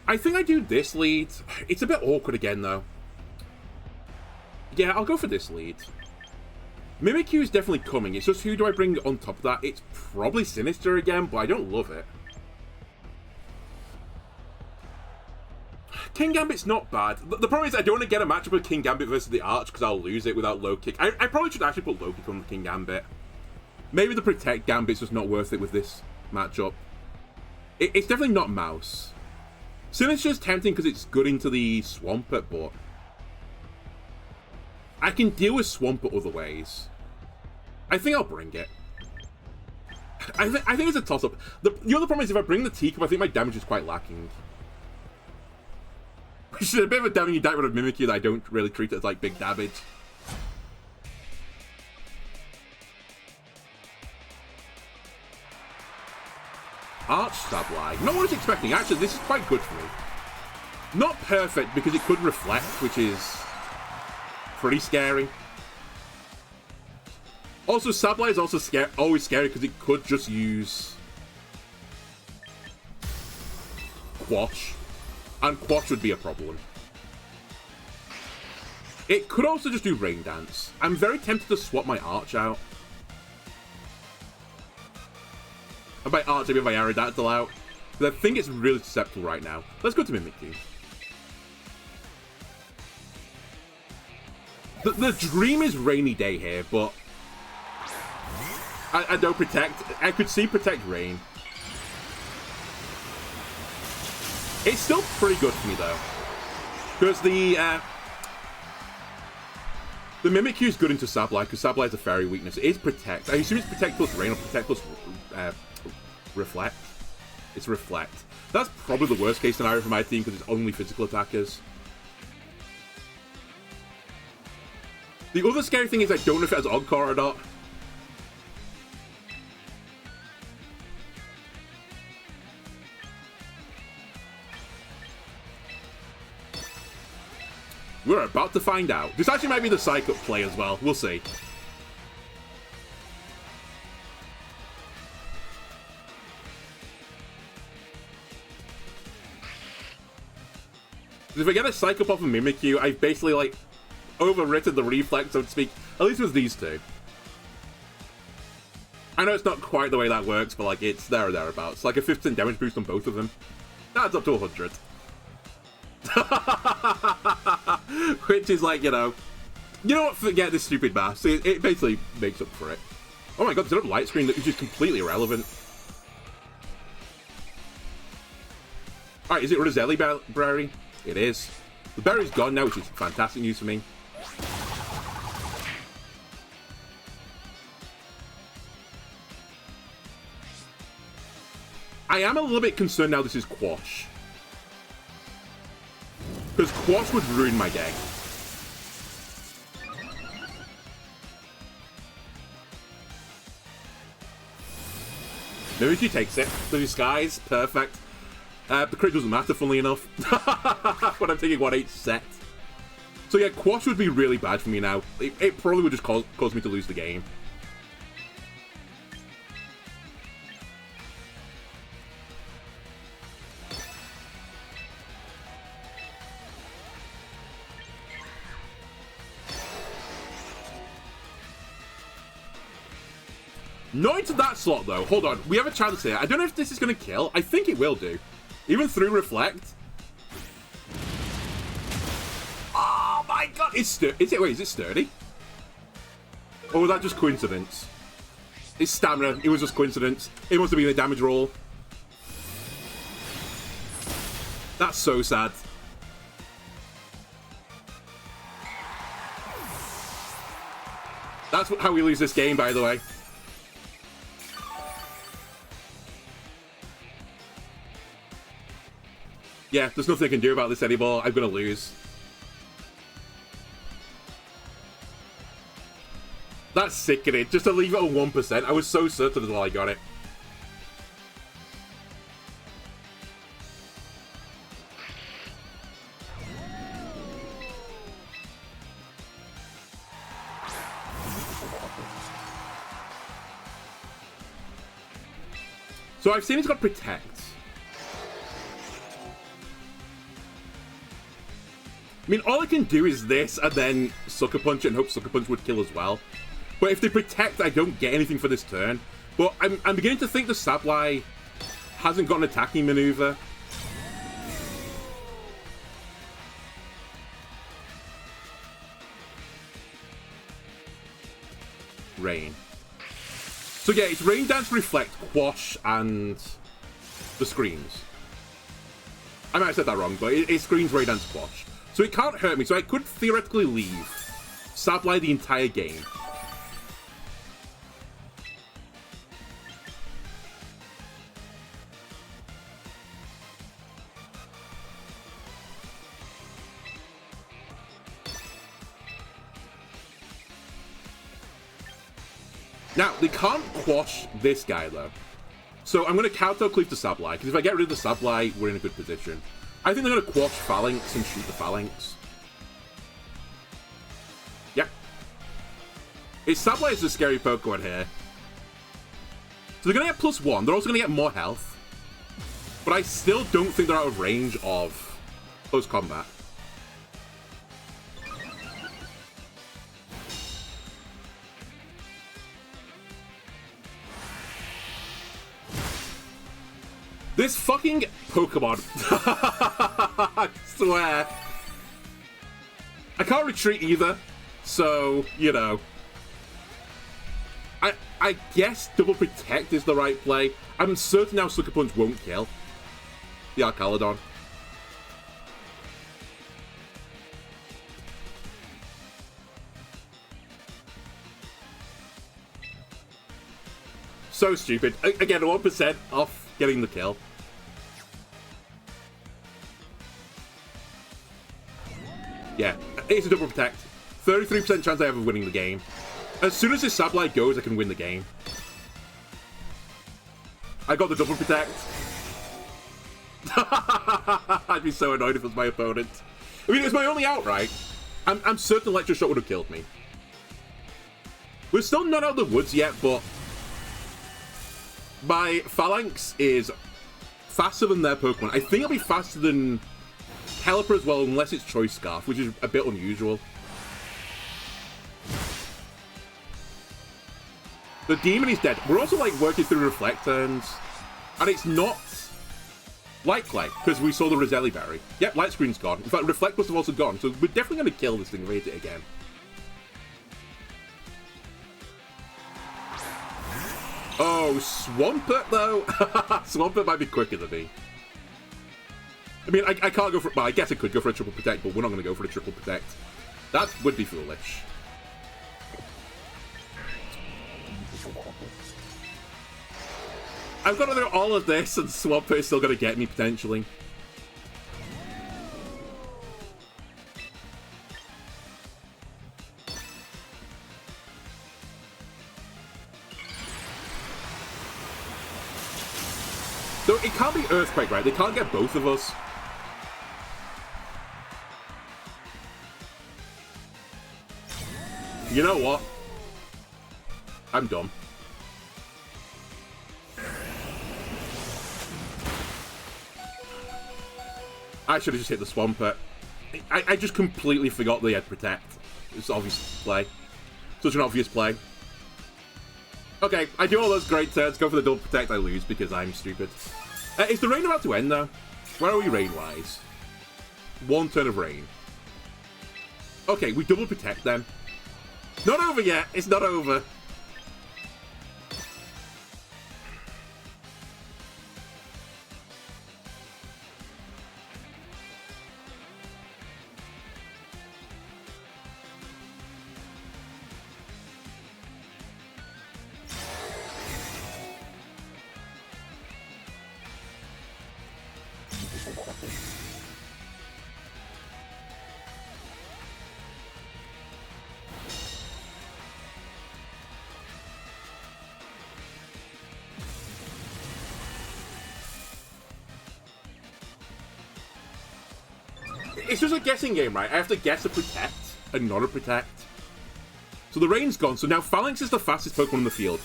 I think I do this lead. It's a bit awkward again, though. Yeah, I'll go for this lead. Mimikyu is definitely coming. It's just who do I bring on top of that? It's probably Sinister again, but I don't love it. King Gambit's not bad. The problem is I don't want to get a matchup with King Gambit versus the Arch because I'll lose it without low kick. I probably should actually put low kick on the King Gambit. Maybe the Protect Gambit's just not worth it with this matchup. It's definitely not Mouse. Sinister's tempting because it's good into the Swampert, but I can deal with Swampert other ways. I think I'll bring it. I think it's a toss-up. The other problem is if I bring the Teacup, I think my damage is quite lacking. Which is a bit of a damning indictment of Mimikyu that I don't really treat it as like big damage. Arch Sableye. Not what I was expecting. Actually, this is quite good for me. Not perfect because it could reflect, which is pretty scary. Also, Sableye is also always scary because it could just use Quash. And Quash would be a problem. It could also just do Rain Dance. I'm very tempted to swap my Arch out. And by Arch, I mean my Aerodactyl out. Because I think it's really susceptible right now. Let's go to Mimikyu. The dream is Rainy Day here, but I don't Protect. I could see Protect Rain. It's still pretty good for me, though. Because the Mimikyu is good into Sableye, because Sableye has a fairy weakness. It is Protect. I assume it's Protect plus Rain or Protect plus Reflect. It's Reflect. That's probably the worst case scenario for my team, because it's only physical attackers. The other scary thing is I don't know if it has Encore or not. We're about to find out. This actually might be the Psych-Up play as well. We'll see. If I get a Psych-Up off of Mimikyu, I've basically, like, overwritten the reflex, so to speak. At least with these two. I know it's not quite the way that works, but, like, it's there or thereabouts. Like a 50% damage boost on both of them. That's up to 100. Which is like, you know what, forget this stupid math. It basically makes up for it. Oh my god, there's another light screen that is just completely irrelevant. Alright, is it Roselli Berry? It is. The berry's gone now, which is fantastic news for me. I am a little bit concerned now this is Quash. Because Quash would ruin my day. Mimikyu takes it. The disguise, perfect. The crit doesn't matter, funnily enough. When I'm taking 1-8 set. So yeah, Quash would be really bad for me now. It probably would just cause me to lose the game. Not into that slot, though. Hold on. We have a chance here. I don't know if this is going to kill. I think it will do. Even through Reflect. Oh, my God. Is it sturdy? Or was that just coincidence? It's stamina. It was just coincidence. It must have been a damage roll. That's so sad. That's how we lose this game, by the way. Yeah, there's nothing I can do about this anymore. I'm gonna lose. That's sickening. Just to leave it on 1%. I was so certain as well I got it. So I've seen it's got Protect. I mean, all I can do is this, and then Sucker Punch it and hope Sucker Punch would kill as well. But if they Protect, I don't get anything for this turn. But I'm beginning to think the Sableye hasn't got an attacking maneuver. Rain. So yeah, it's Rain Dance, Reflect, Quash, and the Screens. I might have said that wrong, but it screens Rain Dance, Quash. So it can't hurt me, so I could theoretically leave Sableye the entire game. Now, they can't quash this guy, though. So I'm going to Kowtow Cleave to Sableye, because if I get rid of the Sableye, we're in a good position. I think they're going to quash Phalanx and shoot the Phalanx. Yeah. Sableye is the scary Pokemon here. So they're going to get +1. They're also going to get more health. But I still don't think they're out of range of close combat. This fucking Pokemon. I swear. I can't retreat either. So, you know. I guess Double Protect is the right play. I'm certain now Sucker Punch won't kill the Archaludon. So stupid. Again, 1% off getting the kill. Yeah, it's a Double Protect. 33% chance I have of winning the game. As soon as this Sableye goes, I can win the game. I got the Double Protect. I'd be so annoyed if it was my opponent. I mean, it was my only out, right? I'm certain Electro Shot would have killed me. We're still not out of the woods yet, but my Phalanx is faster than their Pokemon. I think it'll be faster than Caliper as well, unless it's Choice Scarf, which is a bit unusual. The Demon is dead. We're also, like, working through Reflect turns. And it's not Light Clay, because we saw the Roselli Berry. Yep, Light Screen's gone. In fact, Reflect must have also gone, so we're definitely going to kill this thing if we hit it again. Oh, Swampert, though? Swampert might be quicker than me. I mean, I can't go for... Well, I guess I could go for a Triple Protect, but we're not going to go for a Triple Protect. That would be foolish. I've got to do all of this, and Swampert is still going to get me, potentially. So it can't be Earthquake, right? They can't get both of us. You know what? I'm dumb. I should have just hit the Swampert. I just completely forgot they had Protect. It's an obvious play. Such an obvious play. Okay, I do all those great turns, go for the Double Protect, I lose because I'm stupid. Is the rain about to end, though? Where are we rain-wise? One turn of rain. Okay, we Double Protect then. Not over yet, it's not over. It's just a guessing game, right? I have to guess a Protect and not a Protect. So the rain's gone, so now Phalanx is the fastest Pokemon in the field.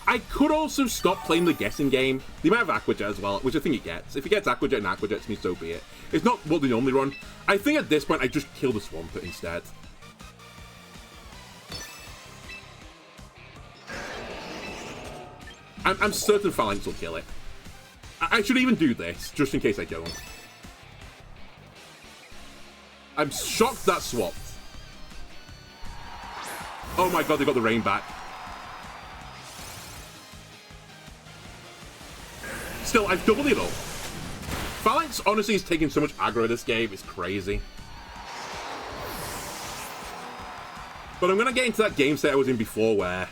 I could also stop playing the guessing game. The amount of Aquajet as well, which I think it gets. If it gets Aquajet and Aquajet to me, so be it. It's not what they normally run. I think at this point, I just kill the Swampert instead. I'm certain Falinks will kill it. I should even do this, just in case I don't. I'm shocked that swapped. Oh my god, they got the rain back. Still, I've doubled it up. Phalanx honestly is taking so much aggro this game, it's crazy. But I'm gonna get into that game state I was in before where...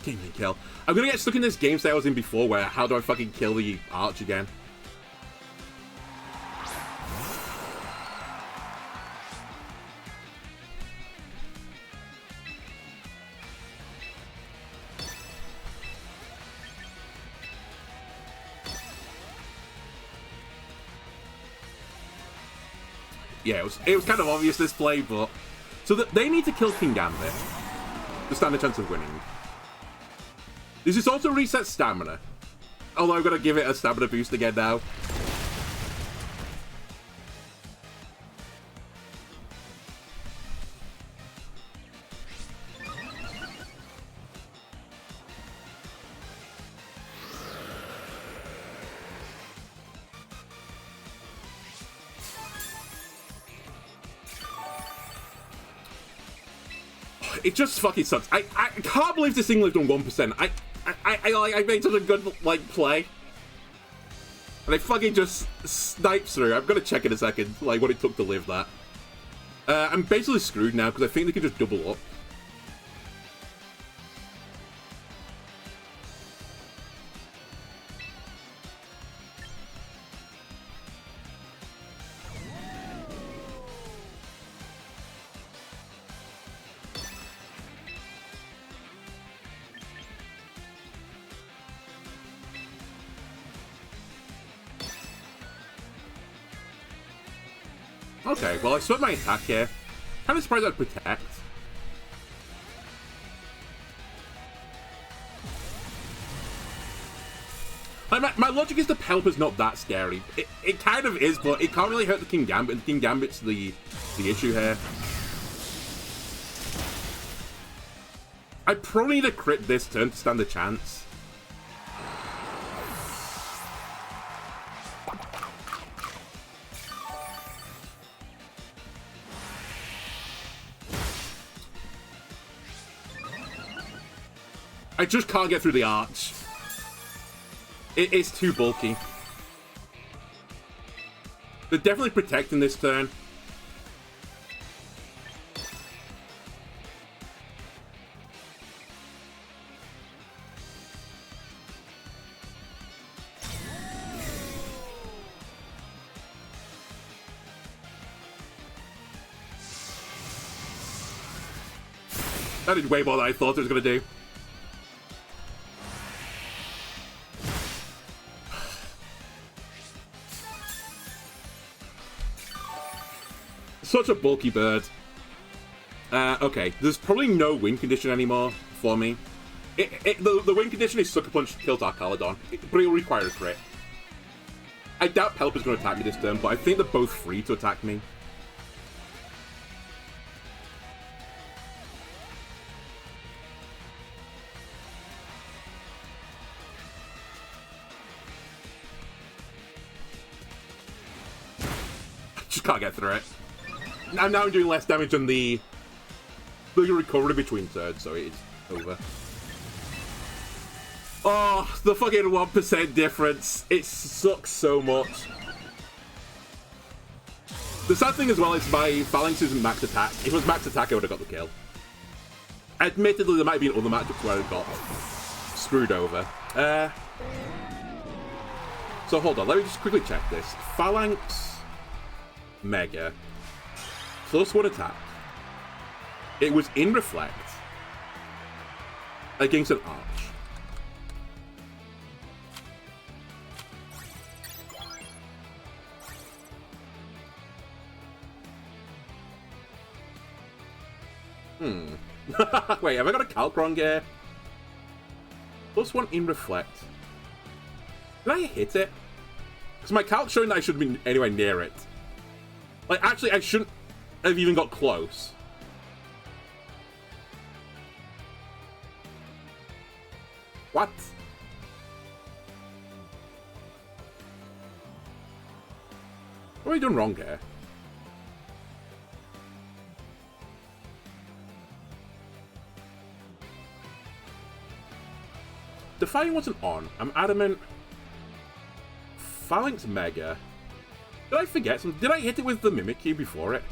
Didn't even kill. I'm gonna get stuck in this game state I was in before where how do I fucking kill the arch again? Yeah, it was kind of obvious this play, but... So they need to kill King Gambit to stand a chance of winning. Does this also reset stamina? Although I'm going to give it a stamina boost again now. It just fucking sucks. I can't believe this thing lived on 1%. I made such a good, like, play. And it fucking just snipes through. I'm gonna check in a second, like, what it took to live that. I'm basically screwed now, because I think they can just double up. Okay, well I split my attack here. Kind of surprised I'd protect. Like, my logic is the Pelipper's not that scary. It kind of is, but it can't really hurt the King Gambit. The King Gambit's the issue here. I probably need a crit this turn to stand a chance. I just can't get through the arch. It's too bulky. They're definitely protecting this turn. That did way more than I thought it was going to do. Such a bulky bird. Okay, there's probably no win condition anymore for me. The win condition is Sucker Punch kills Arcaladon, but it'll require a crit. I doubt Pelipper's going to attack me this turn, but I think they're both free to attack me. I just can't get through it. Now I'm doing less damage on the recovery between turns, so it's over. Oh, the fucking 1% difference. It sucks so much. The sad thing as well is my Phalanx isn't max attack. If it was max attack, I would have got the kill. Admittedly, there might be other matchups where I got screwed over. So hold on, let me just quickly check this. Phalanx, Mega. +1 attack. It was in Reflect against an Arch. Wait, have I got a calc wrong here? +1 in reflect. Did I hit it? Because my calc's showing that I shouldn't be anywhere near it. Like, actually, I shouldn't have even got close. What? What have I done wrong here? Defiant wasn't on. I'm adamant. Phalanx Mega. Did I forget something? Did I hit it with the Mimikyu before it?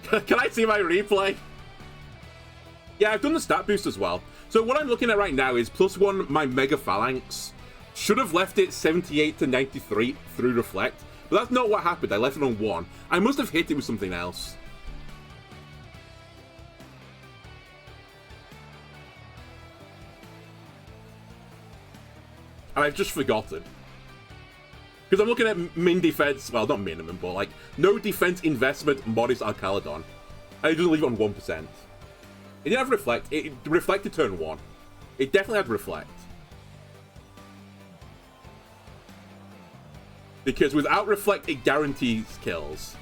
Can I see my replay? Yeah, I've done the stat boost as well. So what I'm looking at right now is +1 my Mega Phalanx. Should have left it 78 to 93 through Reflect. But that's not what happened. I left it on 1. I must have hit it with something else. And I've just forgotten. Because I'm looking at min defense, well, not minimum, but like, no defense investment, modest Arcalodon. And it doesn't leave it on 1%. It didn't have Reflect. It reflected turn 1. It definitely had Reflect. Because without Reflect, it guarantees kills.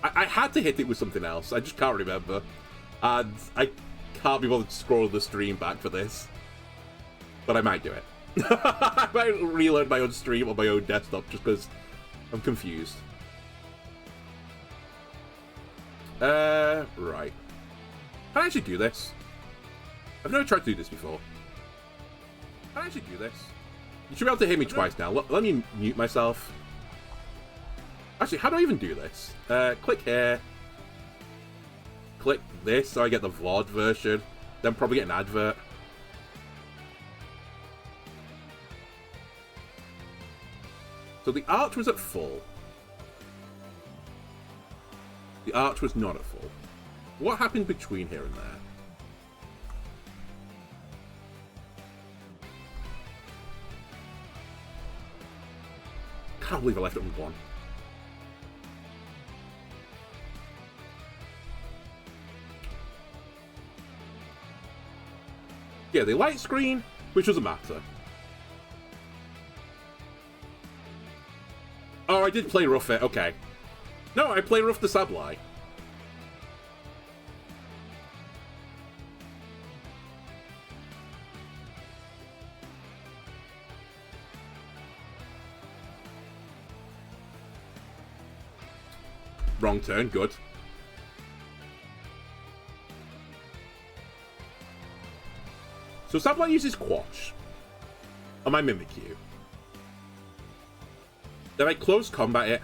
I had to hit it with something else. I just can't remember. And I can't be bothered to scroll the stream back for this. But I might do it. I might relearn my own stream on my own desktop just because I'm confused. Right. Can I actually do this? I've never tried to do this before. Can I actually do this? You should be able to hear me twice now. Let me mute myself. Actually, how do I even do this? Click here. Click this so I get the VOD version. Then probably get an advert. So the arch was at full. The arch was not at full. What happened between here and there? Can't believe I left it on 1. Yeah, the light screen, which doesn't matter. Oh, I did play rough it, okay. No, I play rough the Sableye. Wrong turn, good. So Sableye uses Quatch on my Mimikyu. Then I close combat it.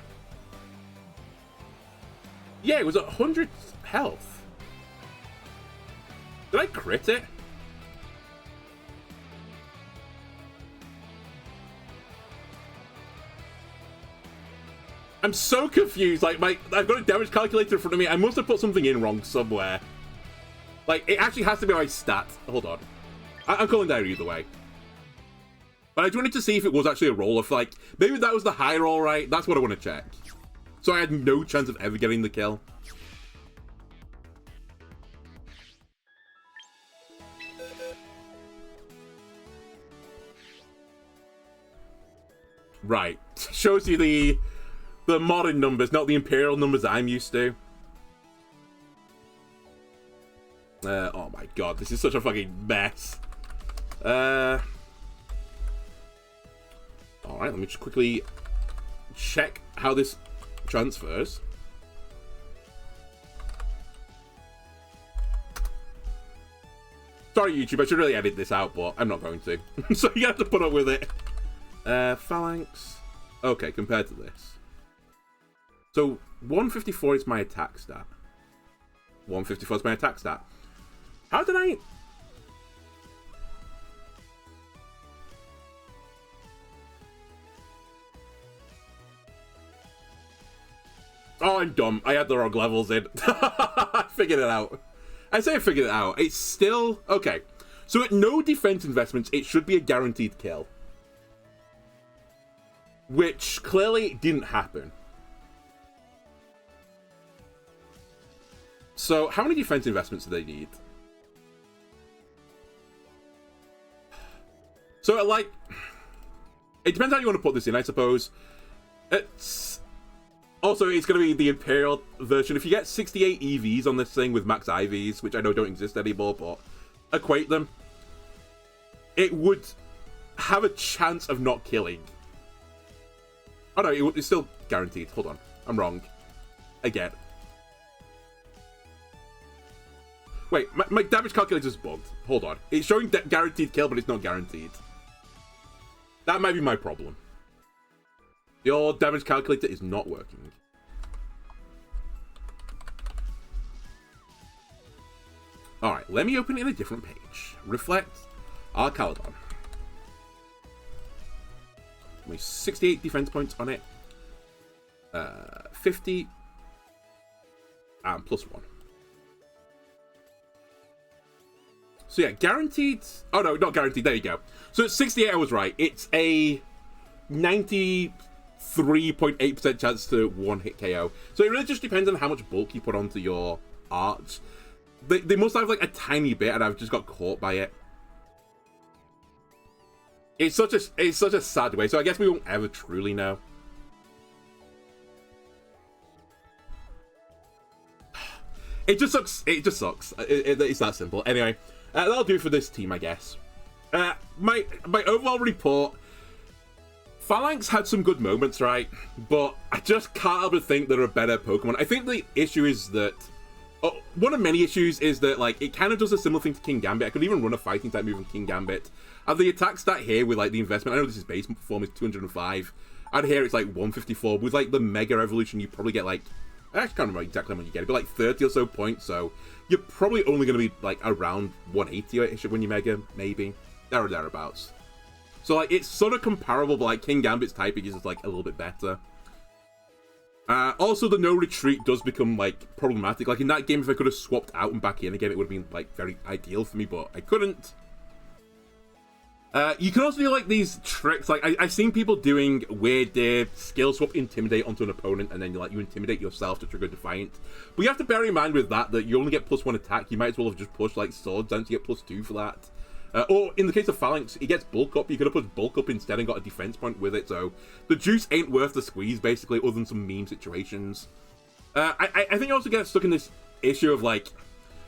Yeah, it was at 100 health. Did I crit it? I'm so confused. Like, I've got a damage calculator in front of me. I must have put something in wrong somewhere. Like, it actually has to be my stat. Hold on. I'm calling down either way. But I just wanted to see if it was actually a roll. If, like, maybe that was the high roll, right? That's what I want to check. So I had no chance of ever getting the kill. Right. Shows you the modern numbers, not the imperial numbers I'm used to. Oh my god, this is such a fucking mess. Alright, let me just quickly check how this transfers. Sorry, YouTube, I should really edit this out, but I'm not going to. So you have to put up with it. Phalanx. Okay, compared to this. So, 154 is my attack stat. 154 is my attack stat. How did I... Oh, I'm dumb. I had the wrong levels in. I figured it out. I say I figured it out. It's still... Okay. So at no defense investments, it should be a guaranteed kill. Which clearly didn't happen. So, how many defense investments do they need? So, like, it depends how you want to put this in, I suppose. It's going to be the Imperial version. If you get 68 EVs on this thing with max IVs, which I know don't exist anymore, but equate them, it would have a chance of not killing. Oh no, it's still guaranteed. Hold on, I'm wrong. Again. Wait, my damage calculator's bugged. Hold on. It's showing guaranteed kill, but it's not guaranteed. That might be my problem. Your damage calculator is not working. Alright, let me open it in a different page. Reflect. Arcaladon. 68 defense points on it. 50. And +1. So yeah, guaranteed. Oh no, not guaranteed. There you go. So it's 68. I was right. It's a 93.8% chance to one hit KO. So it really just depends on how much bulk you put onto your arts. They must have like a tiny bit, and I've just got caught by it. It's such a sad way. So I guess we won't ever truly know. It just sucks. It just sucks. It's that simple. Anyway. That'll do for this team, I guess. My overall report, Phalanx had some good moments, right? But I just can't help but think there are better Pokemon. I think the issue is that... one of many issues is that, like, it kind of does a similar thing to King Gambit. I could even run a fighting type move in King Gambit. And the attack stat here with, like, the investment... I know this is base form is 205. And here it's, like, 154. With, like, the Mega Evolution, you probably get, like... I actually can't remember exactly how much you get, but like 30 or so points, so you're probably only going to be like around 180 when you Mega, maybe. There or thereabouts. So like it's sort of comparable, but like King Gambit's typing is just like a little bit better. Also, the no retreat does become like problematic. Like in that game, if I could have swapped out and back in again, it would have been like very ideal for me, but I couldn't. You can also do like these tricks, like I've seen people doing weird skill swap Intimidate onto an opponent, and then you Intimidate yourself to trigger Defiant. But you have to bear in mind with that you only get +1 attack. You might as well have just pushed like Swords down to get +2 for that. Or in the case of Phalanx, it gets Bulk Up. You could have put Bulk Up instead and got a defense point with it. So the juice ain't worth the squeeze, basically, other than some meme situations. I think you also get stuck in this issue of like,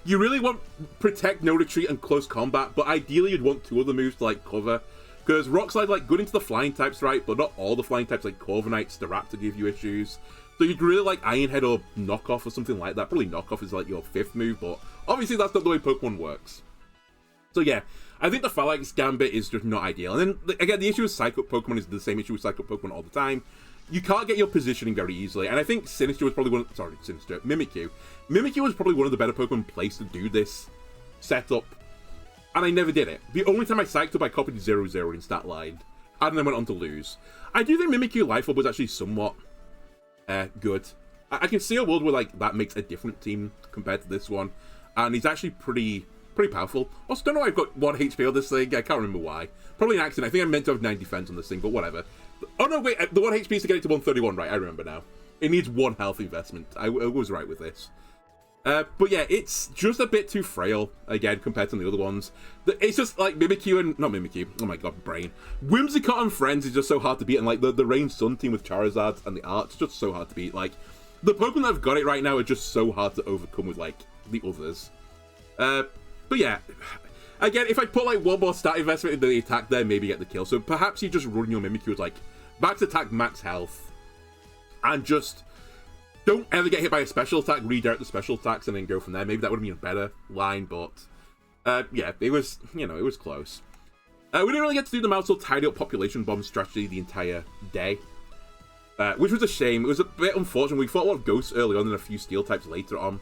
you really want Protect, No Retreat, and Close Combat, but ideally you'd want two other moves to like cover. Because Rock Slide, like, good into the flying types, right? But not all the flying types, like Corviknight, Staraptor give you issues. So you'd really like Iron Head or Knockoff or something like that. Probably Knockoff is like your 5th move, but obviously that's not the way Pokemon works. So yeah, I think the Phalanx Gambit is just not ideal. And then, again, the issue with Psychic Pokemon is the same issue with Psychic Pokemon all the time. You can't get your positioning very easily, and I think Sinister was probably Mimikyu. Mimikyu was probably one of the better Pokemon placed to do this setup, and I never did it. The only time I psyched up, I copied 0-0 in stat line, and then went on to lose. I do think Mimikyu Life Orb was actually somewhat good. I can see a world where like that makes a different team compared to this one, and he's actually pretty powerful. Also, don't know why I've got 1 HP on this thing. I can't remember why. Probably an accident. I think I meant to have 9 defense on this thing, but whatever. Oh no, wait, the 1 HP is to get it to 131, right? I remember now. It needs 1 health investment. I was right with this. But yeah, it's just a bit too frail, again, compared to the other ones. It's just like Mimikyu and... Not Mimikyu. Oh my god, brain. Whimsicott and Friends is just so hard to beat, and like the Rain Sun team with Charizard and the Art's just so hard to beat. Like, the Pokemon that have got it right now are just so hard to overcome with, like, the others. But yeah... Again, if I put like 1 more stat investment into the attack there, maybe get the kill. So perhaps you just run your Mimikyu with like max attack, max health, and just don't ever get hit by a special attack, redirect the special attacks, and then go from there. Maybe that would have been a better line, but yeah, it was, it was close. We didn't really get to do the Mousehole tidy up population bomb strategy the entire day, which was a shame. It was a bit unfortunate. We fought a lot of ghosts early on and a few steel types later on.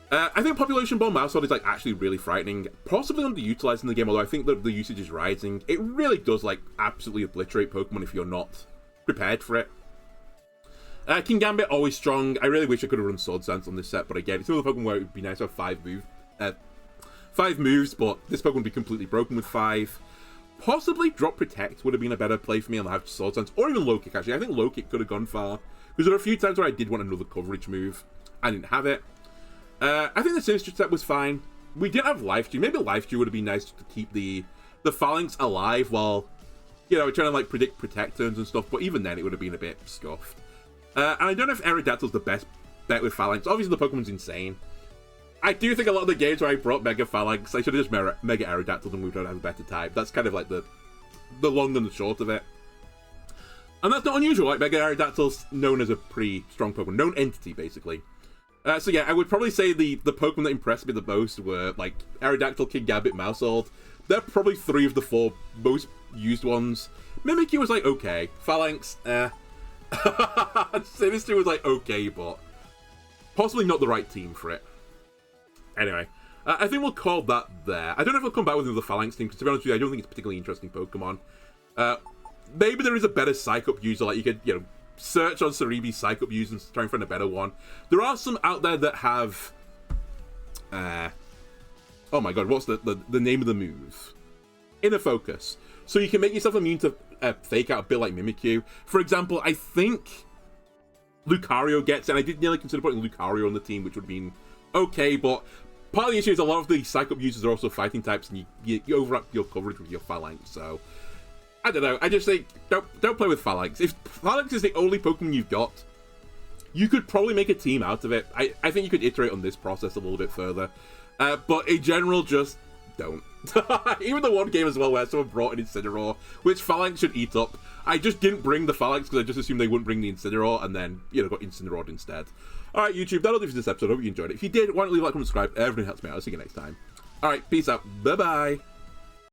I think Population Bomb Mousehole is like actually really frightening, possibly underutilized in the game, although I think that the usage is rising. It really does like absolutely obliterate Pokemon if you're not prepared for it. King Gambit, always strong. I really wish I could have run Sword Dance on this set, but again, it's another Pokemon where it would be nice to have 5 moves, but this Pokemon would be completely broken with 5. Possibly Drop Protect would have been a better play for me, and have Sword Dance, or even Low Kick actually. I think Low Kick could have gone far, because there are a few times where I did want another coverage move. I didn't have it. I think the Sinister set was fine. We didn't have Life Dew. Maybe Life Dew would have been nice to keep the Phalanx alive while, you know, trying to like predict Protect turns and stuff, but even then it would have been a bit scuffed. And I don't know if Aerodactyl's the best bet with Phalanx. Obviously the Pokemon's insane. I do think a lot of the games where I brought Mega Phalanx, I should have just Mega Aerodactyl and moved on to have a better type. That's kind of like the long and the short of it. And that's not unusual, like Mega Aerodactyl's known as a pretty strong Pokemon, known entity basically. So yeah, I would probably say the Pokemon that impressed me the most were like Aerodactyl, Kingambit, Maushold. They're probably 3 of the 4 most used ones. Mimikyu was like okay, Phalanx, Sinister was like okay, but possibly not the right team for it. Anyway, I think we'll call that there. I don't know if I'll come back with another Phalanx team, because to be honest with you, I don't think it's a particularly interesting Pokemon. Maybe there is a better Psych-Up user, like you could, you know, search on Cerebi's Psych-Up user and try and find a better one. There are some out there that have... oh my god, what's the name of the move? Inner Focus. So you can make yourself immune to Fake Out a bit like Mimikyu. For example, I think Lucario gets it, and I did nearly consider putting Lucario on the team, which would have been okay, but part of the issue is a lot of the Psych-Up users are also fighting types, and you overlap your coverage with your Phalanx, so... I don't know, I just think, don't play with Phalanx. If Phalanx is the only Pokemon you've got, you could probably make a team out of it. I think you could iterate on this process a little bit further. But in general, just don't. Even the one game as well where someone brought an Incineroar, which Phalanx should eat up. I just didn't bring the Phalanx because I just assumed they wouldn't bring the Incineroar, and then, you know, got Incineroared instead. Alright, YouTube, that'll do for this episode. I hope you enjoyed it. If you did, why don't you leave a like, comment, subscribe. Everything helps me out. I'll see you next time. Alright, peace out. Bye-bye.